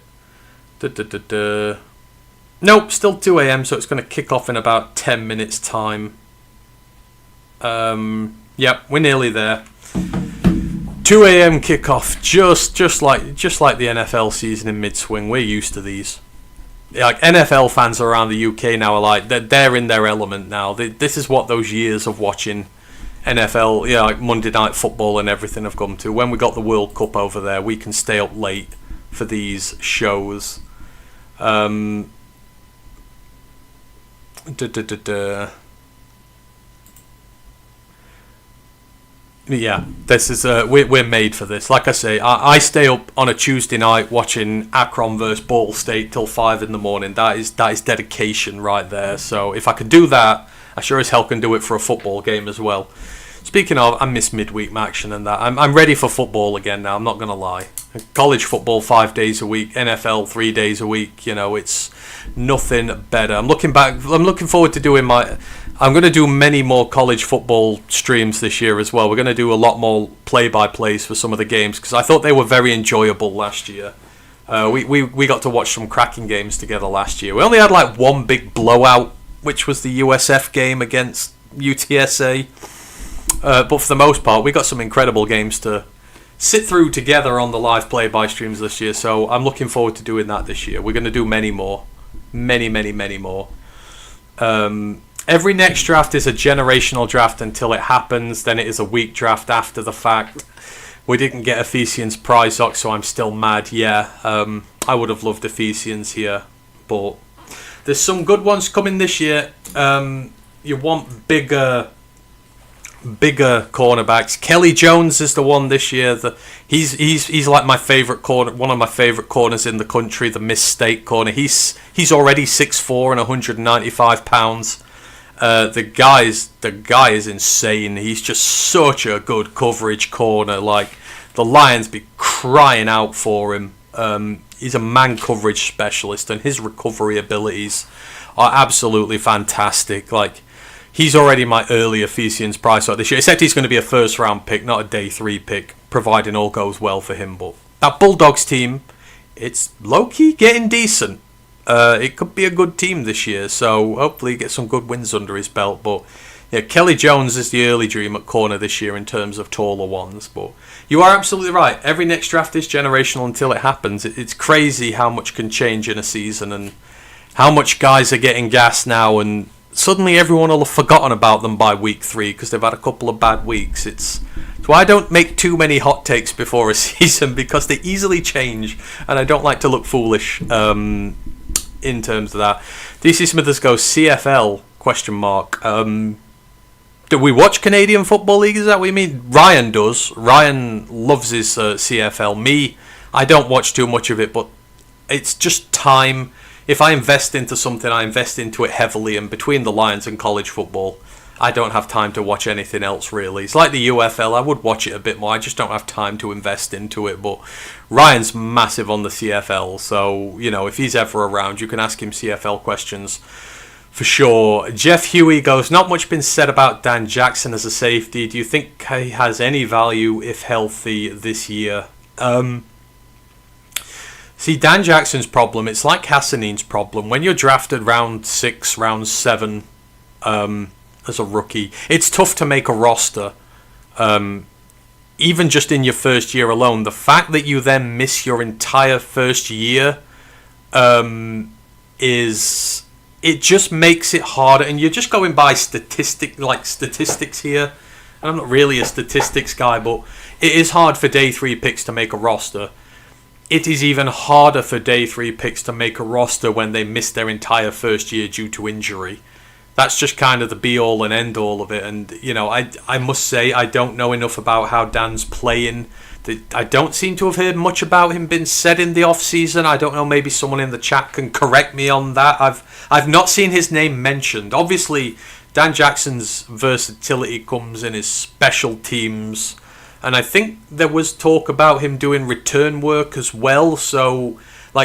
Nope, still 2 a.m, so it's going to kick off in about 10 minutes time. Yep, we're nearly there. 2 a.m. kickoff, just like the NFL season in mid-swing. We're used to these. Like, NFL fans around the UK now are like, they're in their element now. This is what those years of watching NFL, like Monday Night Football and everything have come to. When we got the World Cup over there, we can stay up late for these shows. Yeah, this is we're made for this. Like I say, I stay up on a Tuesday night watching Akron versus Ball State till 5 in the morning. That is dedication right there. So if I can do that, I sure as hell can do it for a football game as well. Speaking of, I miss midweek action and that. I'm ready for football again now. I'm not gonna lie. College football 5 days a week, NFL 3 days a week. You know, it's nothing better. I'm looking forward to doing I'm going to do many more college football streams this year as well. We're going to do a lot more play-by-plays for some of the games because I thought they were very enjoyable last year. We got to watch some cracking games together last year. We only had like one big blowout, which was the USF game against UTSA. But for the most part, we got some incredible games to sit through together on the live play-by streams this year. So I'm looking forward to doing that this year. We're going to do many more. Many more. Every next draft is a generational draft until it happens. Then it is a weak draft after the fact. We didn't get Ephesians prize ox, so I'm still mad. Yeah, I would have loved Ephesians here. But there's some good ones coming this year. You want bigger cornerbacks. Kelly Jones is the one this year. He's like my favourite corner, one of my favourite corners in the country, the Miss State corner. He's already 6'4" and 195 pounds. The guy is insane. He's just such a good coverage corner. Like, the Lions be crying out for him. He's a man coverage specialist, and his recovery abilities are absolutely fantastic. Like, he's already my early Ephesians price this year, except he's going to be a first round pick, not a day 3 pick, providing all goes well for him. But that Bulldogs team, it's low-key getting decent. It could be a good team this year, so hopefully get some good wins under his belt. But yeah, Kelly Jones is the early dream at corner this year in terms of taller ones. But you are absolutely right. Every next draft is generational until it happens. It's crazy how much can change in a season and how much guys are getting gassed now, and suddenly everyone will have forgotten about them by week 3 because they've had a couple of bad weeks. It's why I don't make too many hot takes before a season, because they easily change, and I don't like to look foolish in terms of that. DC Smithers goes CFL ? Do we watch Canadian Football League? Is that what you mean? Ryan does. Ryan loves his CFL. Me, I don't watch too much of it, but it's just time. If I invest into something, I invest into it heavily, and between the Lions and college football, I don't have time to watch anything else, really. It's like the UFL. I would watch it a bit more. I just don't have time to invest into it. But Ryan's massive on the CFL, so, if he's ever around, you can ask him CFL questions for sure. Jeff Huey goes, not much been said about Dan Jackson as a safety. Do you think he has any value if healthy this year? See, Dan Jackson's problem, it's like Hassanine's problem. When you're drafted round 6, round 7 as a rookie, it's tough to make a roster. Even just in your first year alone, the fact that you then miss your entire first year it just makes it harder. And you're just going by statistics here. And I'm not really a statistics guy, but it is hard for day 3 picks to make a roster. It is even harder for day 3 picks to make a roster when they miss their entire first year due to injury. That's just kind of the be-all and end-all of it. And, I must say I don't know enough about how Dan's playing. I don't seem to have heard much about him being said in the off-season. I don't know, maybe someone in the chat can correct me on that. I've not seen his name mentioned. Obviously, Dan Jackson's versatility comes in his special teams. And I think there was talk about him doing return work as well. So,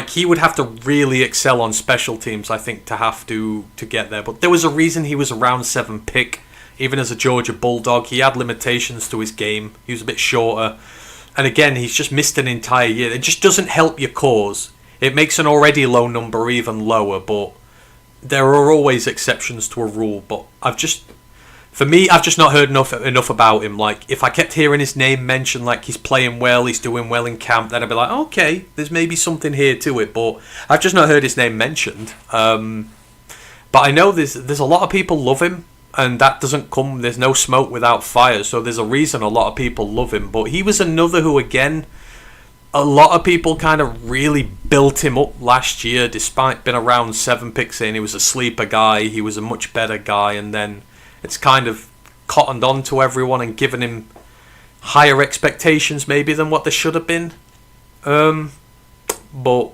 he would have to really excel on special teams, I think, to have to get there. But there was a reason he was a round 7 pick. Even as a Georgia Bulldog, he had limitations to his game. He was a bit shorter. And again, he's just missed an entire year. It just doesn't help your cause. It makes an already low number even lower. But there are always exceptions to a rule. But I've just not heard enough about him. If I kept hearing his name mentioned, he's playing well, he's doing well in camp, then I'd be like, okay, there's maybe something here to it. But I've just not heard his name mentioned. But I know there's a lot of people love him, and that doesn't come. There's no smoke without fire. So there's a reason a lot of people love him. But he was another who, again, a lot of people kind of really built him up last year, despite being around 7 picks in. He was a sleeper guy. He was a much better guy, and then it's kind of cottoned on to everyone and given him higher expectations maybe than what there should have been. But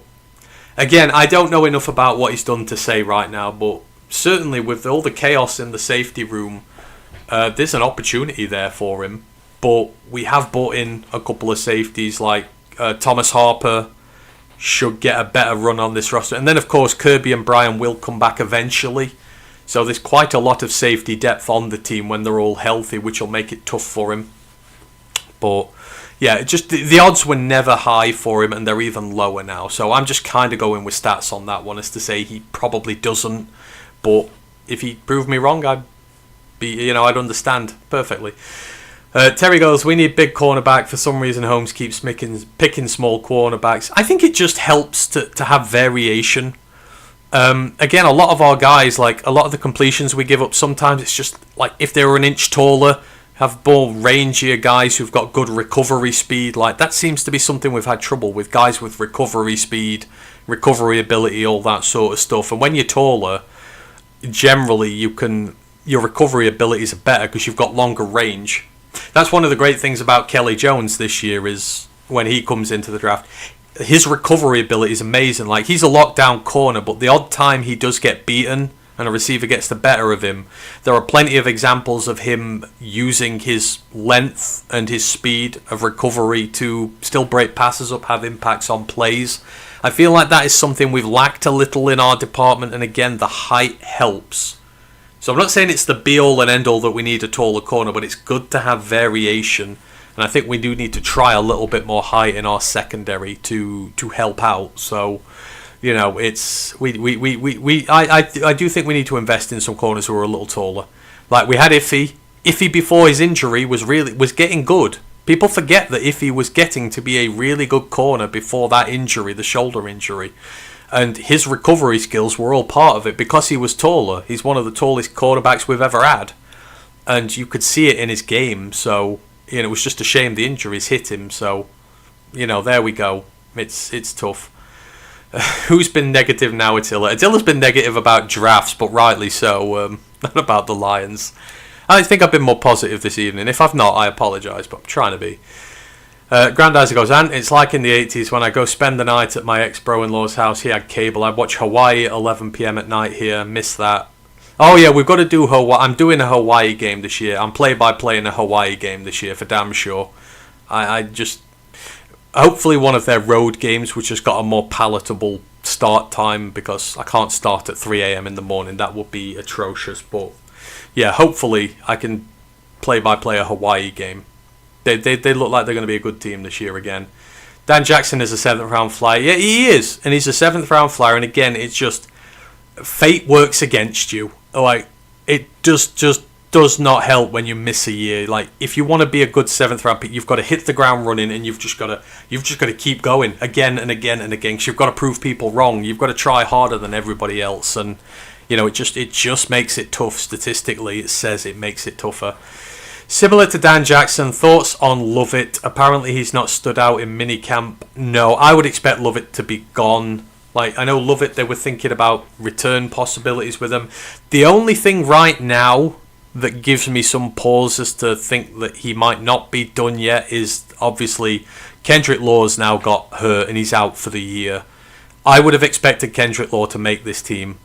again, I don't know enough about what he's done to say right now, but certainly with all the chaos in the safety room, there's an opportunity there for him. But we have brought in a couple of safeties like Thomas Harper should get a better run on this roster. And then, of course, Kirby and Bryan will come back eventually. So there's quite a lot of safety depth on the team when they're all healthy, which will make it tough for him. But yeah, just the odds were never high for him, and they're even lower now. So I'm just kind of going with stats on that one, as to say he probably doesn't. But if he proved me wrong, I'd understand perfectly. Terry goes, we need big cornerback. For some reason, Holmes keeps picking small cornerbacks. I think it just helps to have variation. Again, a lot of our guys, a lot of the completions we give up, sometimes it's just if they were an inch taller, have more rangier guys who've got good recovery speed. That seems to be something we've had trouble with, guys with recovery speed, recovery ability, all that sort of stuff. And when you're taller, generally your recovery abilities are better because you've got longer range. That's one of the great things about Kelly Jones this year, is when he comes into the draft, his recovery ability is amazing. He's a lockdown corner, but the odd time he does get beaten and a receiver gets the better of him, there are plenty of examples of him using his length and his speed of recovery to still break passes up, have impacts on plays. I feel like that is something we've lacked a little in our department, and again, the height helps. So I'm not saying it's the be-all and end-all that we need a taller corner, but it's good to have variation. And I think we do need to try a little bit more height in our secondary to help out. So, it's I do think we need to invest in some corners who are a little taller. We had Iffy. Iffy before his injury was getting good. People forget that Iffy was getting to be a really good corner before that injury, the shoulder injury. And his recovery skills were all part of it because he was taller. He's one of the tallest cornerbacks we've ever had. And you could see it in his game, so it was just a shame the injuries hit him. So, there we go. It's tough. Who's been negative now? Attila. Attila's been negative about drafts, but rightly so. Not about the Lions. I think I've been more positive this evening. If I've not, I apologise, but I'm trying to be. Grandizer goes, and it's like in the 80s when I go spend the night at my ex-bro-in-law's house. He had cable. I'd watch Hawaii at 11 p.m. at night here. Miss that. Oh yeah, we've got to do Hawaii. I'm doing a Hawaii game this year. I'm play-by-play in a Hawaii game this year for damn sure. I just... Hopefully one of their road games which has got a more palatable start time, because I can't start at 3 a.m. in the morning. That would be atrocious. But yeah, hopefully I can play-by-play a Hawaii game. They look like they're going to be a good team this year again. Dan Jackson is a 7th round flyer. Yeah, he is. And he's a 7th round flyer. And again, it's just... Fate works against you. Like, it just does not help when you miss a year. Like, if you want to be a good 7th round pick, you've got to hit the ground running, and you've just got to keep going again and again and again. Because you've got to prove people wrong. You've got to try harder than everybody else, and you know it just makes it tough statistically. It says it makes it tougher. Similar to Dan Jackson, thoughts on Lovett? Apparently he's not stood out in minicamp. No, I would expect Lovett to be gone. Like, I know Lovett, they were thinking about return possibilities with him. The only thing right now that gives me some pause as to think that he might not be done yet is obviously Kendrick Law's now got hurt and he's out for the year. I would have expected Kendrick Law to make this team.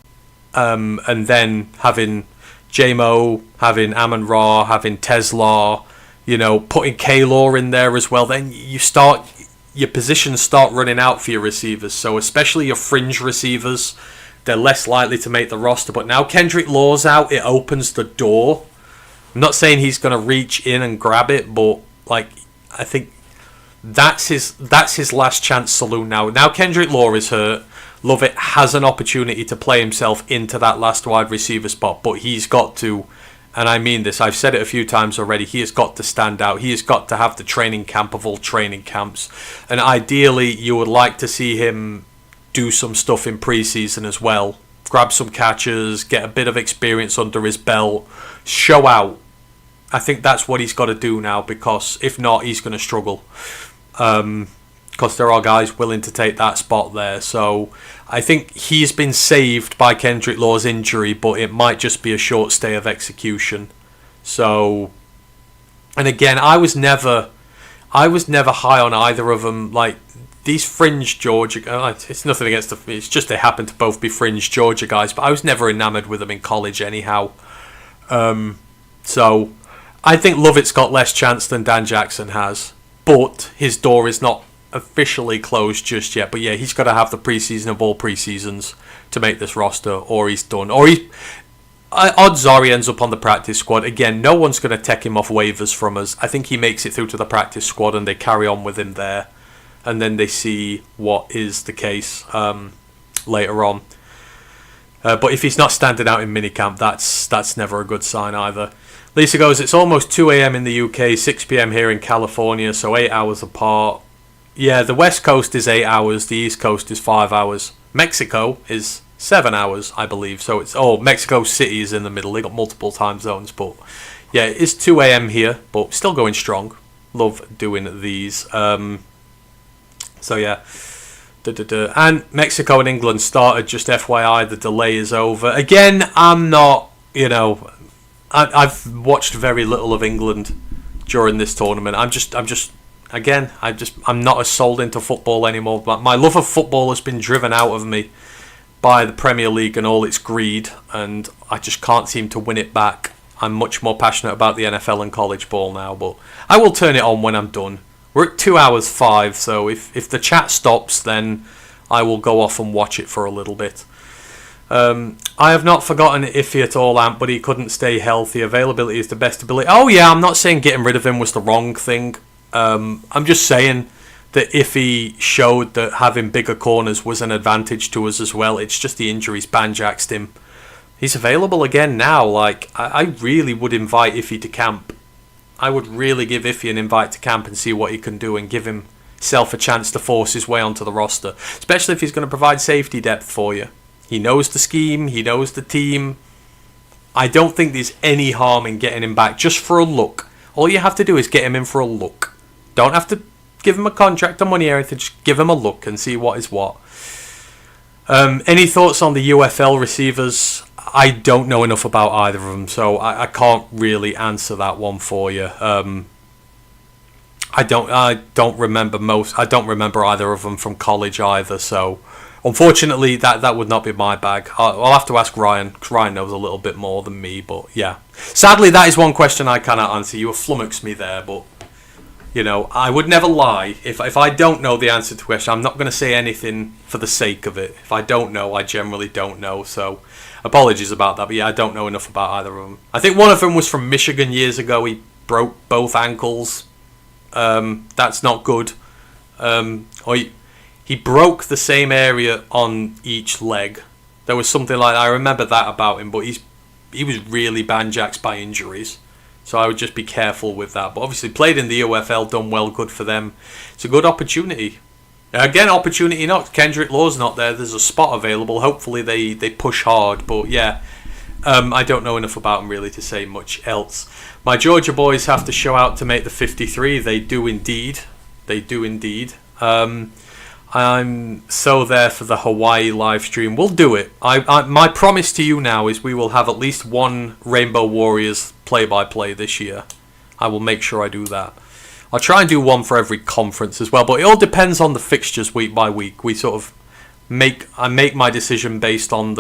And then having J-Mo, having Amon-Ra, having Tesla, you know, putting K-Law in there as well, then your positions start running out for your receivers. So especially your fringe receivers, they're less likely to make the roster. But now Kendrick Law's out, it opens the door. I'm not saying he's going to reach in and grab it, but like I think that's his last chance saloon now. Now Kendrick Law is hurt. Lovett has an opportunity to play himself into that last wide receiver spot, but he's got to, and I mean this, I've said it a few times already, he has got to stand out. He has got to have the training camp of all training camps. And ideally, you would like to see him do some stuff in preseason as well. Grab some catches, get a bit of experience under his belt, show out. I think that's what he's got to do now, because if not, he's going to struggle. Because there are guys willing to take that spot there. So I think he's been saved by Kendrick Law's injury, but it might just be a short stay of execution. So, and again, I was never high on either of them. Like, these fringe Georgia, it's nothing against it's just they happen to both be fringe Georgia guys, but I was never enamoured with them in college anyhow. So I think Lovett's got less chance than Dan Jackson has, but his door is not officially closed just yet. But yeah, he's got to have the preseason of all preseasons to make this roster, or he's done. Or odds are he ends up on the practice squad. Again, no one's going to take him off waivers from us. I think he makes it through to the practice squad and they carry on with him there, and then they see what is the case later on. But if he's not standing out in minicamp, that's never a good sign either. Lisa goes, it's almost 2 a.m. in the UK, 6 p.m. here in California, so 8 hours apart. Yeah, the West Coast is 8 hours, the East Coast is 5 hours. Mexico is 7 hours, I believe. So it's, Mexico City is in the middle. They got multiple time zones, but yeah, it's 2 a.m. here, but still going strong. Love doing these. So yeah. And Mexico and England started, just FYI, the delay is over. Again, I'm not, I've watched very little of England during this tournament. I'm not as sold into football anymore. But my love of football has been driven out of me by the Premier League and all its greed, and I just can't seem to win it back. I'm much more passionate about the NFL and college ball now, but I will turn it on when I'm done. We're at 2 hours 5, so if the chat stops, then I will go off and watch it for a little bit. I have not forgotten Iffy at all, Ant, but he couldn't stay healthy. Availability is the best ability. Oh yeah, I'm not saying getting rid of him was the wrong thing. I'm just saying that Iffy showed that having bigger corners was an advantage to us as well. It's just the injuries banjaxed him. He's available again now. Like, I really would invite Iffy to camp. I would really give Iffy an invite to camp and see what he can do and give himself a chance to force his way onto the roster. Especially if he's going to provide safety depth for you. He knows the scheme. He knows the team. I don't think there's any harm in getting him back just for a look. All you have to do is get him in for a look. Don't have to give him a contract or money or anything. Just give him a look and see what is what. Any thoughts on the UFL receivers? I don't know enough about either of them, so I can't really answer that one for you. I don't remember I don't remember either of them from college either. So, unfortunately, that would not be my bag. I'll have to ask Ryan, because Ryan knows a little bit more than me. But yeah, sadly, that is one question I cannot answer. You have flummoxed me there, but I would never lie. If I don't know the answer to a question, I'm not going to say anything for the sake of it. If I don't know, I generally don't know. So, apologies about that. But yeah, I don't know enough about either of them. I think one of them was from Michigan years ago. He broke both ankles. That's not good. Or he broke the same area on each leg. There was something like that. I remember that about him. But he was really banjaxed by injuries. So I would just be careful with that. But obviously played in the UFL, done well, good for them. It's a good opportunity. Again, opportunity not. Kendrick Law's not there. There's a spot available. Hopefully they push hard. But yeah, I don't know enough about them really to say much else. My Georgia boys have to show out to make the 53. They do indeed. They do indeed. I'm so there for the Hawaii live stream. We'll do it. My promise to you now is we will have at least one Rainbow Warriors play-by-play this year. I will make sure I do that. I'll try and do one for every conference as well, but it all depends on the fixtures week by week. We sort of make my decision based on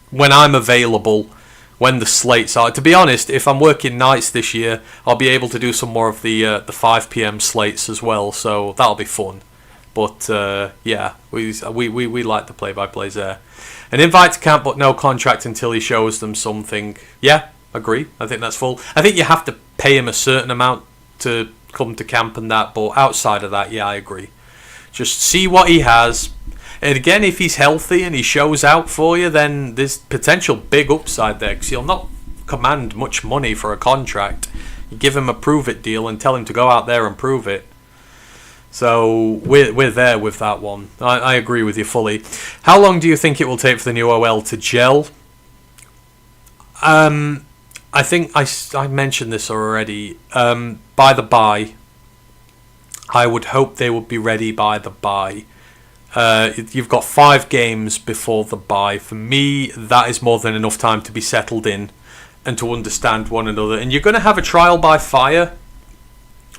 when I'm available, when the slates are. To be honest, if I'm working nights this year, I'll be able to do some more of the 5 p.m. slates as well, so that'll be fun. But yeah, we like the play-by-plays there. An invite to camp, but no contract until he shows them something. Yeah, agree. I think that's full. I think you have to pay him a certain amount to come to camp and that. But outside of that, yeah, I agree. Just see what he has. And again, if he's healthy and he shows out for you, then there's potential big upside there. Because he'll not command much money for a contract. You give him a prove-it deal and tell him to go out there and prove it. So we're there with that one. I agree with you fully. How long do you think it will take for the new OL to gel? I think I mentioned this already. By the bye, I would hope they would be ready by the bye. You've got 5 games before the bye. For me, that is more than enough time to be settled in and to understand one another. And you're going to have a trial by fire.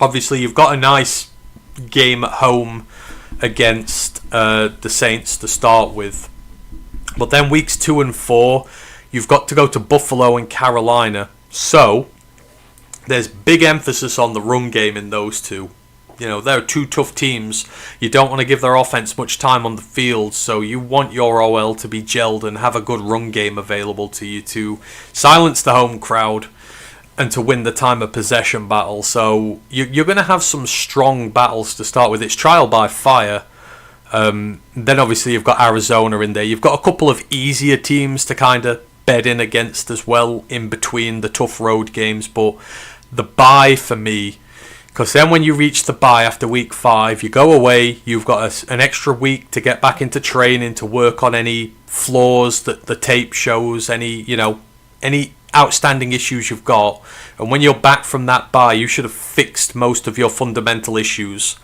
Obviously, you've got a nice game at home against the Saints to start with, but then weeks 2 and 4 you've got to go to Buffalo and Carolina, so there's big emphasis on the run game in those two. They're 2 tough teams. You don't want to give their offense much time on the field, so you want your OL to be gelled and have a good run game available to you to silence the home crowd and to win the time of possession battle. So you're going to have some strong battles to start with. It's trial by fire. Then obviously you've got Arizona in there. You've got a couple of easier teams to kind of bed in against as well in between the tough road games. But the bye for me, because then when you reach the bye after week 5, you go away. You've got an extra week to get back into training, to work on any flaws that the tape shows, any outstanding issues you've got, and when you're back from that bye, you should have fixed most of your fundamental issues,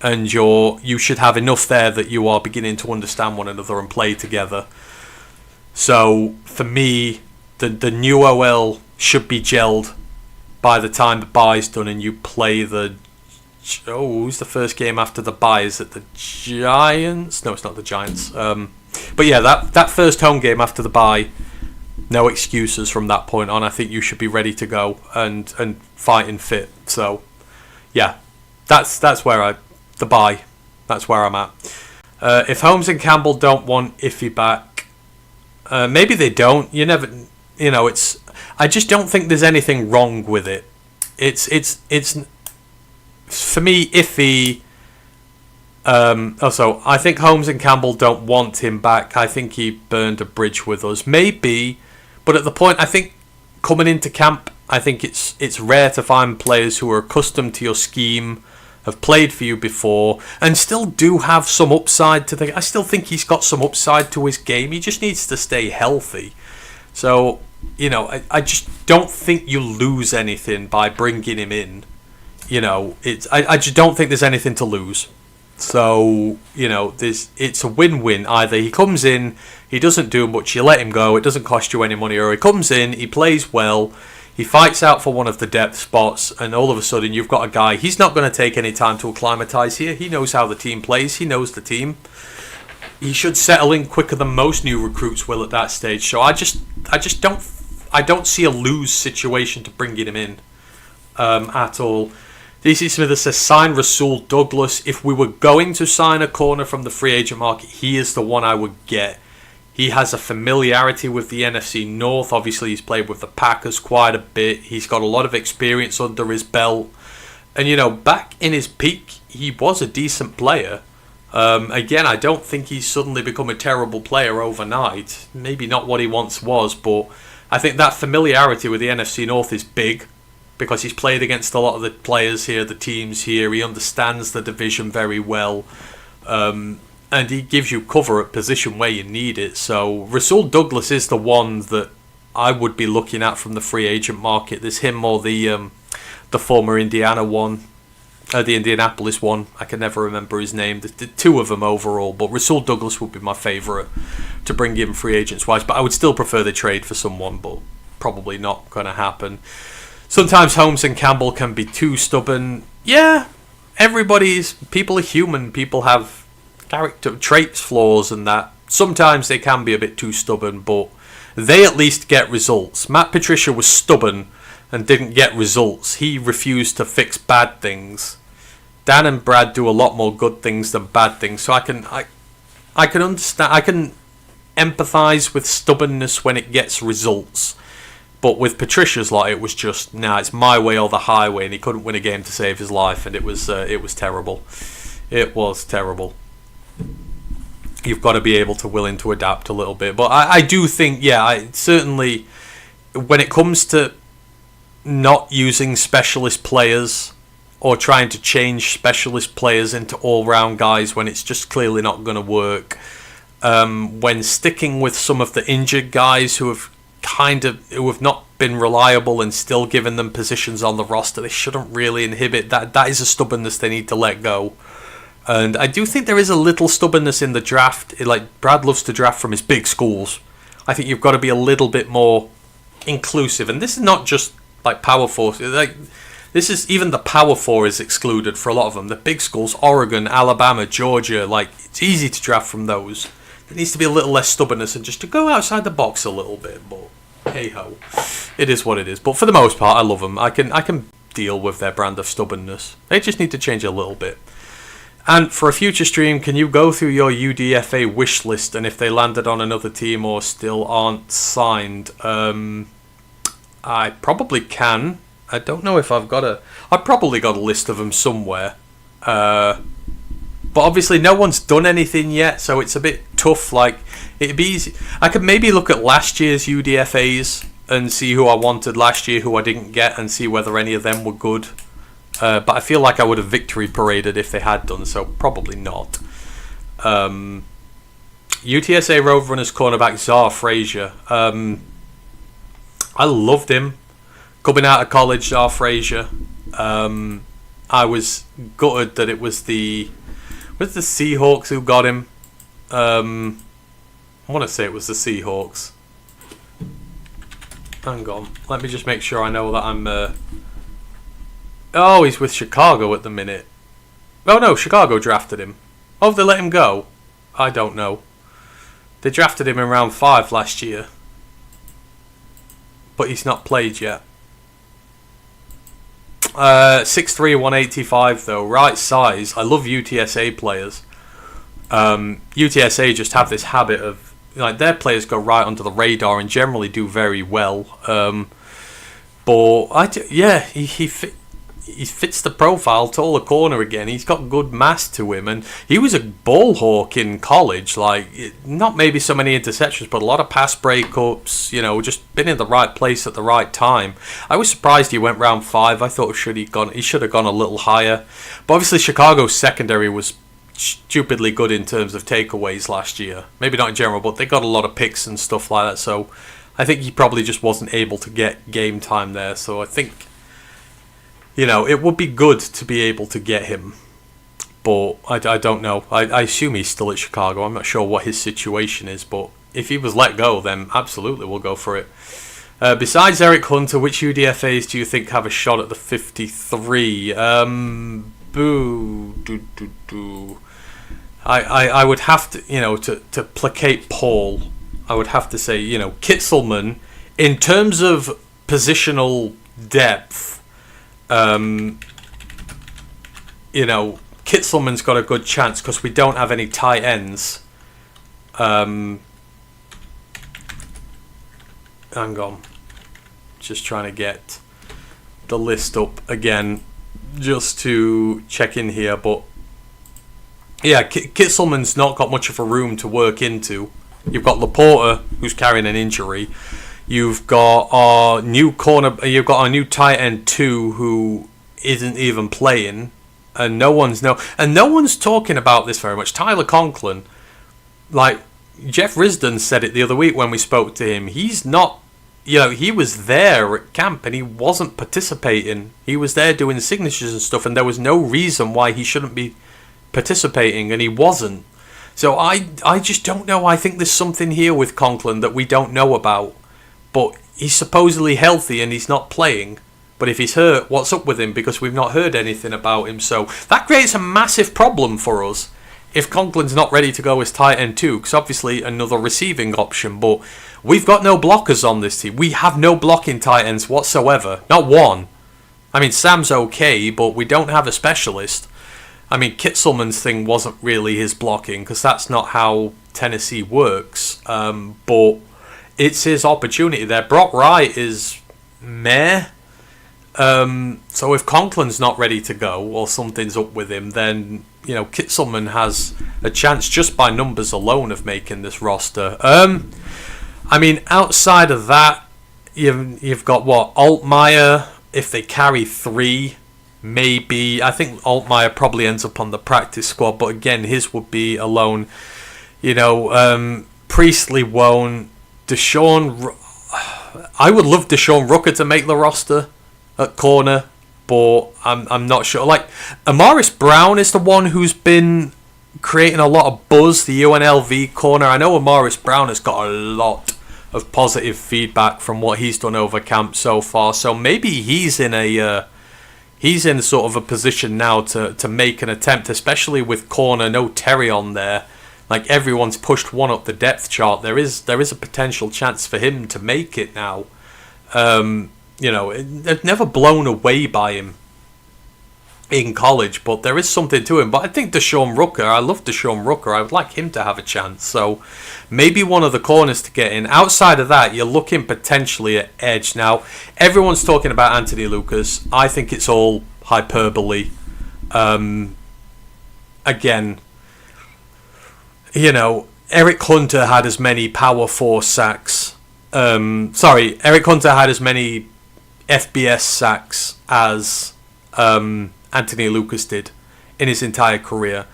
and you should have enough there that you are beginning to understand one another and play together. So for me, the new OL should be gelled by the time the bye's done and you play who's the first game after the bye? Is it the Giants? No, it's not the Giants. But yeah, that first home game after the bye, no excuses from that point on. I think you should be ready to go and fighting fit. So, yeah, that's where the bye. That's where I'm at. If Holmes and Campbell don't want Iffy back, maybe they don't. You never, it's. I just don't think there's anything wrong with it. It's for me, Iffy. Also, I think Holmes and Campbell don't want him back. I think he burned a bridge with us. Maybe. But at the point, I think coming into camp, I think it's rare to find players who are accustomed to your scheme, have played for you before, and still do have some upside to I still think he's got some upside to his game. He just needs to stay healthy. So, I just don't think you lose anything by bringing him in. I just don't think there's anything to lose. So, it's a win-win. Either he comes in, he doesn't do much, you let him go, it doesn't cost you any money, or he comes in, he plays well, he fights out for one of the depth spots, and all of a sudden you've got a guy, he's not going to take any time to acclimatise here, he knows how the team plays, he knows the team. He should settle in quicker than most new recruits will at that stage. So I don't see a lose situation to bringing him in at all. DC Smith says, sign Rasul Douglas. If we were going to sign a corner from the free agent market, he is the one I would get. He has a familiarity with the NFC North. Obviously, he's played with the Packers quite a bit. He's got a lot of experience under his belt. And, back in his peak, he was a decent player. Again, I don't think he's suddenly become a terrible player overnight. Maybe not what he once was, but I think that familiarity with the NFC North is big. Because he's played against a lot of the players here, the teams here. He understands the division very well. And he gives you cover at position where you need it. So Rasul Douglas is the one that I would be looking at from the free agent market. There's him or the former Indiana one. The Indianapolis one. I can never remember his name. The two of them overall. But Rasul Douglas would be my favourite to bring in free agents-wise. But I would still prefer the trade for someone. But probably not going to happen. Sometimes Holmes and Campbell can be too stubborn. Yeah, people are human. People have character traits, flaws and that. Sometimes they can be a bit too stubborn, but they at least get results. Matt Patricia was stubborn and didn't get results. He refused to fix bad things. Dan and Brad do a lot more good things than bad things. So I can understand, I can empathise with stubbornness when it gets results. But with Patricia's it was just, it's my way or the highway, and he couldn't win a game to save his life, and it was terrible. It was terrible. You've got to be able to willing to adapt a little bit. But I do think, I certainly, when it comes to not using specialist players or trying to change specialist players into all-round guys when it's just clearly not going to work, when sticking with some of the injured guys who have not been reliable and still given them positions on the roster, they shouldn't really inhibit that. That is a stubbornness they need to let go. And I do think there is a little stubbornness in the draft. Brad loves to draft from his big schools. I think you've got to be a little bit more inclusive. And this is not just Power 4. This is even the Power 4 is excluded for a lot of them. The big schools, Oregon, Alabama, Georgia, it's easy to draft from those. There needs to be a little less stubbornness and just to go outside the box a little bit, but hey ho, it is what it is. But for the most part, I love them. I can deal with their brand of stubbornness. They just need to change a little bit. And for a future stream, can you go through your UDFA wish list and if they landed on another team or still aren't signed? I probably can. I don't know if I've probably got a list of them somewhere. But obviously no one's done anything yet, so it's a bit tough. It'd be easy. I could maybe look at last year's UDFAs and see who I wanted last year, who I didn't get, and see whether any of them were good. But I feel like I would have victory paraded if they had done, so probably not. UTSA Roadrunners cornerback Zar Frazier. I loved him. Coming out of college, Zar Frazier. I was gutted that it was the Seahawks who got him. I want to say it was the Seahawks. Hang on. Let me just make sure I know that I'm... Oh, he's with Chicago at the minute. Oh no, Chicago drafted him. Oh, they let him go? I don't know. They drafted him in round 5 last year. But he's not played yet. 6'3", 185 though, right size. I love UTSA players. UTSA just have this habit of their players go right under the radar and generally do very well. But he fits the profile, taller corner again. He's got good mass to him, and he was a ball hawk in college. Not maybe so many interceptions, but a lot of pass breakups. Just been in the right place at the right time. I was surprised he went round 5. I thought he should have gone a little higher. But obviously Chicago's secondary was stupidly good in terms of takeaways last year. Maybe not in general, but they got a lot of picks and stuff like that. So I think he probably just wasn't able to get game time there. So I think, it would be good to be able to get him. But I don't know. I assume he's still at Chicago. I'm not sure what his situation is, but if he was let go, then absolutely we'll go for it. Besides Eric Hunter, which UDFAs do you think have a shot at the 53? I would have to, to placate Poole, I would have to say, Kitzelman, in terms of positional depth, Kitzelman's got a good chance because we don't have any tight ends. Hang on. Just trying to get the list up again just to check in here. But yeah, Kitzelman's not got much of a room to work into. You've got Laporta, who's carrying an injury. You've got our new tight end 2 who isn't even playing. And no one's talking about this very much. Tyler Conklin, like Jeff Risdon said it the other week when we spoke to him. He's not, he was there at camp and he wasn't participating. He was there doing signatures and stuff, and there was no reason why he shouldn't be participating, and he wasn't. So I just don't know. I think there's something here with Conklin that we don't know about. But he's supposedly healthy and he's not playing. But if he's hurt, what's up with him? Because we've not heard anything about him. So that creates a massive problem for us if Conklin's not ready to go as tight end 2. Because obviously another receiving option. But we've got no blockers on this team. We have no blocking tight ends whatsoever. Not one. I mean, Sam's okay, but we don't have a specialist. I mean, Kitzelman's thing wasn't really his blocking because that's not how Tennessee works. But it's his opportunity there. Brock Wright is meh. So if Conklin's not ready to go or something's up with him, then Kitzelman has a chance just by numbers alone of making this roster. I mean, outside of that, you've got Altmaier. If they carry 3, maybe. I think Altmaier probably ends up on the practice squad, but again, his would be alone. Priestley won't. I would love Deshaun Rucker to make the roster at corner, but I'm not sure. Like, Amaris Brown is the one who's been creating a lot of buzz, the UNLV corner. I know Amaris Brown has got a lot of positive feedback from what he's done over camp so far, so maybe he's in sort of a position now to make an attempt, especially with corner, no Terry on there. Like, everyone's pushed one up the depth chart. There is a potential chance for him to make it now. They've never blown away by him in college, but there is something to him. But I think Deshaun Rucker, I love Deshaun Rucker. I would like him to have a chance. So maybe one of the corners to get in. Outside of that, you're looking potentially at edge. Now, everyone's talking about Anthony Lucas. I think it's all hyperbole. Again, Eric Hunter had as many Power 4 sacks. Eric Hunter had as many FBS sacks as Anthony Lucas did in his entire career.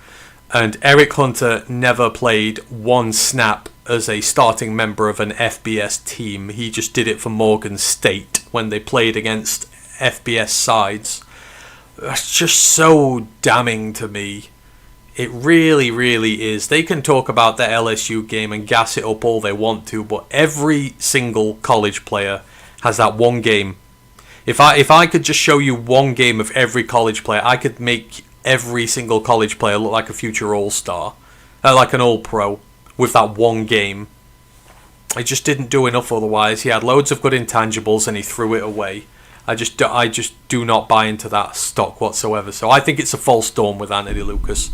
And Eric Hunter never played one snap as a starting member of an FBS team. He just did it for Morgan State when they played against FBS sides. That's just so damning to me. It really, really is. They can talk about the LSU game and gas it up all they want to, but every single college player has that one game. If I could just show you one game of every college player, I could make every single college player look like a future all-star, like an all-pro, with that one game. He just didn't do enough otherwise. He had loads of good intangibles and he threw it away. I just do not buy into that stock whatsoever. So I think it's a false dawn with Anthony Lucas.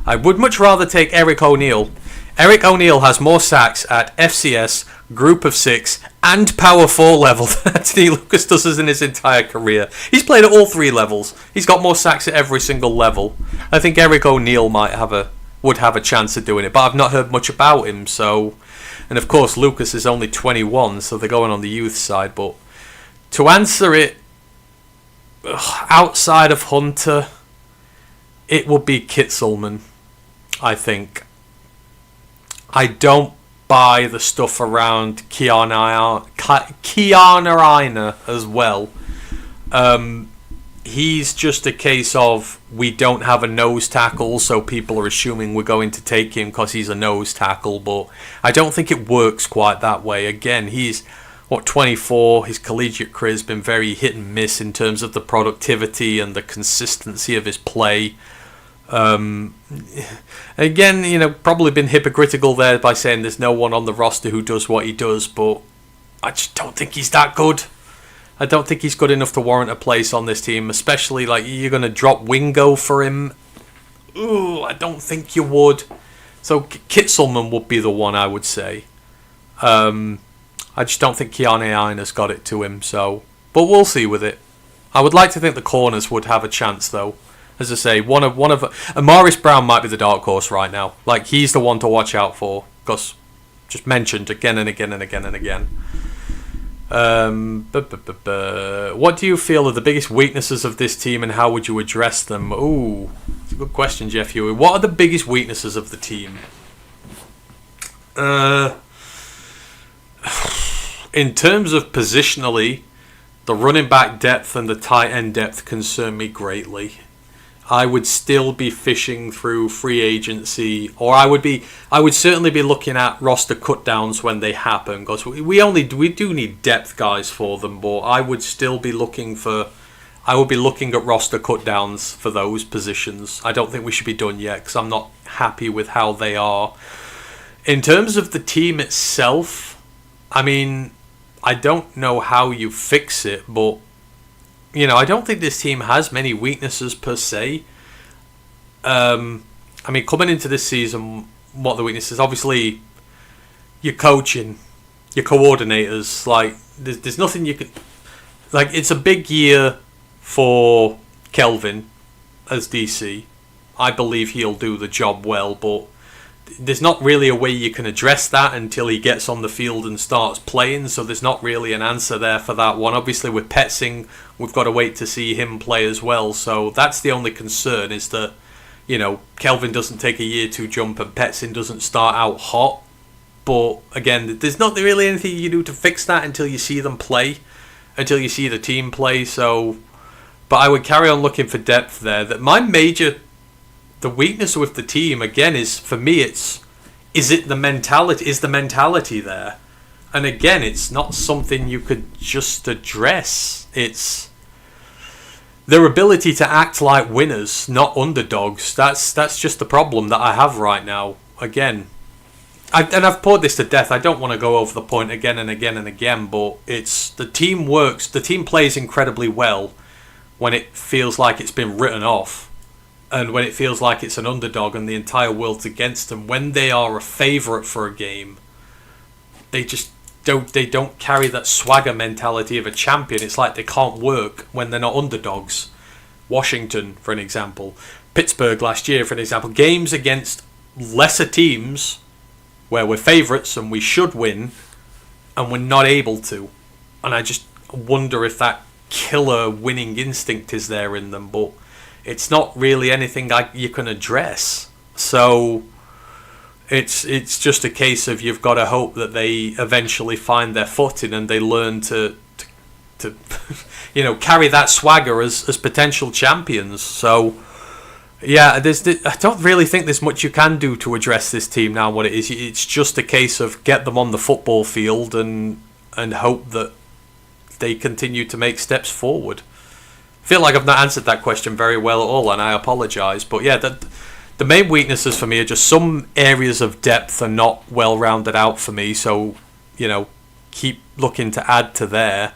I would much rather take Eric O'Neill. Eric O'Neill has more sacks at FCS, Group of 6, and Power 4 level than Anthony Lucas does in his entire career. He's played at all 3 levels. He's got more sacks at every single level. I think Eric O'Neill would have a chance of doing it, but I've not heard much about him. So, and of course Lucas is only 21, so they're going on the youth side. But to answer it, outside of Hunter, it would be Kitzelman, I think. I don't buy the stuff around Kiana Reiner as well. he's just a case of we don't have a nose tackle, so people are assuming we're going to take him because he's a nose tackle, but I don't think it works quite that way. Again, he's 24. His collegiate career has been very hit and miss in terms of the productivity and the consistency of his play. Again, probably been hypocritical there by saying there's no one on the roster who does what he does, but I just don't think he's that good. I don't think he's good enough to warrant a place on this team, especially like you're going to drop Wingo for him. Ooh, I don't think you would. So Kitzelman would be the one I would say. I just don't think Keane Aina's got it to him. But we'll see with it. I would like to think the corners would have a chance though. As I say, one of Amaris Brown might be the dark horse right now. Like he's the one to watch out for because just mentioned again and again and again and again. What do you feel are the biggest weaknesses of this team and how would you address them? Ooh, it's a good question, Jeff Huey. What are the biggest weaknesses of the team? In terms of positionally, the running back depth and the tight end depth concern me greatly. I would still be fishing through free agency, or I would certainly be looking at roster cut downs when they happen, because we do need depth guys for them, but I would be looking at roster cut downs for those positions. I don't think we should be done yet because I'm not happy with how they are. In terms of the team itself, I mean, I don't know how you fix it, but I don't think this team has many weaknesses per se. I mean, coming into this season, what the weaknesses? Obviously, your coaching, your coordinators. Like, there's nothing you can. Like, it's a big year for Kelvin as DC. I believe he'll do the job well, but there's not really a way you can address that until he gets on the field and starts playing, so there's not really an answer there for that one. Obviously with Petzing, we've got to wait to see him play as well, so that's the only concern, is that Kelvin doesn't take a year to jump and Petzing doesn't start out hot. But again, there's not really anything you do to fix that until you see them play, until you see the team play. So, but I would carry on looking for depth there. That the weakness with the team, again, is, for me, is the mentality there? And again, it's not something you could just address. It's their ability to act like winners, not underdogs. That's just the problem that I have right now. Again, I've poured this to death. I don't want to go over the point again and again and again, but it's the team works. The team plays incredibly well when it feels like it's been written off. And when it feels like it's an underdog and the entire world's against them, when they are a favourite for a game, they don't carry that swagger mentality of a champion. It's like they can't work when they're not underdogs. Washington, for an example. Pittsburgh last year, for an example. Games against lesser teams where we're favourites and we should win and we're not able to. And I just wonder if that killer winning instinct is there in them, but it's not really anything you can address. So it's just a case of you've got to hope that they eventually find their footing and they learn to carry that swagger as potential champions. So yeah, I don't really think there's much you can do to address this team now. What it is, it's just a case of get them on the football field and hope that they continue to make steps forward. I feel like I've not answered that question very well at all, and I apologise. But yeah, the main weaknesses for me are just some areas of depth are not well rounded out for me. So, keep looking to add to there.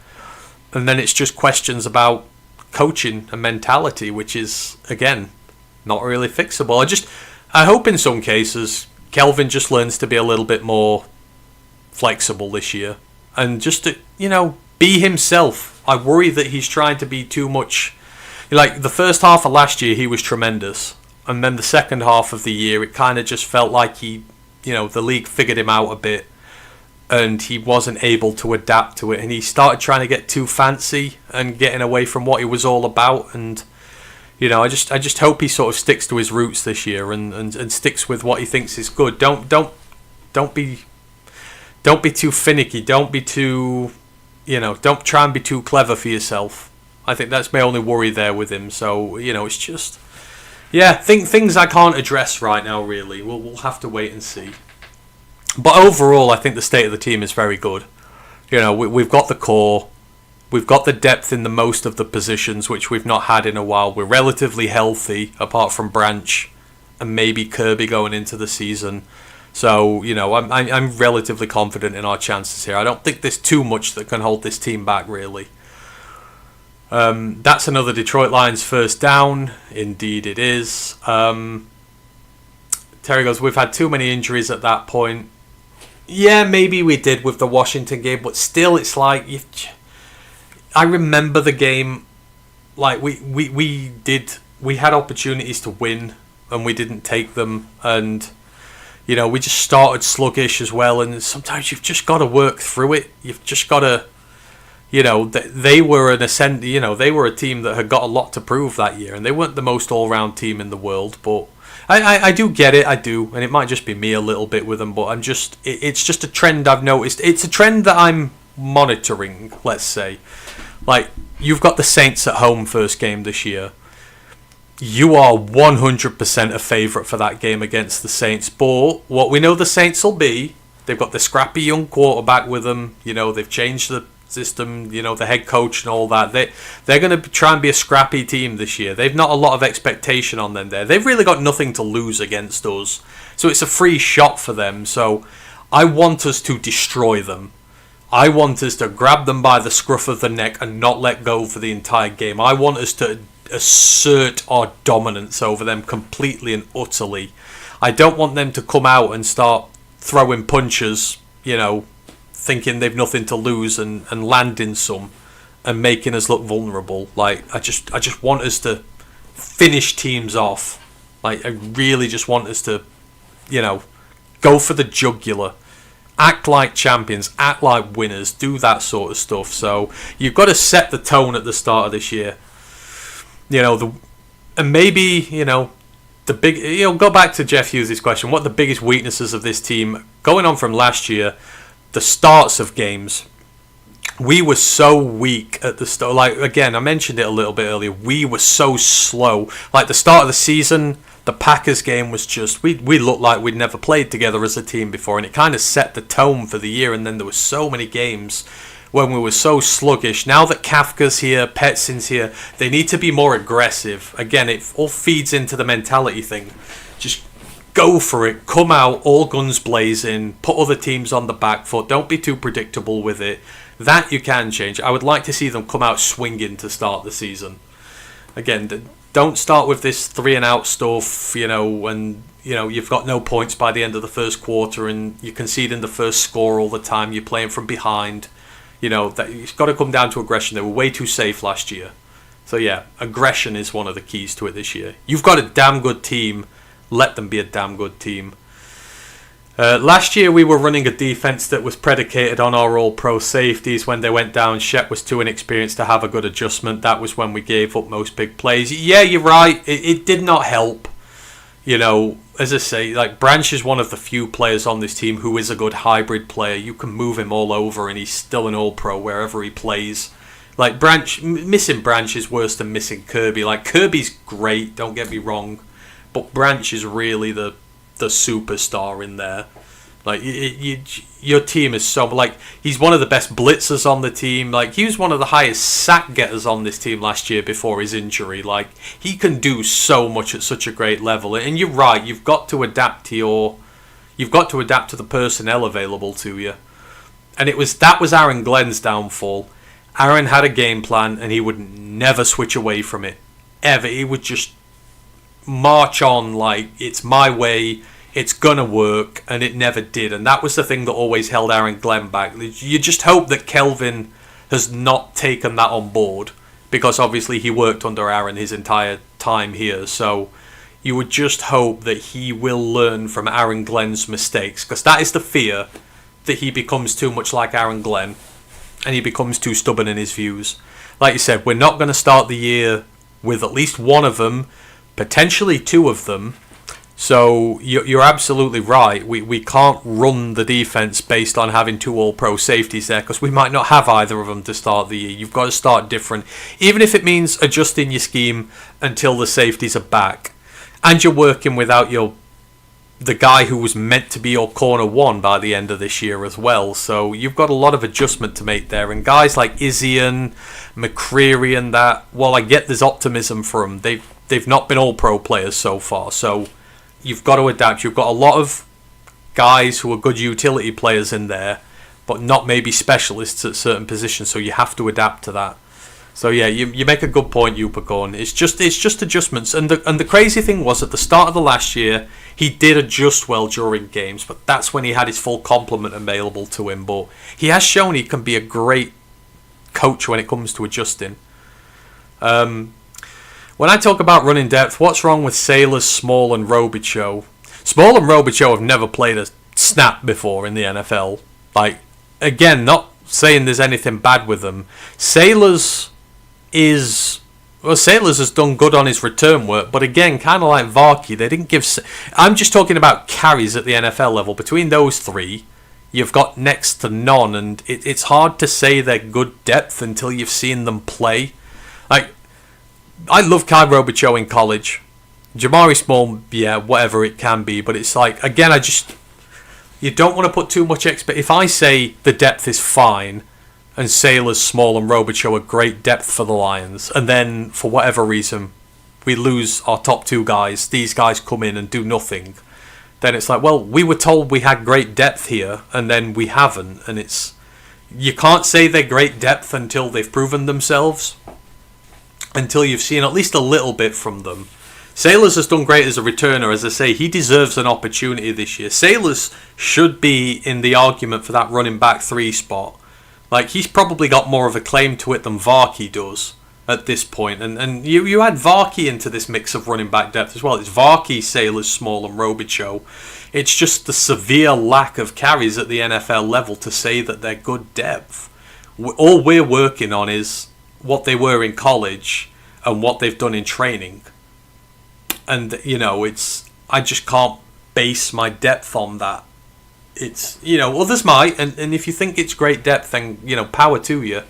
And then it's just questions about coaching and mentality, which is, again, not really fixable. I hope in some cases Kelvin just learns to be a little bit more flexible this year. And just to, be himself. I worry that he's trying to be too much. Like, the first half of last year, he was tremendous. And then the second half of the year, it kind of just felt like the league figured him out a bit. And he wasn't able to adapt to it. And he started trying to get too fancy and getting away from what he was all about. And, I just hope he sort of sticks to his roots this year and sticks with what he thinks is good. Don't be too finicky. Don't be too... don't try and be too clever for yourself. I think that's my only worry there with him. So, it's just... Yeah, things I can't address right now, really. We'll have to wait and see. But overall, I think the state of the team is very good. We've got the core. We've got the depth in the most of the positions, which we've not had in a while. We're relatively healthy, apart from Branch and maybe Kirby going into the season. So, I'm relatively confident in our chances here. I don't think there's too much that can hold this team back, really. That's another Detroit Lions first down. Indeed it is. Terry goes, we've had too many injuries at that point. Yeah, maybe we did with the Washington game, but still it's like... I remember the game, like, we had opportunities to win, and we didn't take them, and... we just started sluggish as well, and sometimes you've just got to work through it. You've just got to, they were an they were a team that had got a lot to prove that year, and they weren't the most all-round team in the world, but I do get it, I do, and it might just be me a little bit with them, but it's just a trend I've noticed. It's a trend that I'm monitoring, let's say. Like, you've got the Saints at home first game this year. You are 100% a favourite for that game against the Saints. But what we know the Saints will be, they've got the scrappy young quarterback with them. They've changed the system, the head coach and all that. They're going to try and be a scrappy team this year. They've not a lot of expectation on them there. They've really got nothing to lose against us. So it's a free shot for them. So I want us to destroy them. I want us to grab them by the scruff of the neck and not let go for the entire game. I want us to assert our dominance over them completely and utterly. I don't want them to come out and start throwing punches, thinking they've nothing to lose and landing some and making us look vulnerable. Like, I just want us to finish teams off. Like, I really just want us to, go for the jugular. Act like champions, act like winners, do that sort of stuff. So you've got to set the tone at the start of this year. And maybe, the big, go back to Jeff Hughes' question. What are the biggest weaknesses of this team? Going on from last year, the starts of games. We were so weak at the start. Like, again, I mentioned it a little bit earlier. We were so slow. Like, the start of the season, the Packers game was just, we looked like we'd never played together as a team before. And it kind of set the tone for the year. And then there were so many games when we were so sluggish. Now that Kafka's here, Petson's here, they need to be more aggressive. Again, it all feeds into the mentality thing. Just go for it, come out, all guns blazing, put other teams on the back foot, don't be too predictable with it. That you can change. I would like to see them come out swinging to start the season. Again, don't start with this 3-and-out stuff, and you've got no points by the end of the first quarter and you're conceding the first score all the time, you're playing from behind. That it's got to come down to aggression. They were way too safe last year. So yeah, aggression is one of the keys to it this year. You've got a damn good team. Let them be a damn good team. Last year we were running a defense that was predicated on our all-pro safeties. When they went down, Shep was too inexperienced to have a good adjustment. That was when we gave up most big plays. Yeah, you're right. It did not help. As I say, like, Branch is one of the few players on this team who is a good hybrid player. You can move him all over and he's still an all-pro wherever he plays. Like, missing Branch is worse than missing Kirby. Like, Kirby's great, don't get me wrong, but Branch is really the superstar in there. Like, your team is so... Like, he's one of the best blitzers on the team. Like, he was one of the highest sack getters on this team last year before his injury. Like, he can do so much at such a great level. And you're right, you've got to adapt to the personnel available to you. And that was Aaron Glenn's downfall. Aaron had a game plan and he would never switch away from it. Ever. He would just march on like, it's my way, it's gonna work, and it never did. And that was the thing that always held Aaron Glenn back. You just hope that Kelvin has not taken that on board, because obviously he worked under Aaron his entire time here. So you would just hope that he will learn from Aaron Glenn's mistakes, because that is the fear, that he becomes too much like Aaron Glenn and he becomes too stubborn in his views. Like you said, we're not going to start the year with at least one of them, potentially two of them, So you're absolutely right. We can't run the defense based on having 2 all-pro safeties there, because we might not have either of them to start the year. You've got to start different, even if it means adjusting your scheme until the safeties are back, and you're working without the guy who was meant to be your corner 1 by the end of this year as well. So you've got a lot of adjustment to make there, and guys like Izzian, McCreary, and that. Well, I get there's optimism for them. They've not been all-pro players so far, so you've got to adapt. You've got a lot of guys who are good utility players in there, but not maybe specialists at certain positions, so you have to adapt to that. So yeah, you make a good point, Upacorn. It's just adjustments. And the crazy thing was, at the start of the last year, he did adjust well during games, but that's when he had his full complement available to him. But he has shown he can be a great coach when it comes to adjusting. When I talk about running depth, what's wrong with Sailors, Small and Robichaux? Small and Robichaux have never played a snap before in the NFL. Like, again, not saying there's anything bad with them. Sailors has done good on his return work, but again, kind of like Varkey, they didn't give... I'm just talking about carries at the NFL level. Between those 3, you've got next to none, and it's hard to say they're good depth until you've seen them play. Like, I love Kai Robichaux in college. Jamari Small, yeah, whatever it can be, but it's like, again, you don't want to put too much If I say the depth is fine, and Sailors, Small and Robichaux are great depth for the Lions, and then, for whatever reason, we lose our top 2 guys, these guys come in and do nothing, then it's like, well, we were told we had great depth here, and then we haven't, and you can't say they're great depth until they've proven themselves, until you've seen at least a little bit from them. Sailors has done great as a returner. As I say, he deserves an opportunity this year. Sailors should be in the argument for that running back 3 spot. Like, he's probably got more of a claim to it than Varkey does at this point. And you add Varkey into this mix of running back depth as well. It's Varkey, Sailors, Small and Robichaux. It's just the severe lack of carries at the NFL level to say that they're good depth. All we're working on is what they were in college and what they've done in training. And, I just can't base my depth on that. It's, others might, and if you think it's great depth, then, power to you.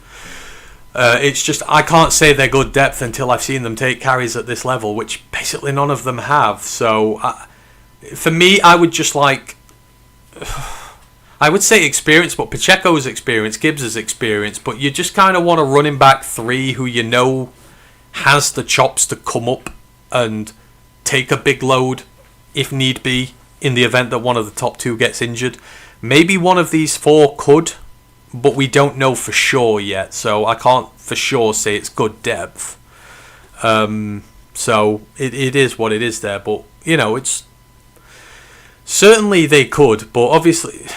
It's just, I can't say they're good depth until I've seen them take carries at this level, which basically none of them have. So, for me, I would just I would say experience, but Pacheco's experience, Gibbs' experience, but you just kind of want a running back 3 who has the chops to come up and take a big load if need be in the event that one of the top 2 gets injured. Maybe one of these 4 could, but we don't know for sure yet, so I can't for sure say it's good depth. So it is what it is there, but it's certainly they could, but obviously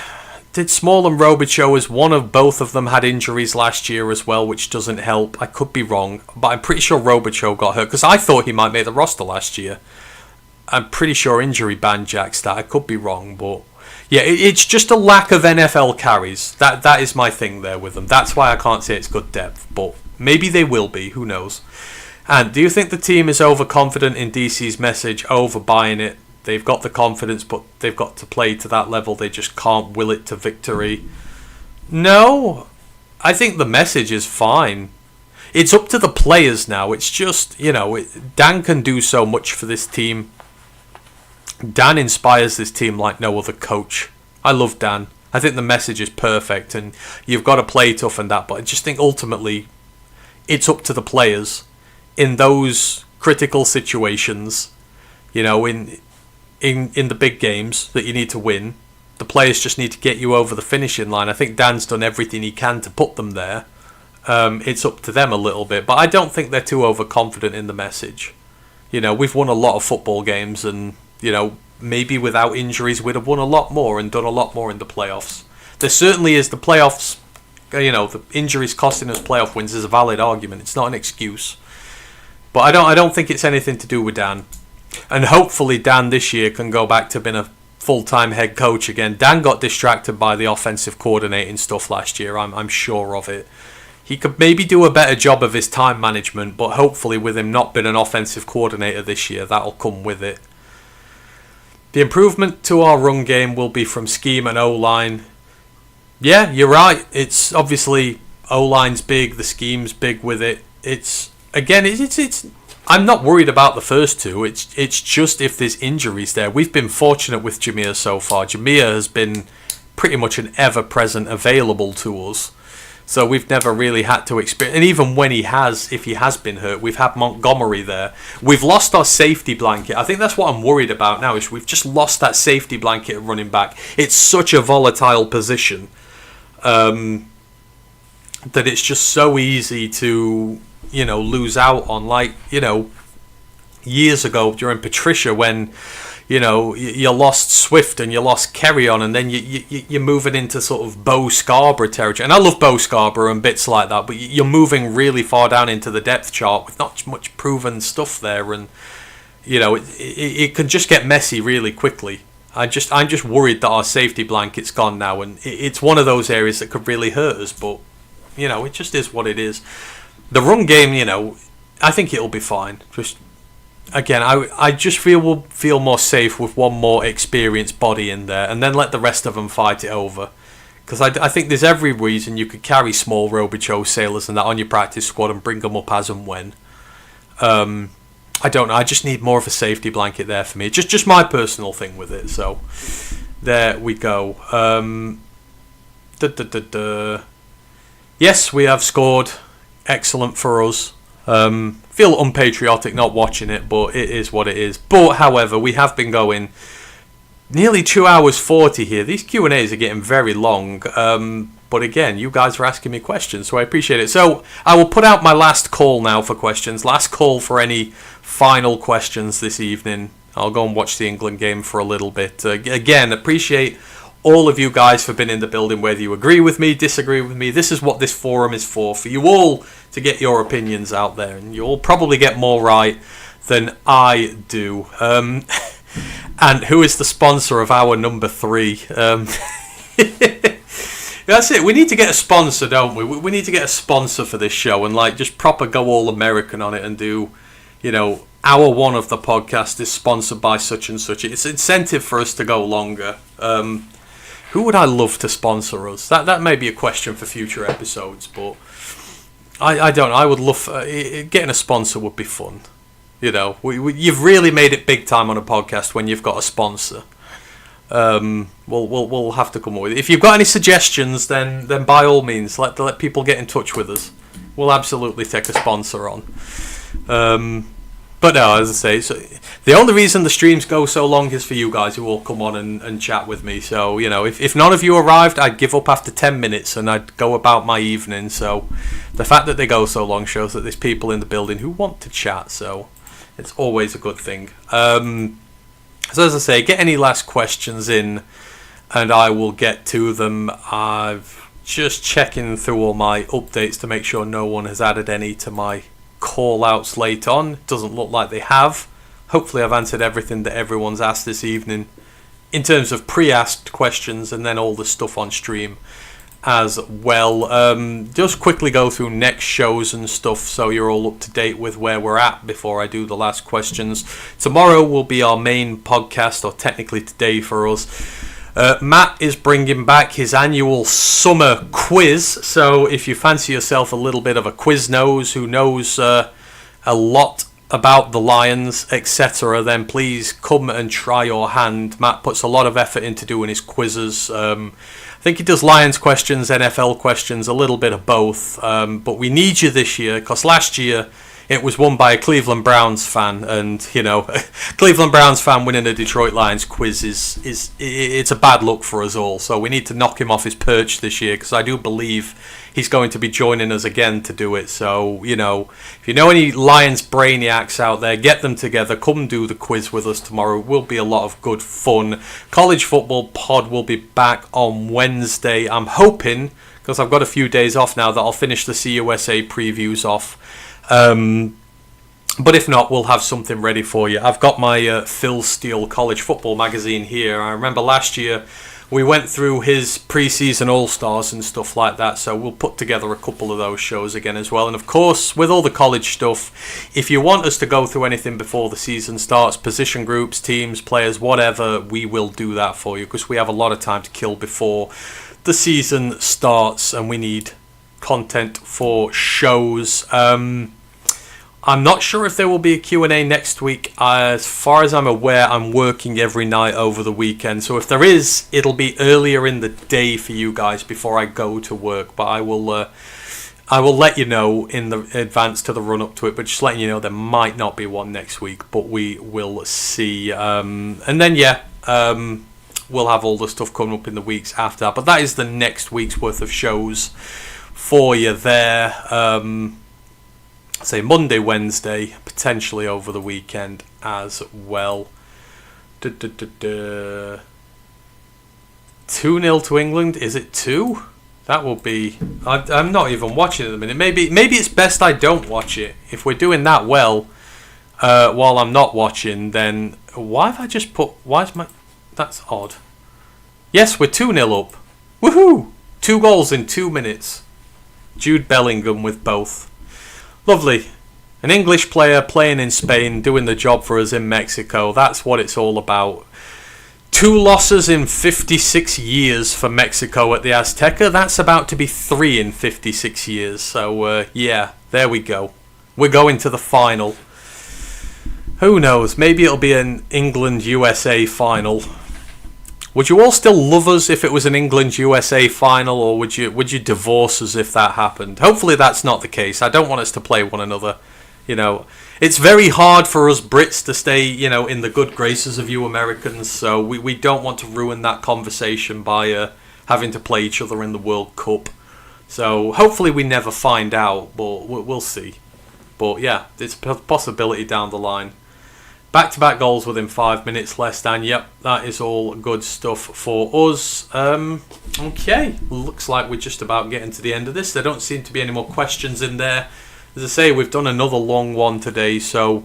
did Small and Robichaux, as both of them had injuries last year as well, which doesn't help. I could be wrong, but I'm pretty sure Robichaux got hurt, because I thought he might make the roster last year. I'm pretty sure injury banned Jack Stat. I could be wrong, but yeah, it's just a lack of NFL carries. That is my thing there with them. That's why I can't say it's good depth, but maybe they will be. Who knows? And do you think the team is overconfident in DC's message, overbuying it? They've got the confidence, but they've got to play to that level. They just can't will it to victory. No, I think the message is fine. It's up to the players now. It's just, Dan can do so much for this team. Dan inspires this team like no other coach. I love Dan. I think the message is perfect, and you've got to play tough and that, but I just think ultimately it's up to the players in those critical situations, in the big games that you need to win. The players just need to get you over the finishing line. I think Dan's done everything he can to put them there. It's up to them a little bit, but I don't think they're too overconfident in the message. We've won a lot of football games, and maybe without injuries we'd have won a lot more and done a lot more in the playoffs. There certainly is the playoffs, the injuries costing us playoff wins is a valid argument. It's not an excuse. But I don't think it's anything to do with Dan. And hopefully Dan this year can go back to being a full-time head coach again. Dan got distracted by the offensive coordinating stuff last year, I'm sure of it. He could maybe do a better job of his time management, but hopefully with him not being an offensive coordinator this year, that'll come with it. The improvement to our run game will be from scheme and O-line. Yeah, you're right. It's obviously O-line's big, the scheme's big with it. It's I'm not worried about the first two. It's just if there's injuries there. We've been fortunate with Jameer so far. Jameer has been pretty much an ever-present available to us. So we've never really had to experience, and even when if he has been hurt, we've had Montgomery there. We've lost our safety blanket. I think that's what I'm worried about now, is we've just lost that safety blanket of running back. It's such a volatile position that it's just so easy to, lose out on. Like, years ago during Patricia when, you lost Swift and you lost Kerryon, and then you're moving into sort of Bo Scarborough territory. And I love Bo Scarborough and bits like that, but you're moving really far down into the depth chart with not much proven stuff there, and it can just get messy really quickly. I'm just worried that our safety blanket's gone now, and it's one of those areas that could really hurt us. But it just is what it is. The run game, I think it'll be fine. Just again, I just we'll feel more safe with one more experienced body in there, and then let the rest of them fight it over. Because I think there's every reason you could carry small Robichaux sailors and that on your practice squad and bring them up as and when. I don't know. I just need more of a safety blanket there for me. Just my personal thing with it. So there we go. Yes, we have scored. Excellent for us. Feel unpatriotic not watching it, but it is what it is. But however, we have been going nearly 2 hours 40 here. These Q&As are getting very long. But again, you guys are asking me questions, so I appreciate it. So I will put out my last call now for questions. Last call for any final questions this evening. I'll go and watch the England game for a little bit. Again, appreciate all of you guys for being in the building, whether you agree with me, disagree with me. This is what this forum is for you all to get your opinions out there. And you'll probably get more right than I do. And who is the sponsor of our number 3? That's it. We need to get a sponsor, don't we? We need to get a sponsor for this show and just proper go all American on it and do, hour 1 of the podcast is sponsored by such and such. It's incentive for us to go longer. Who would I love to sponsor us? That may be a question for future episodes, but I don't know. I would love getting a sponsor would be fun. You've really made it big time on a podcast when you've got a sponsor. We'll have to come up with it. If you've got any suggestions, then by all means let people get in touch with us. We'll absolutely take a sponsor on. But no, as I say, so the only reason the streams go so long is for you guys who will come on and chat with me. So if none of you arrived, I'd give up after 10 minutes and I'd go about my evening. So the fact that they go so long shows that there's people in the building who want to chat. So it's always a good thing. So as I say, get any last questions in and I will get to them. I've just checking through all my updates to make sure no one has added any to my call outs late on. Doesn't look like they have. Hopefully I've answered everything that everyone's asked this evening in terms of pre-asked questions and then all the stuff on stream as well. Just quickly go through next shows and stuff so you're all up to date with where we're at before I do the last questions. Tomorrow will be our main podcast, or technically today for us. Matt is bringing back his annual summer quiz, so if you fancy yourself a little bit of a quiz nose who knows a lot about the Lions, etc., then please come and try your hand. Matt puts a lot of effort into doing his quizzes. I think he does Lions questions, NFL questions, a little bit of both, but we need you this year, because last year it was won by a Cleveland Browns fan, and Cleveland Browns fan winning a Detroit Lions quiz it's a bad look for us all. So we need to knock him off his perch this year, because I do believe he's going to be joining us again to do it. So if you know any Lions brainiacs out there, get them together, come do the quiz with us tomorrow. It will be a lot of good fun. College Football Pod will be back on Wednesday. I'm hoping, because I've got a few days off now, that I'll finish the CUSA previews off. But if not, we'll have something ready for you. I've got my Phil Steele College Football magazine here. I remember last year we went through his pre-season All-Stars and stuff like that, so we'll put together a couple of those shows again as well. And of course, with all the college stuff, if you want us to go through anything before the season starts, position groups, teams, players, whatever, we will do that for you, because we have a lot of time to kill before the season starts, and we need content for shows. I'm not sure if there will be a Q&A next week. As far as I'm aware, I'm working every night over the weekend. So if there is, it'll be earlier in the day for you guys before I go to work. But I will let you know in the advance to the run up to it. But just letting you know, there might not be one next week, but we will see. And then we'll have all the stuff coming up in the weeks after that. But that is the next week's worth of shows for you there. Say Monday, Wednesday, potentially over the weekend as well. 2-0 to England. Is it 2? That will be... I'm not even watching it at the minute. Maybe it's best I don't watch it. If we're doing that well while I'm not watching, then... Why have I just put... Why is my... That's odd. Yes, we're 2-0 up. Woohoo! 2 goals in 2 minutes. Jude Bellingham with both. Lovely. An English player playing in Spain, doing the job for us in Mexico. That's what it's all about. 2 losses in 56 years for Mexico at the Azteca. That's about to be 3 in 56 years. So, yeah, there we go. We're going to the final. Who knows? Maybe it'll be an England-USA final. Would you all still love us if it was an England-USA final, or would you divorce us if that happened? Hopefully that's not the case. I don't want us to play one another. You know, it's very hard for us Brits to stay, you know, in the good graces of you Americans, so we don't want to ruin that conversation by having to play each other in the World Cup. So hopefully we never find out, but we'll see. But yeah, it's a possibility down the line. Back-to-back goals within 5 minutes less than. Yep, that is all good stuff for us. Okay, looks like we're just about getting to the end of this. There don't seem to be any more questions in there. As I say, we've done another long one today, so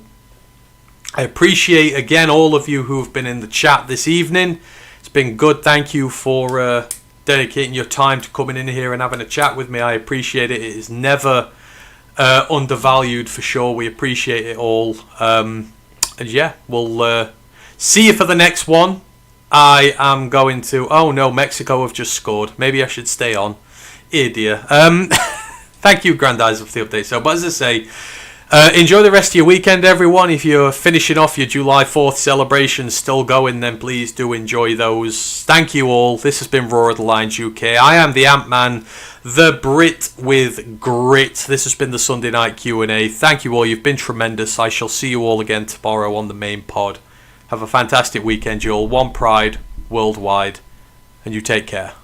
I appreciate, again, all of you who have been in the chat this evening. It's been good. Thank you for dedicating your time to coming in here and having a chat with me. I appreciate it. It is never undervalued, for sure. We appreciate it all. And yeah, we'll see you for the next one. I am going to... Oh no, Mexico have just scored. Maybe I should stay on. Dear. Thank you, Grandizer, for the update. So, but as I say, enjoy the rest of your weekend, everyone. If you're finishing off your July 4th celebrations still going, then please do enjoy those. Thank you all. This has been Roar of the Lions UK. I am the Ant-Man, the Brit with grit. This has been the Sunday night Q&A. Thank you all. You've been tremendous. I shall see you all again tomorrow on the main pod. Have a fantastic weekend, you all. One pride, worldwide, and you take care.